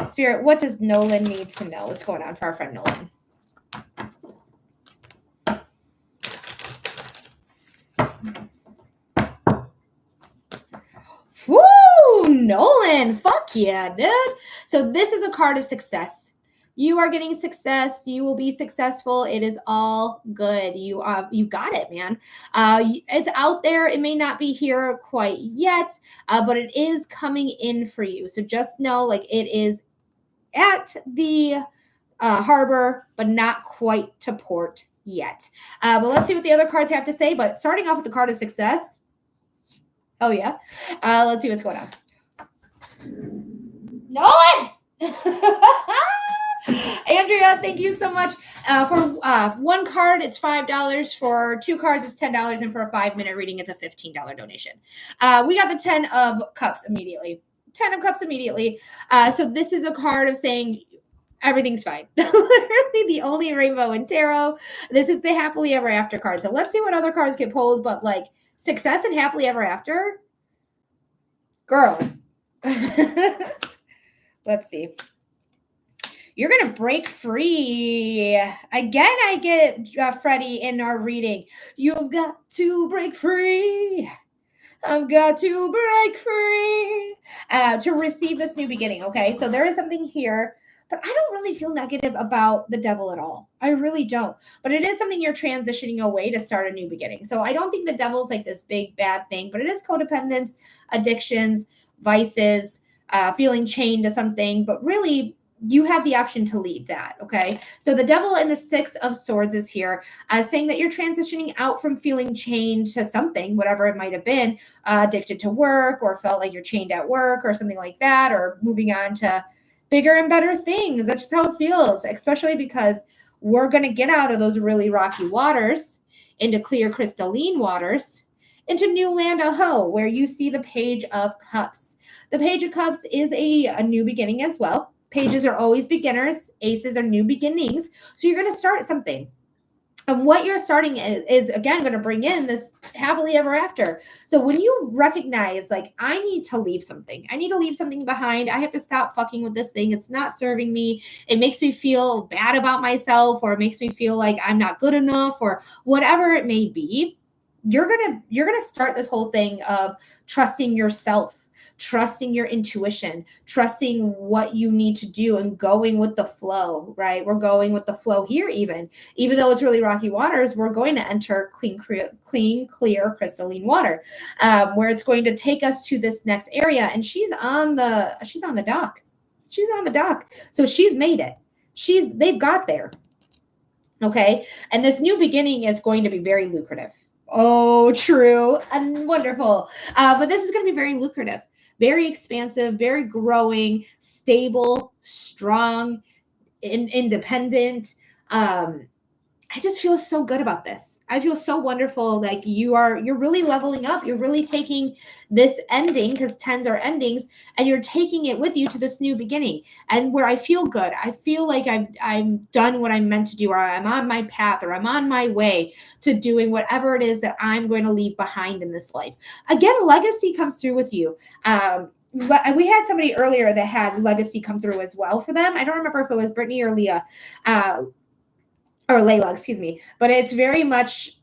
Spirit, what does Nolan need to know? What's going on for our friend Nolan? Woo! Nolan! Fuck yeah, dude. So this is a card of success. You are getting success. You will be successful. It is all good. You got it, man. It's out there. It may not be here quite yet, but it is coming in for you. So just know, like, it is at the harbor, but not quite to port yet. But let's see what the other cards have to say. But starting off with the card of success. Oh yeah. Let's see what's going on. Nolan! Andrea, thank you so much. For one card, it's $5. For two cards, it's $10. And for a 5-minute reading, it's a $15 donation. We got the 10 of Cups immediately. 10 of Cups immediately. So this is a card of saying everything's fine. Literally the only rainbow in tarot. This is the happily ever after card. So let's see what other cards get pulled. But like success and happily ever after. Girl. Let's see. You're going to break free. Again, I get Freddie in our reading. You've got to break free. I've got to break free to receive this new beginning. Okay, so there is something here, but I don't really feel negative about the devil at all. I really don't. But it is something you're transitioning away to start a new beginning. So I don't think the devil's like this big bad thing, but it is codependence, addictions, vices, feeling chained to something. But really, you have the option to leave that, okay? So the devil in the 6 of Swords is here, saying that you're transitioning out from feeling chained to something, whatever it might have been, addicted to work or felt like you're chained at work or something like that, or moving on to bigger and better things. That's just how it feels, especially because we're going to get out of those really rocky waters into clear crystalline waters, into new land, where you see the Page of Cups. The Page of Cups is a new beginning as well. Pages are always beginners. Aces are new beginnings. So you're going to start something. And what you're starting is again, going to bring in this happily ever after. So when you recognize, like, I need to leave something. I need to leave something behind. I have to stop fucking with this thing. It's not serving me. It makes me feel bad about myself, or it makes me feel like I'm not good enough, or whatever it may be. you're gonna start this whole thing of trusting yourself, trusting your intuition, trusting what you need to do, and going with the flow, right? We're going with the flow here. Even though it's really rocky waters, we're going to enter clean, clear, crystalline water, where it's going to take us to this next area. And she's on the dock. She's on the dock. So she's made it. They've got there. Okay. And this new beginning is going to be very lucrative. Oh, true and wonderful. But this is going to be very lucrative, very expansive, very growing, stable, strong, independent. I just feel so good about this. I feel so wonderful. Like you're really leveling up. You're really taking this ending, because 10s are endings, and you're taking it with you to this new beginning. And where I feel good, I feel like I'm done what I'm meant to do, or I'm on my path, or I'm on my way to doing whatever it is that I'm going to leave behind in this life. Again, legacy comes through with you. We had somebody earlier that had legacy come through as well for them. I don't remember if it was Brittany or Leah. Or Layla, excuse me, but it's very much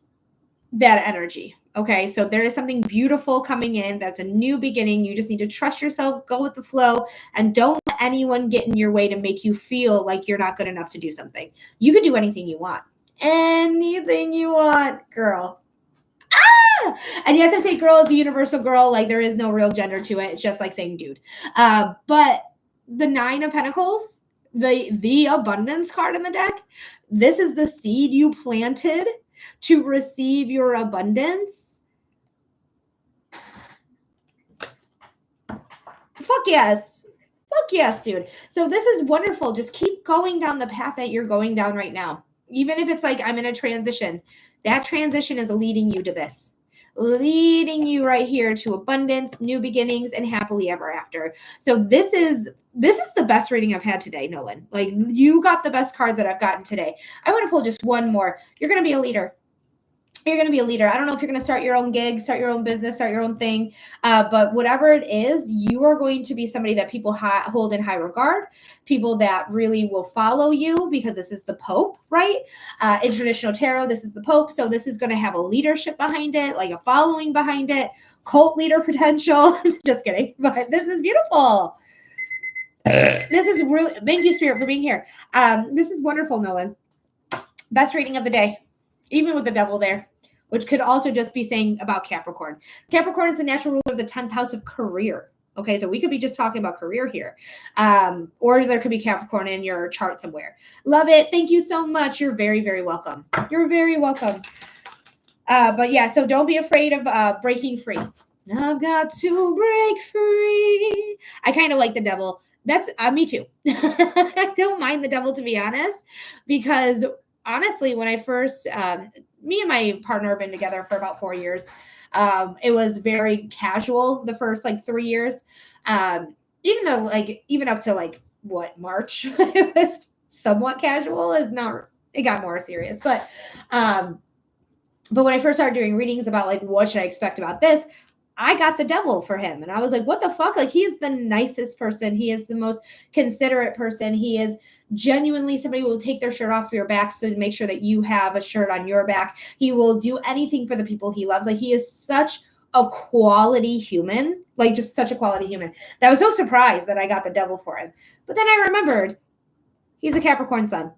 that energy. Okay, so there is something beautiful coming in. That's a new beginning. You just need to trust yourself, go with the flow, and don't let anyone get in your way to make you feel like you're not good enough to do something. You can do anything you want. Anything you want, girl. And yes, I say girl is a universal girl. Like, there is no real gender to it. It's just like saying dude. But the 9 of Pentacles, the abundance card in the deck, this is the seed you planted to receive your abundance. Fuck yes. Fuck yes, dude. So this is wonderful. Just keep going down the path that you're going down right now. Even if it's like, I'm in a transition, that transition is leading you to this. Leading you right here to abundance, new beginnings, and happily ever after. So this is the best reading I've had today, Nolan. Like, you got the best cards that I've gotten today. I want to pull just one more. You're going to be a leader. You're going to be a leader. I don't know if you're going to start your own gig, start your own business, start your own thing. But whatever it is, you are going to be somebody that people hold in high regard, people that really will follow you, because this is the Pope, right? In traditional tarot, this is the Pope. So this is going to have a leadership behind it, like a following behind it, cult leader potential. Just kidding. But this is beautiful. This is really, thank you, Spirit, for being here. This is wonderful, Nolan. Best reading of the day, even with the devil there, which could also just be saying about Capricorn. Capricorn is the natural ruler of the 10th house of career. Okay, so we could be just talking about career here. Or there could be Capricorn in your chart somewhere. Love it. Thank you so much. You're very, very welcome. You're very welcome. But yeah, so don't be afraid of breaking free. I've got to break free. I kind of like the devil. That's me too. I don't mind the devil, to be honest, because honestly, when I first, me and my partner have been together for about 4 years. It was very casual the first 3 years. Even though even up to March, it was somewhat casual. It got more serious. But when I first started doing readings about what should I expect about this, I got the devil for him. And I was like, what the fuck? He is the nicest person. He is the most considerate person. He is genuinely somebody who will take their shirt off your back so to make sure that you have a shirt on your back. He will do anything for the people he loves. He is such a quality human, just such a quality human, that I was so surprised that I got the devil for him. But then I remembered he's a Capricorn sun.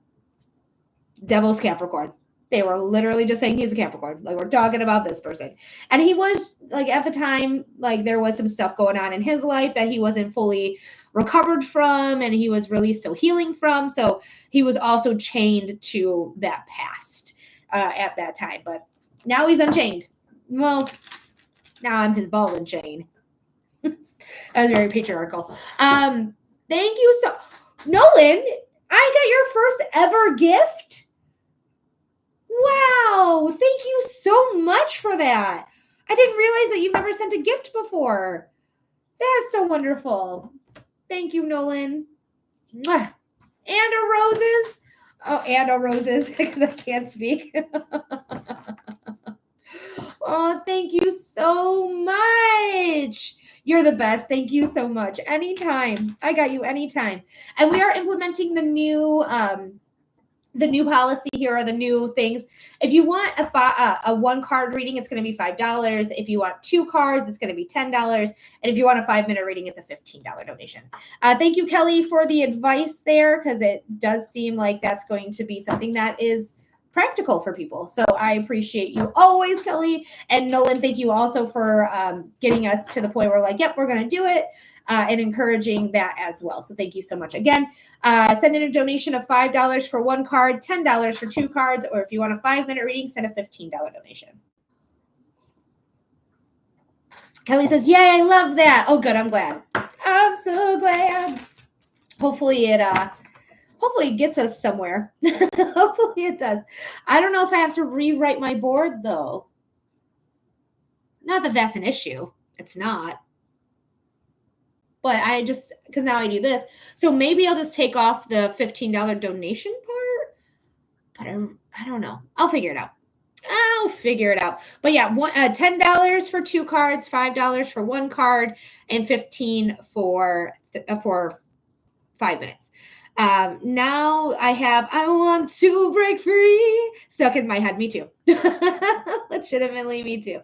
Devil's Capricorn. They were literally just saying he's a Capricorn. We're talking about this person. And he was, at the time, there was some stuff going on in his life that he wasn't fully recovered from, and he was really still healing from. So he was also chained to that past at that time. But now he's unchained. Well, now I'm his ball and chain. That was very patriarchal. Thank you so... Nolan, I got your first ever gift? Wow, thank you so much for that. I didn't realize that you've never sent a gift before. That's so wonderful. Thank you, Nolan. Mwah. And a roses. Oh, and a roses, because I can't speak. Oh, thank you so much. You're the best. Thank you so much. Anytime. I got you anytime. And we are implementing the new the new policy here are the new things. If you want a one card reading, it's going to be $5. If you want 2 cards, it's going to be $10. And if you want a 5-minute reading, it's a $15 donation. Thank you, Kelly, for the advice there, because it does seem like that's going to be something that is practical for people. So I appreciate you always, Kelly. And Nolan, thank you also for getting us to the point where like, yep, we're going to do it. And encouraging that as well. So thank you so much. Again, send in a donation of $5 for 1 card, $10 for 2 cards, or if you want a 5-minute reading, send a $15 donation. Kelly says, yay, I love that. Oh, good. I'm glad. I'm so glad. Hopefully it gets us somewhere. Hopefully it does. I don't know if I have to rewrite my board, though. Not that that's an issue. It's not. But I just, because now I do this. So maybe I'll just take off the $15 donation part. But I don't know. I'll figure it out. But yeah, $10 for 2 cards, $5 for 1 card, and $15 for 5 minutes. Now I want to break free stuck in my head. Me too. Legitimately, me too.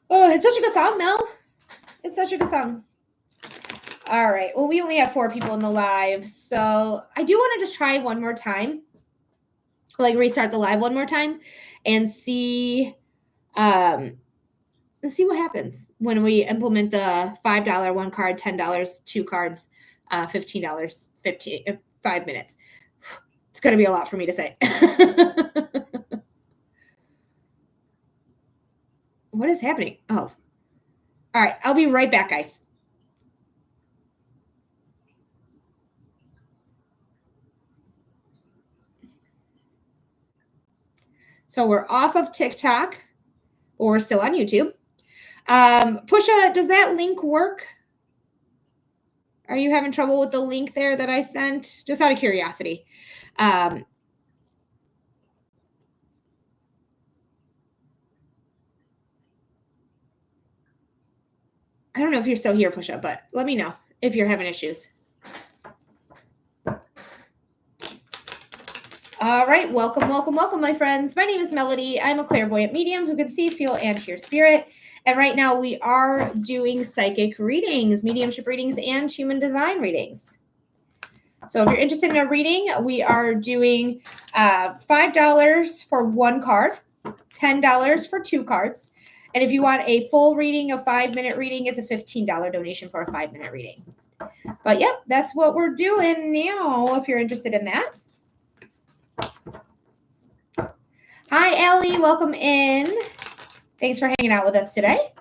Oh, it's such a good song, though. It's such a good song. All right. Well, we only have 4 people in the live, so I do want to just try one more time, like restart the live one more time, and see what happens when we implement the $5 1 card, $10 2 cards, $15 5 minutes. It's going to be a lot for me to say. What is happening? Oh, all right. I'll be right back, guys. So we're off of TikTok, or we're still on YouTube. Pusha, does that link work? Are you having trouble with the link there that I sent? Just out of curiosity. I don't know if you're still here, Pusha, but let me know if you're having issues. All right, welcome, my friends. My name is Melody. I'm a clairvoyant medium who can see, feel, and hear spirit. And right now we are doing psychic readings, mediumship readings, and human design readings. So if you're interested in a reading, we are doing $5 for 1 card, $10 for 2 cards. And if you want a full reading, a 5-minute reading, it's a $15 donation for a 5-minute reading. But yep, that's what we're doing now if you're interested in that. Hi, Allie. Welcome in. Thanks for hanging out with us today.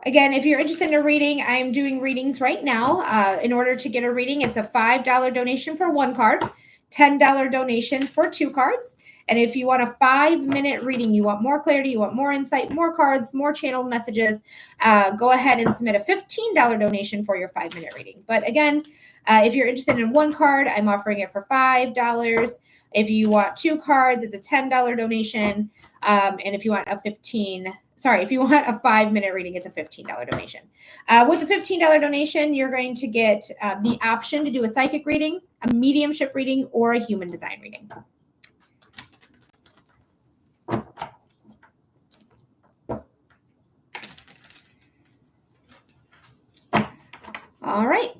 Again, if you're interested in a reading, I'm doing readings right now. In order to get a reading, it's a $5 donation for 1 card, $10 donation for 2 cards. And if you want a 5-minute reading, you want more clarity, you want more insight, more cards, more channeled messages, go ahead and submit a $15 donation for your 5-minute reading. But again, if you're interested in 1 card, I'm offering it for $5. If you want 2 cards, it's a $10 donation. And if you want a 5-minute reading, it's a $15 donation. With the $15 donation, you're going to get the option to do a psychic reading, a mediumship reading, or a human design reading. All right.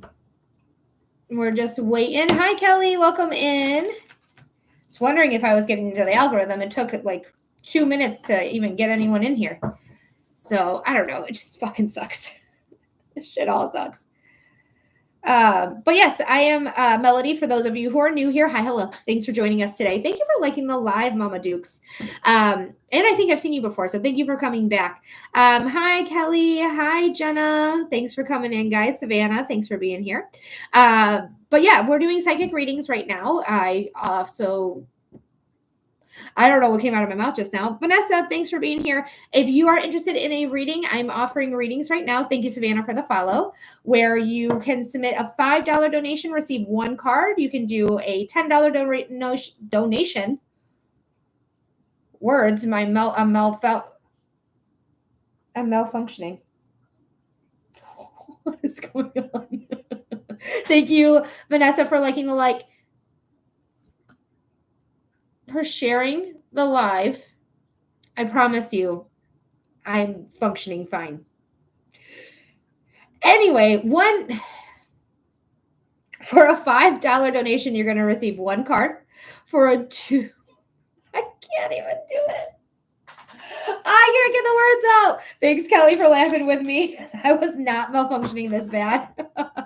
We're just waiting. Hi, Kelly. Welcome in. Just wondering if I was getting into the algorithm. It took like 2 minutes to even get anyone in here. So I don't know. It just fucking sucks. This shit all sucks. But yes, I am Melody. For those of you who are new here, hi, hello. Thanks for joining us today. Thank you for liking the live, Mama Dukes. And I think I've seen you before, so thank you for coming back. Hi, Kelly. Hi, Jenna. Thanks for coming in, guys. Savannah, thanks for being here. But yeah, we're doing psychic readings right now. I also I don't know what came out of my mouth just now. Vanessa, thanks for being here. If you are interested in a reading, I'm offering readings right now. Thank you, Savannah, for the follow, where you can submit a $5 donation, receive one card. You can do a $10 donation. Words, I'm malfunctioning. What is going on? Thank you, Vanessa, for liking the like, for sharing the live. I promise you, I'm functioning fine. Anyway, for a $5 donation, you're going to receive one card. For a two, I can't even do it. I can't get the words out. Thanks, Kelly, for laughing with me. I was not malfunctioning this bad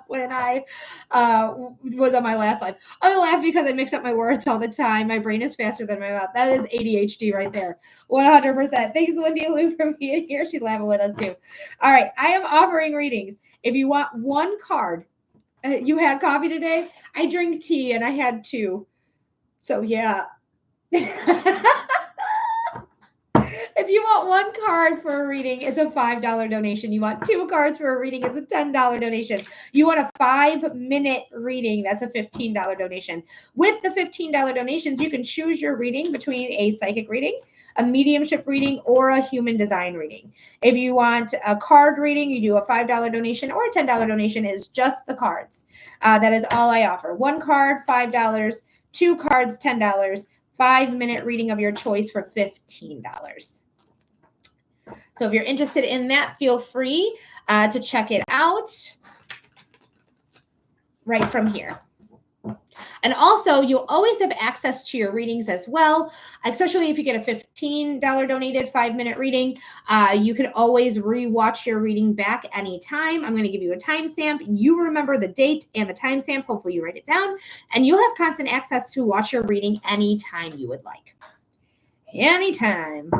when I was on my last live. I laugh because I mix up my words all the time. My brain is faster than my mouth. That is ADHD right there. 100%. Thanks, Wendy Lou, for being here. She's laughing with us too. All right. I am offering readings. If you want one card, you had coffee today? I drink tea and I had two. So, yeah. If you want one card for a reading, it's a $5 donation. You want two cards for a reading, it's a $10 donation. You want a 5-minute reading, that's a $15 donation. With the $15 donations, you can choose your reading between a psychic reading, a mediumship reading, or a human design reading. If you want a card reading, you do a $5 donation, or a $10 donation is just the cards. That is all I offer. One card, $5, two cards, $10, 5-minute reading of your choice for $15. So if you're interested in that, feel free to check it out right from here. And also, you'll always have access to your readings as well, especially if you get a $15 donated 5-minute reading. You can always rewatch your reading back anytime. I'm going to give you a timestamp. You remember the date and the timestamp. Hopefully you write it down. And you'll have constant access to watch your reading anytime you would like. Anytime.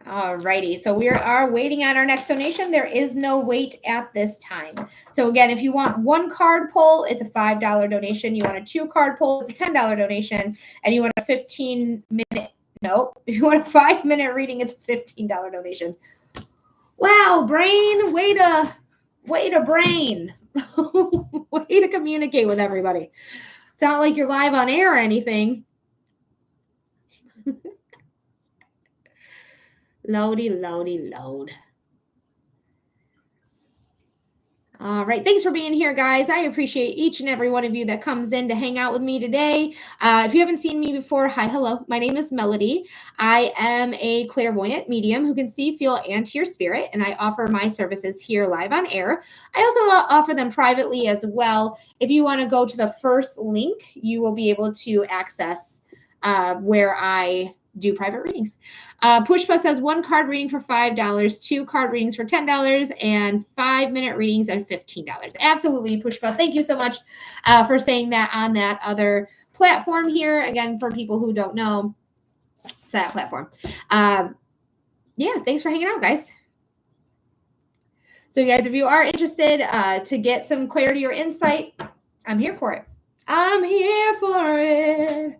Alrighty, so we are waiting on our next donation. There is no wait at this time. So again, if you want one card pull, it's a $5 donation. You want a 2-card pull, it's a $10 donation. And you want a 15-minute, nope. If you want a 5-minute reading, it's a $15 donation. Wow, brain, way to brain. Way to communicate with everybody. It's not like you're live on air or anything. Load. All right. Thanks for being here, guys. I appreciate each and every one of you that comes in to hang out with me today. If you haven't seen me before, hi, hello. My name is Melody. I am a clairvoyant medium who can see, feel, and hear spirit, and I offer my services here live on air. I also offer them privately as well. If you want to go to the first link, you will be able to access where I do private readings. Pushpa says 1 card reading for $5, 2 card readings for $10, and 5-minute readings at $15. Absolutely, Pushpa. Thank you so much for saying that on that other platform here. Again, for people who don't know, it's that platform. Yeah, thanks for hanging out, guys. So, guys, if you are interested to get some clarity or insight, I'm here for it. I'm here for it.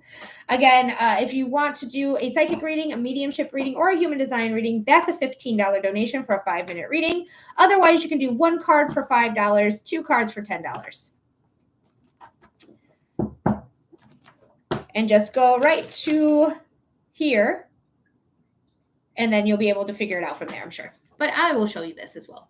Again, if you want to do a psychic reading, a mediumship reading, or a human design reading, that's a $15 donation for a 5-minute reading. Otherwise, you can do 1 card for $5, 2 cards for $10. And just go right to here, and then you'll be able to figure it out from there, I'm sure. But I will show you this as well.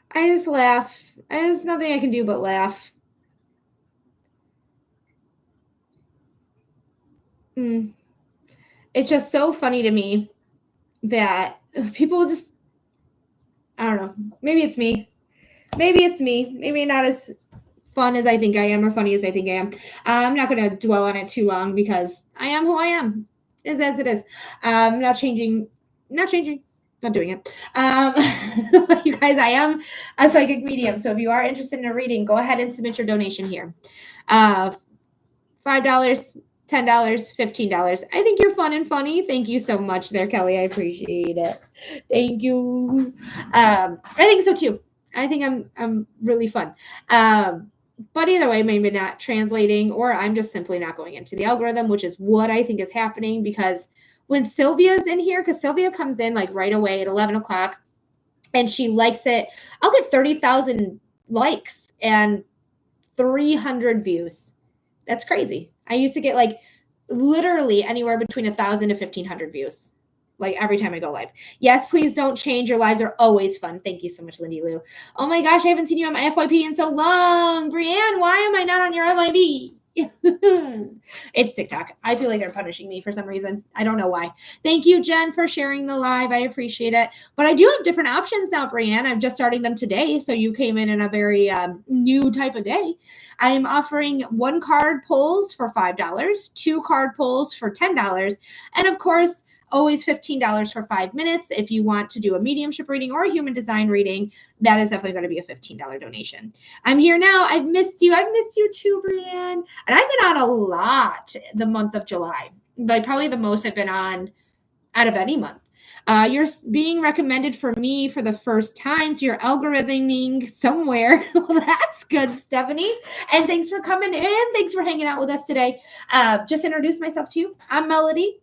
I just laugh. There's nothing I can do but laugh. It's just so funny to me that people just, I don't know. Maybe it's me. Maybe not as fun as I think I am or funny as I think I am. I'm not going to dwell on it too long because I am who I am. Is as it is. Not changing. Not doing it. But you guys, I am a psychic medium. So if you are interested in a reading, go ahead and submit your donation here. $5, $10, $15. I think you're fun and funny. Thank you so much there, Kelly. I appreciate it. Thank you. I think so too. I think I'm really fun. But either way, maybe not translating, or I'm just simply not going into the algorithm, which is what I think is happening, because when Sylvia's in here, because Sylvia comes in like right away at 11 o'clock and she likes it, I'll get 30,000 likes and 300 views. That's crazy. I used to get like literally anywhere between 1,000 to 1,500 views, like every time I go live. Yes, please don't change. Your lives are always fun. Thank you so much, Lindy Lou. Oh my gosh, I haven't seen you on my FYP in so long. Brienne, why am I not on your FYP? It's TikTok. I feel like they're punishing me for some reason. I don't know why. Thank you, Jen, for sharing the live. I appreciate it. But I do have different options now, Brienne. I'm just starting them today. So you came in a very new type of day. I am offering 1 card pulls for $5, 2 card pulls for $10, and of course, always $15 for 5 minutes. If you want to do a mediumship reading or a human design reading, that is definitely going to be a $15 donation. I'm here now. I've missed you. I've missed you too, Brienne. And I've been on a lot the month of July. Like probably the most I've been on out of any month. You're being recommended for me for the first time, so you're algorithming somewhere. Well, that's good, Stephanie. And thanks for coming in. Thanks for hanging out with us today. Just introduce myself to you. I'm Melody.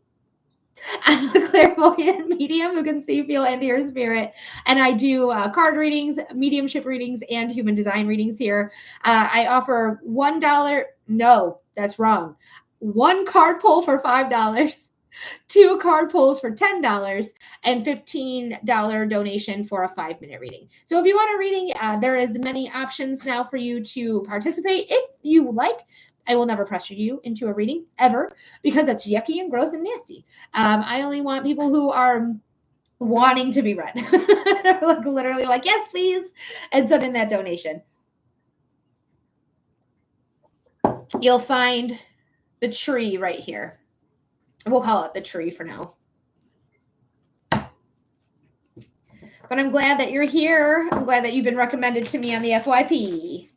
I'm a clairvoyant medium who can see, feel, and hear spirit. And I do card readings, mediumship readings, and human design readings here. I offer $1. No, that's wrong. 1 card pull for $5. 2 card pulls for $10, and $15 donation for a 5-minute reading. So if you want a reading, there is many options now for you to participate if you like. I will never pressure you into a reading ever, because that's yucky and gross and nasty. I only want people who are wanting to be read. Like literally like, yes, please, and send in that donation. You'll find the tree right here. We'll call it the tree for now. But I'm glad that you're here. I'm glad that you've been recommended to me on the FYP.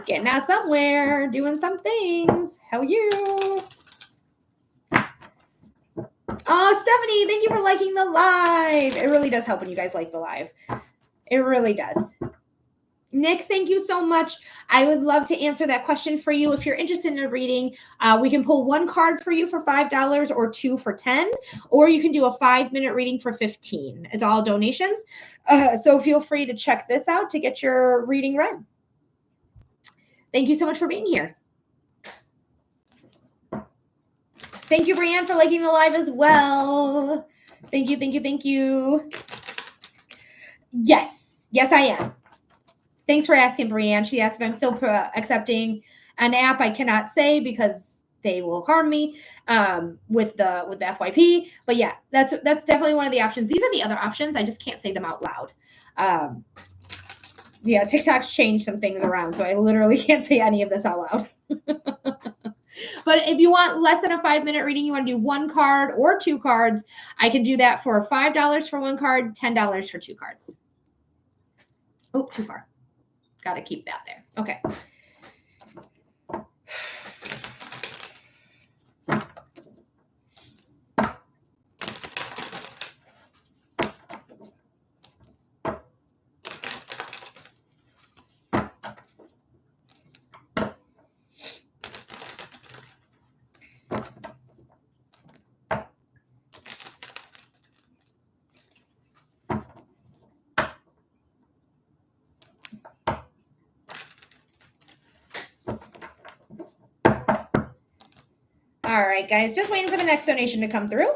Getting out somewhere, doing some things. Hell yeah. Oh, Stephanie, thank you for liking the live. It really does help when you guys like the live. It really does. Nick, thank you so much. I would love to answer that question for you. If you're interested in a reading, we can pull 1 card for you for $5 or 2 for $10, or you can do a 5-minute reading for $15. It's all donations. So feel free to check this out to get your reading read. Thank you so much for being here. Thank you, Brienne, for liking the live as well. Thank you, thank you, thank you. Yes, I am. Thanks for asking, Brienne. She asked if I'm still accepting an app. I cannot say because they will harm me with the FYP. But yeah, that's definitely one of the options. These are the other options. I just can't say them out loud. Yeah, TikTok's changed some things around, so I literally can't say any of this out loud. But if you want less than a 5-minute reading, you want to do 1 card or 2 cards, I can do that for $5 for 1 card, $10 for 2 cards. Oh, too far. Got to keep that there. Okay. All right, guys, just waiting for the next donation to come through.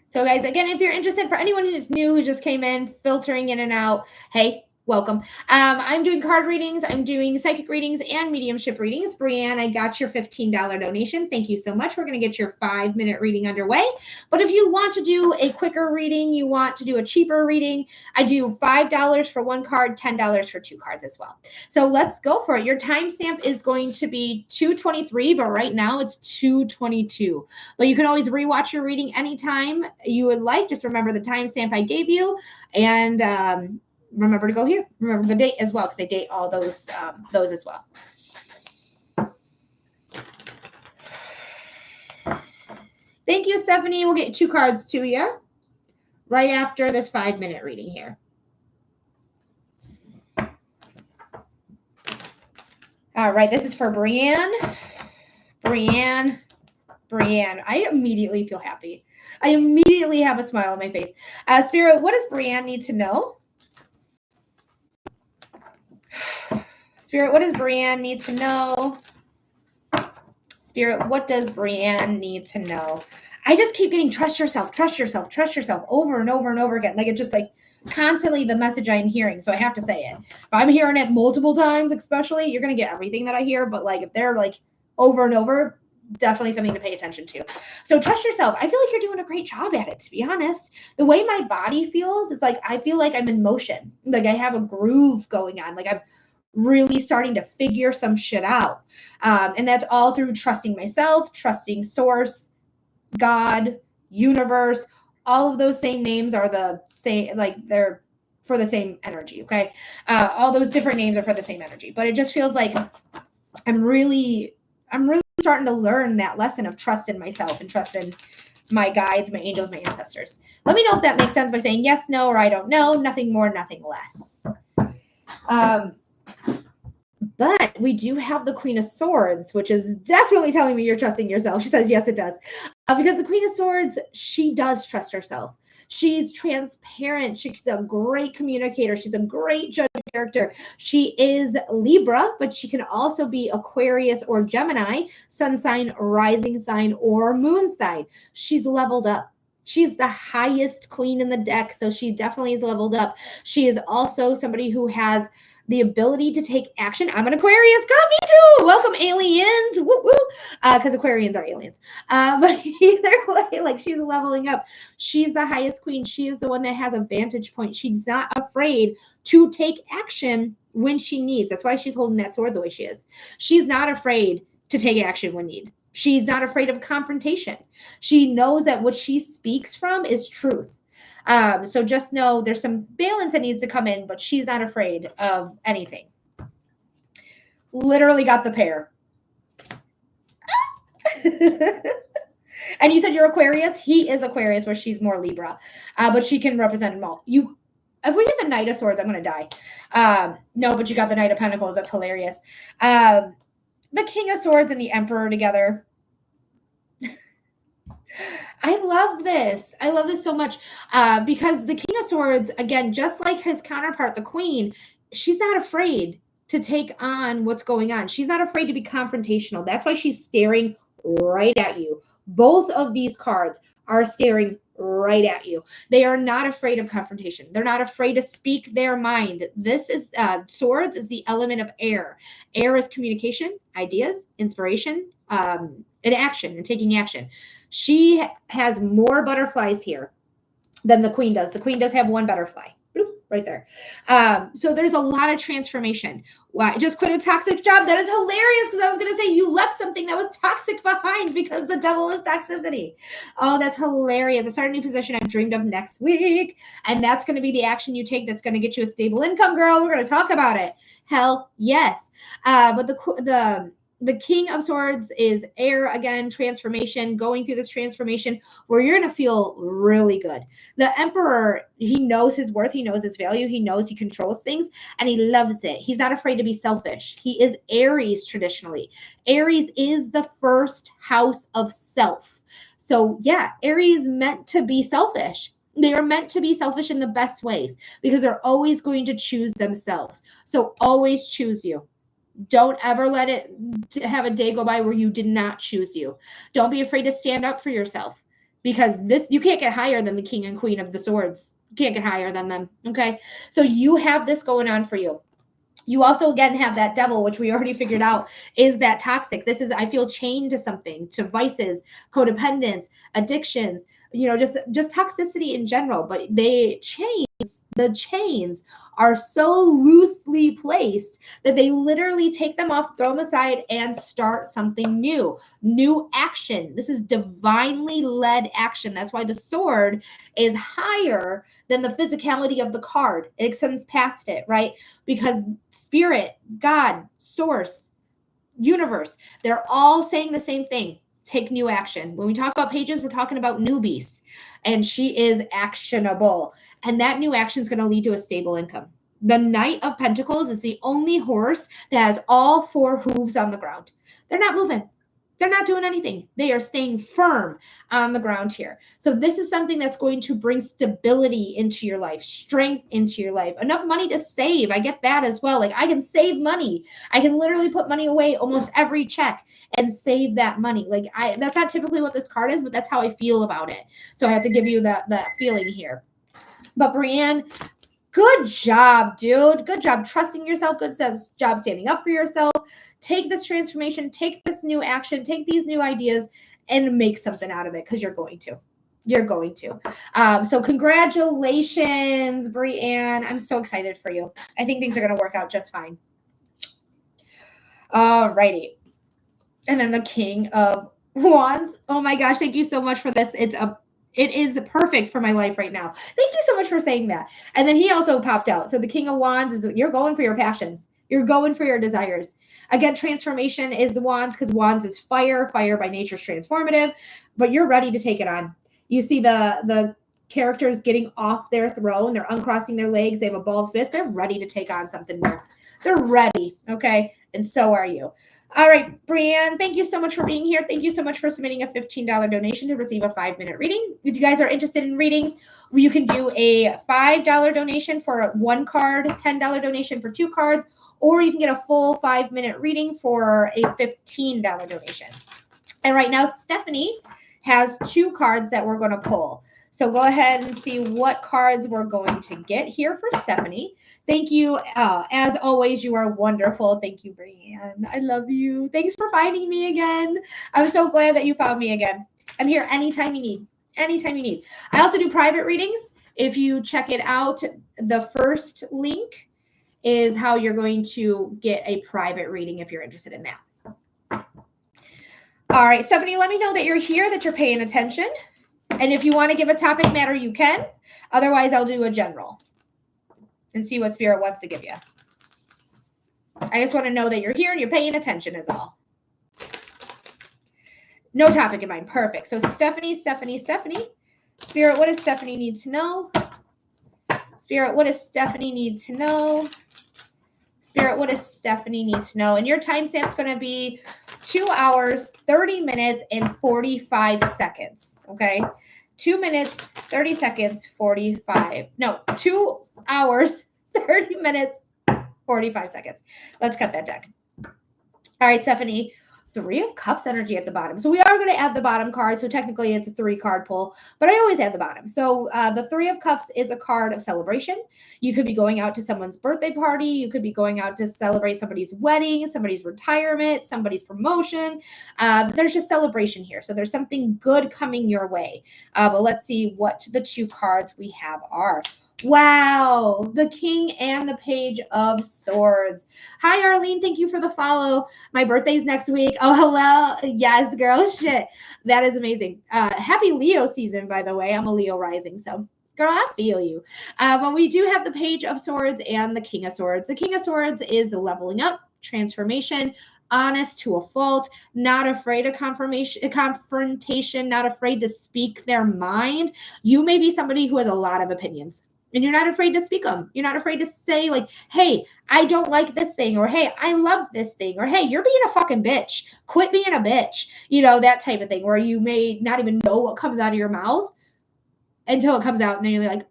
So, guys, again, if you're interested, for anyone who's new, who just came in, filtering in and out, hey, Welcome. I'm doing card readings. I'm doing psychic readings and mediumship readings. Brianne, I got your $15 donation. Thank you so much. We're going to get your 5-minute reading underway. But if you want to do a quicker reading, you want to do a cheaper reading, I do $5 for one card, $10 for 2 cards as well. So let's go for it. Your timestamp is going to be 2:23, but right now it's 2:22. But you can always rewatch your reading anytime you would like. Just remember the timestamp I gave you, and remember to go here. Remember the date as well, because I date all those as well. Thank you, Stephanie. We'll get 2 cards to you right after this 5-minute reading here. All right, this is for Brianne. Brianne. I immediately feel happy. I immediately have a smile on my face. Spirit, what does Brianne need to know? Spirit, what does Brianne need to know? Spirit, what does Brianne need to know? I just keep getting trust yourself over and over and over again. Like, it's just like constantly the message I'm hearing. So I have to say it. If I'm hearing it multiple times, especially, you're going to get everything that I hear. But like, if they're like over and over, definitely something to pay attention to. So trust yourself. I feel like you're doing a great job at it, to be honest. The way my body feels is like, I feel like I'm in motion. Like I have a groove going on. Like I'm really starting to figure some shit out. And that's all through trusting myself, trusting source, God, universe. All of those same names are the same, like they're for the same energy. Okay. All those different names are for the same energy, but it just feels like I'm really starting to learn that lesson of trust in myself and trust in my guides, my angels, my ancestors. Let me know if that makes sense by saying yes, no, or I don't know. Nothing more, nothing less. But we do have the Queen of Swords, which is definitely telling me you're trusting yourself. She says, yes, it does. Because the Queen of Swords, she does trust herself. She's transparent. She's a great communicator. She's a great judge of character. She is Libra, but she can also be Aquarius or Gemini, sun sign, rising sign, or moon sign. She's leveled up. She's the highest queen in the deck, so she definitely is leveled up. She is also somebody who has the ability to take action. I'm an Aquarius. God, me too. Welcome, aliens. Woo woo. Because Aquarians are aliens. But either way, like she's leveling up. She's the highest queen. She is the one that has a vantage point. She's not afraid to take action when she needs. That's why she's holding that sword the way she is. She's not afraid to take action when need. She's not afraid of confrontation. She knows that what she speaks from is truth. So just know there's some balance that needs to come in, but she's not afraid of anything. Literally got the pair. And you said you're Aquarius? He is Aquarius, where she's more Libra. But she can represent them all. If we get the Knight of Swords, I'm going to die. No, but you got the Knight of Pentacles. That's hilarious. The King of Swords and the Emperor together. I love this. I love this so much because the King of Swords, again, just like his counterpart, the Queen, she's not afraid to take on what's going on. She's not afraid to be confrontational. That's why she's staring right at you. Both of these cards are staring right at you. They are not afraid of confrontation. They're not afraid to speak their mind. This is Swords is the element of air. Air is communication, ideas, inspiration, and action, and taking action. She has more butterflies here than the Queen does. The Queen does have one butterfly. Bloop, right there. So there's a lot of transformation. Wow, I just quit a toxic job. That is hilarious because I was going to say you left something that was toxic behind because the devil is toxicity. Oh, that's hilarious. I started a new position I've dreamed of next week. And that's going to be the action you take that's going to get you a stable income, girl. We're going to talk about it. Hell yes. But the King of Swords is air, again, transformation, going through this transformation where you're going to feel really good. The Emperor, he knows his worth. He knows his value. He knows he controls things and he loves it. He's not afraid to be selfish. He is Aries traditionally. Aries is the first house of self. So yeah, Aries meant to be selfish. They are meant to be selfish in the best ways because they're always going to choose themselves. So always choose you. Don't ever let it have a day go by where you did not choose you. Don't be afraid to stand up for yourself because you can't get higher than the King and Queen of the Swords Can't get higher than them. Okay. So you have this going on for you. You also, again, have that devil, which we already figured out is that toxic. This is, I feel, chained to something, to vices, codependence, addictions, just toxicity in general. But the chains are so loosely placed that they literally take them off, throw them aside, and start something new action. This is divinely led action. That's why the sword is higher than the physicality of the card. It extends past it, right? Because spirit, God, source, universe, they're all saying the same thing. Take new action. When we talk about pages, we're talking about newbies, and she is actionable. And that new action is going to lead to a stable income. The Knight of Pentacles is the only horse that has all 4 hooves on the ground. They're not moving. They're not doing anything. They are staying firm on the ground here. So this is something that's going to bring stability into your life, strength into your life, enough money to save. I get that as well. Like, I can save money. I can literally put money away almost every check and save that money. Like, that's not typically what this card is, but that's how I feel about it. So I have to give you that feeling here. But Brienne, good job, dude. Good job trusting yourself. Good job standing up for yourself. Take this transformation, take this new action, take these new ideas, and make something out of it, because you're going to. You're going to. So congratulations, Brienne. I'm so excited for you. I think things are going to work out just fine. All righty. And then the King of Wands. Oh my gosh, thank you so much for this. It is perfect for my life right now. Thank you so much for saying that. And then he also popped out. So the King of Wands is, you're going for your passions. You're going for your desires. Again, transformation is Wands, because Wands is fire. Fire by nature is transformative, but you're ready to take it on. You see the characters getting off their throne. They're uncrossing their legs. They have a balled fist. They're ready to take on something new. They're ready. Okay. And so are you. All right, Brienne, thank you so much for being here. Thank you so much for submitting a $15 donation to receive a 5-minute reading. If you guys are interested in readings, you can do a $5 donation for 1 card, $10 donation for 2 cards, or you can get a full 5-minute reading for a $15 donation. And right now, Stephanie has 2 cards that we're going to pull. So go ahead and see what cards we're going to get here for Stephanie. Thank you. As always, you are wonderful. Thank you, Brienne. I love you. Thanks for finding me again. I'm so glad that you found me again. I'm here anytime you need. Anytime you need. I also do private readings. If you check it out, the first link is how you're going to get a private reading if you're interested in that. All right, Stephanie, let me know that you're here, that you're paying attention. And if you want to give a topic matter, you can. Otherwise, I'll do a general and see what Spirit wants to give you. I just want to know that you're here and you're paying attention is all. No topic in mind. Perfect. So Stephanie. Spirit, what does Stephanie need to know? Spirit, what does Stephanie need to know? Spirit, what does Stephanie need to know? And your timestamp's going to be 2 hours, 30 minutes, and 45 seconds. Okay? 2 minutes, 30 seconds, 45. No, 2 hours, 30 minutes, 45 seconds. Let's cut that deck. All right, Stephanie. 3 of Cups energy at the bottom. So we are going to add the bottom card. So technically it's a 3-card pull, but I always add the bottom. So the 3 of Cups is a card of celebration. You could be going out to someone's birthday party. You could be going out to celebrate somebody's wedding, somebody's retirement, somebody's promotion. There's just celebration here. So there's something good coming your way. But let's see what the 2 cards we have are. Wow, the King and the Page of Swords. Hi, Arlene. Thank you for the follow. My birthday's next week. Oh, hello. Yes, girl. Shit. That is amazing. Happy Leo season, by the way. I'm a Leo rising, so girl, I feel you. But we do have the Page of Swords and the King of Swords. The King of Swords is leveling up, transformation, honest to a fault, not afraid of confrontation, not afraid to speak their mind. You may be somebody who has a lot of opinions. And you're not afraid to speak them. You're not afraid to say, like, hey, I don't like this thing, or hey, I love this thing, or hey, you're being a fucking bitch. Quit being a bitch. You know, that type of thing, where you may not even know what comes out of your mouth until it comes out, and then you're like,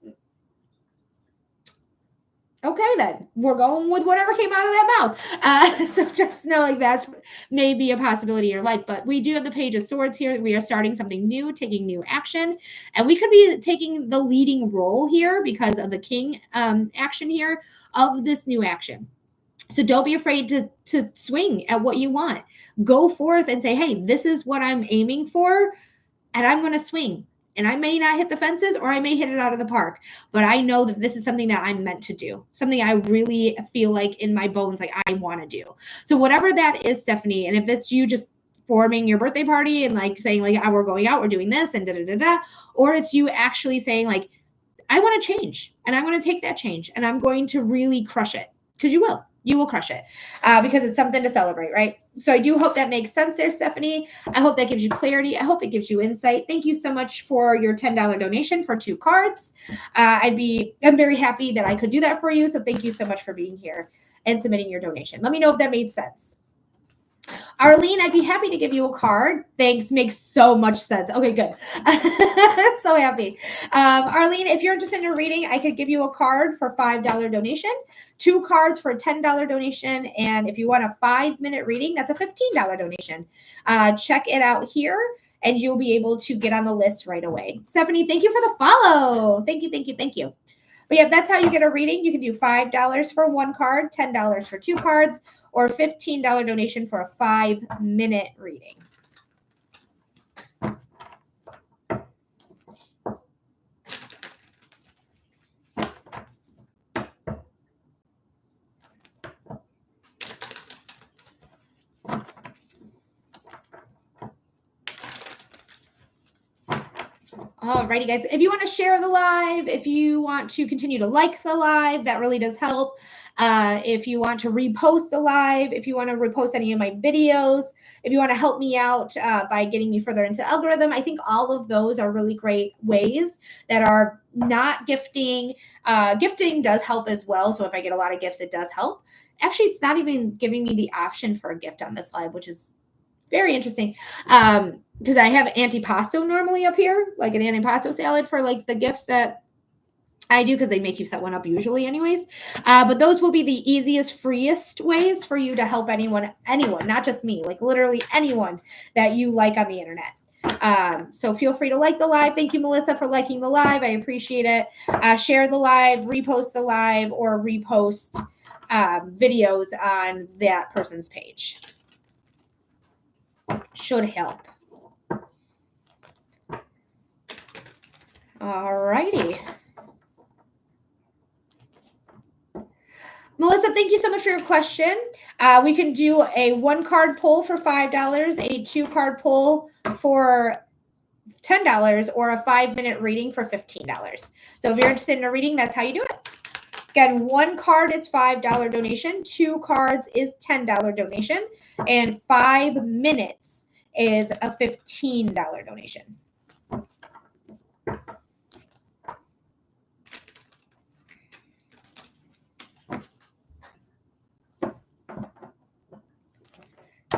Okay, then we're going with whatever came out of that mouth. So just know like that's maybe a possibility in your life. But we do have the Page of Swords here. We are starting something new, taking new action, and we could be taking the leading role here because of the King action here of this new action. So don't be afraid to swing at what you want. Go forth and say, hey, this is what I'm aiming for, and I'm going to swing. And I may not hit the fences or I may hit it out of the park, but I know that this is something that I'm meant to do, something I really feel like in my bones, like I want to do. So whatever that is, Stephanie, and if it's you just forming your birthday party and like saying like, oh, we're going out, we're doing this and da-da-da-da, or it's you actually saying like, I want to change and I'm going to take that change and I'm going to really crush it, because you will crush it because it's something to celebrate, right? So I do hope that makes sense there, Stephanie. I hope that gives you clarity. I hope it gives you insight. Thank you so much for your $10 donation for 2 cards. I'm very happy that I could do that for you. So thank you so much for being here and submitting your donation. Let me know if that made sense. Arlene, I'd be happy to give you a card. Thanks. Makes so much sense. Okay, good. So happy. Arlene, if you're interested in a reading, I could give you a card for $5 donation, 2 cards for a $10 donation. And if you want a 5-minute reading, that's a $15 donation. Check it out here and you'll be able to get on the list right away. Stephanie, thank you for the follow. Thank you, thank you, thank you. But yeah, that's how you get a reading. You can do $5 for 1 card, $10 for 2 cards, or a $15 donation for a 5-minute reading. Alrighty, guys. If you want to share the live, if you want to continue to like the live, that really does help. If you want to repost the live, if you want to repost any of my videos, if you want to help me out by getting me further into algorithm, I think all of those are really great ways that are not gifting. Gifting does help as well. So if I get a lot of gifts, it does help. Actually, it's not even giving me the option for a gift on this live, which is very interesting. Because I have antipasto normally up here, like an antipasto salad for like the gifts that I do, because they make you set one up usually anyways. But those will be the easiest, freest ways for you to help anyone, not just me, like literally anyone that you like on the internet. So feel free to like the live. Thank you, Melissa, for liking the live. I appreciate it. Share the live, repost the live, or repost videos on that person's page. Should help. Alrighty. Melissa, thank you so much for your question. We can do a 1-card pull for $5, a 2-card pull for $10, or a 5-minute reading for $15. So if you're interested in a reading, that's how you do it. Again, 1 card is $5 donation, 2 cards is $10 donation, and 5 minutes is a $15 donation.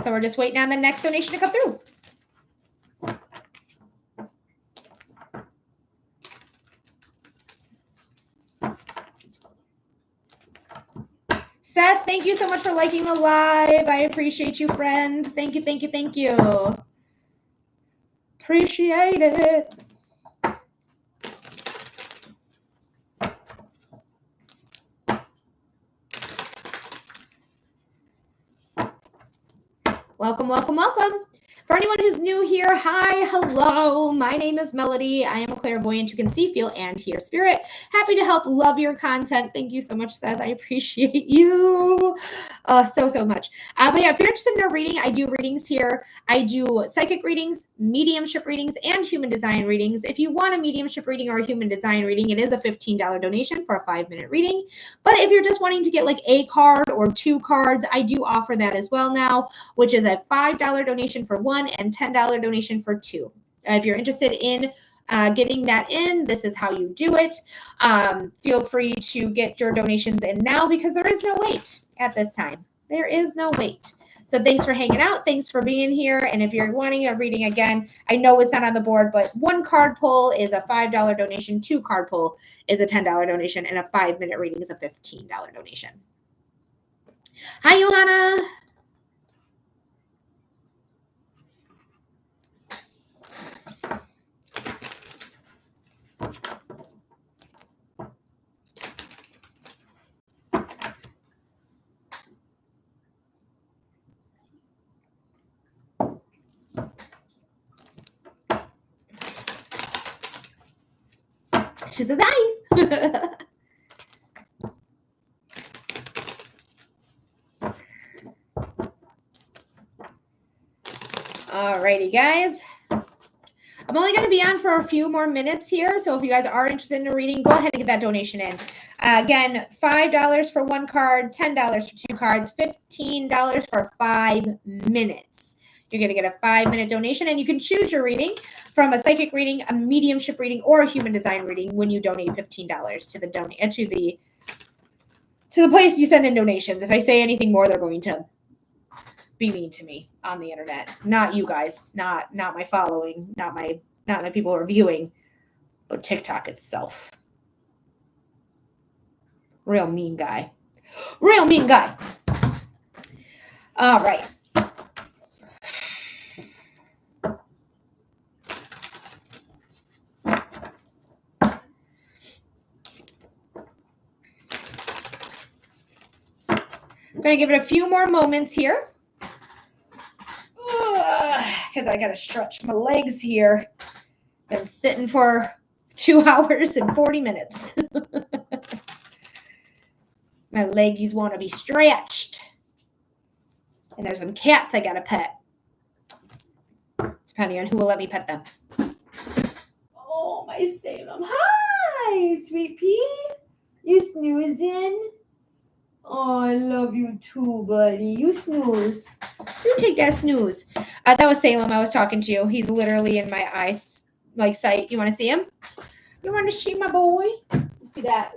So we're just waiting on the next donation to come through. Seth, thank you so much for liking the live. I appreciate you, friend. Thank you, thank you, thank you. Appreciate it. Welcome, welcome, welcome. For anyone who's new here, hi, hello. My name is Melody. I am a clairvoyant who can see, feel, and hear spirit. Happy to help. Love your content. Thank you so much, Seth. I appreciate you so much. But yeah, if you're interested in a reading, I do readings here. I do psychic readings, mediumship readings, and human design readings. If you want a mediumship reading or a human design reading, it is a $15 donation for a 5-minute reading. But if you're just wanting to get like a card or 2 cards, I do offer that as well now, which is a $5 donation for 1 and $10 donation for 2. If you're interested in getting that in, this is how you do it. Feel free to get your donations in now because there is no wait at this time. There is no wait. So thanks for hanging out. Thanks for being here. And if you're wanting a reading again, I know it's not on the board, but 1 card pull is a $5 donation. 2 card pull is a $10 donation. And a 5-minute reading is a $15 donation. Hi, Johanna. She says hi. Alrighty, guys. I'm only going to be on for a few more minutes here. So if you guys are interested in a reading, go ahead and get that donation in. Again, $5 for 1 card, $10 for 2 cards, $15 for 5 minutes. You're going to get a 5-minute donation, and you can choose your reading from a psychic reading, a mediumship reading, or a human design reading when you donate $15 to the place you send in donations. If I say anything more, they're going to be mean to me on the internet. Not you guys, not my following, not my people who are viewing, but TikTok itself. Real mean guy. Real mean guy. All right. I'm going to give it a few more moments here. Because I got to stretch my legs here. Been sitting for 2 hours and 40 minutes. My leggies want to be stretched. And there's some cats I got to pet. Depending on who will let me pet them. Oh, my Salem. Hi, sweet pea. You snoozing? Oh, I love you too, buddy. You snooze. You take that snooze. That was Salem I was talking to. He's literally in my eyes, sight. You want to see him? You want to see my boy? You see that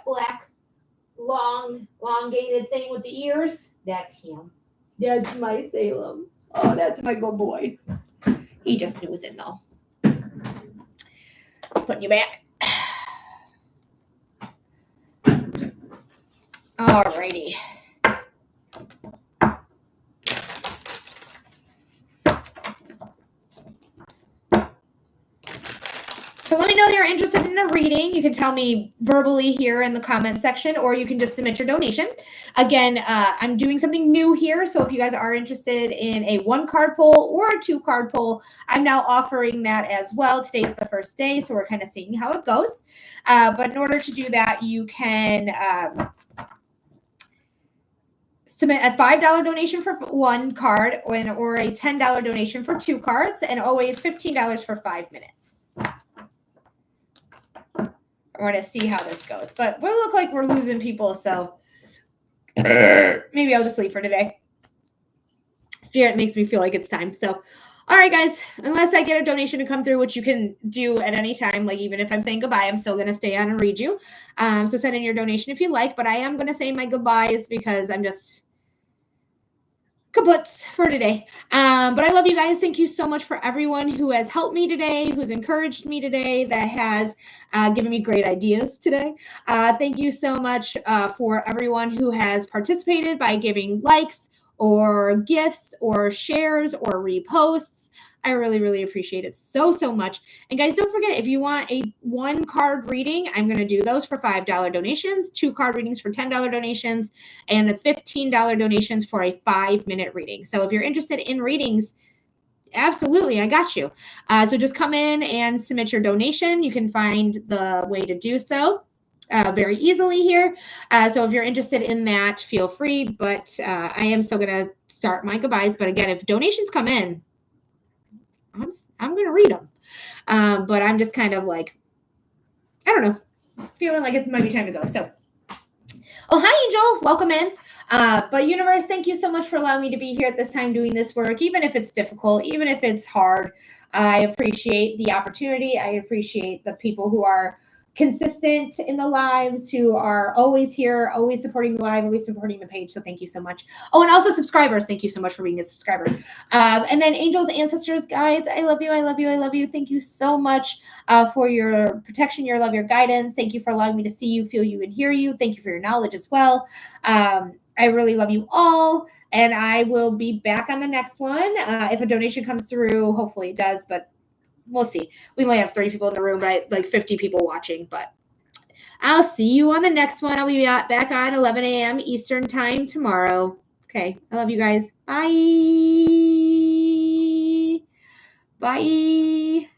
black, elongated thing with the ears? That's him. That's my Salem. Oh, that's my good boy. He just snoozing though. Putting you back. Alrighty. So let me know that you're interested in a reading. You can tell me verbally here in the comment section, or you can just submit your donation. Again, I'm doing something new here. So if you guys are interested in a 1 card pull or a 2 card pull, I'm now offering that as well. Today's the first day, so we're kind of seeing how it goes. But in order to do that, you can submit a $5 donation for 1 card or a $10 donation for 2 cards, and always $15 for 5 minutes. I want to see how this goes, but we look like we're losing people, so maybe I'll just leave for today. Spirit makes me feel like it's time. So, all right, guys, unless I get a donation to come through, which you can do at any time, like even if I'm saying goodbye, I'm still going to stay on and read you. So send in your donation if you like, but I am going to say my goodbyes because I'm just kaputs for today. But I love you guys. Thank you so much for everyone who has helped me today, who's encouraged me today, that has given me great ideas today. Thank you so much for everyone who has participated by giving likes or gifts or shares or reposts. I really, really appreciate it so, so much. And guys, don't forget, if you want a 1 card reading, I'm going to do those for $5 donations, 2 card readings for $10 donations, and a $15 donations for a 5-minute reading. So if you're interested in readings, absolutely, I got you. So just come in and submit your donation. You can find the way to do so very easily here. So if you're interested in that, feel free. But I am still going to start my goodbyes. But again, if donations come in, I'm going to read them. But I'm just kind of like, I don't know, feeling like it might be time to go. So, oh, hi, Angel. Welcome in. But universe, thank you so much for allowing me to be here at this time doing this work, even if it's difficult, even if it's hard. I appreciate the opportunity. I appreciate the people who are consistent in the lives, who are always here, always supporting the live, always supporting the page. So thank you so much. Oh, and also subscribers. Thank you so much for being a subscriber. And then angels, ancestors, guides, I love you. I love you. I love you. Thank you so much for your protection, your love, your guidance. Thank you for allowing me to see you, feel you, and hear you. Thank you for your knowledge as well. I really love you all. And I will be back on the next one. If a donation comes through, hopefully it does, but we'll see. We might have 30 people in the room, right? Like 50 people watching, but I'll see you on the next one. I'll be back on 11 a.m. Eastern time tomorrow. Okay. I love you guys. Bye. Bye.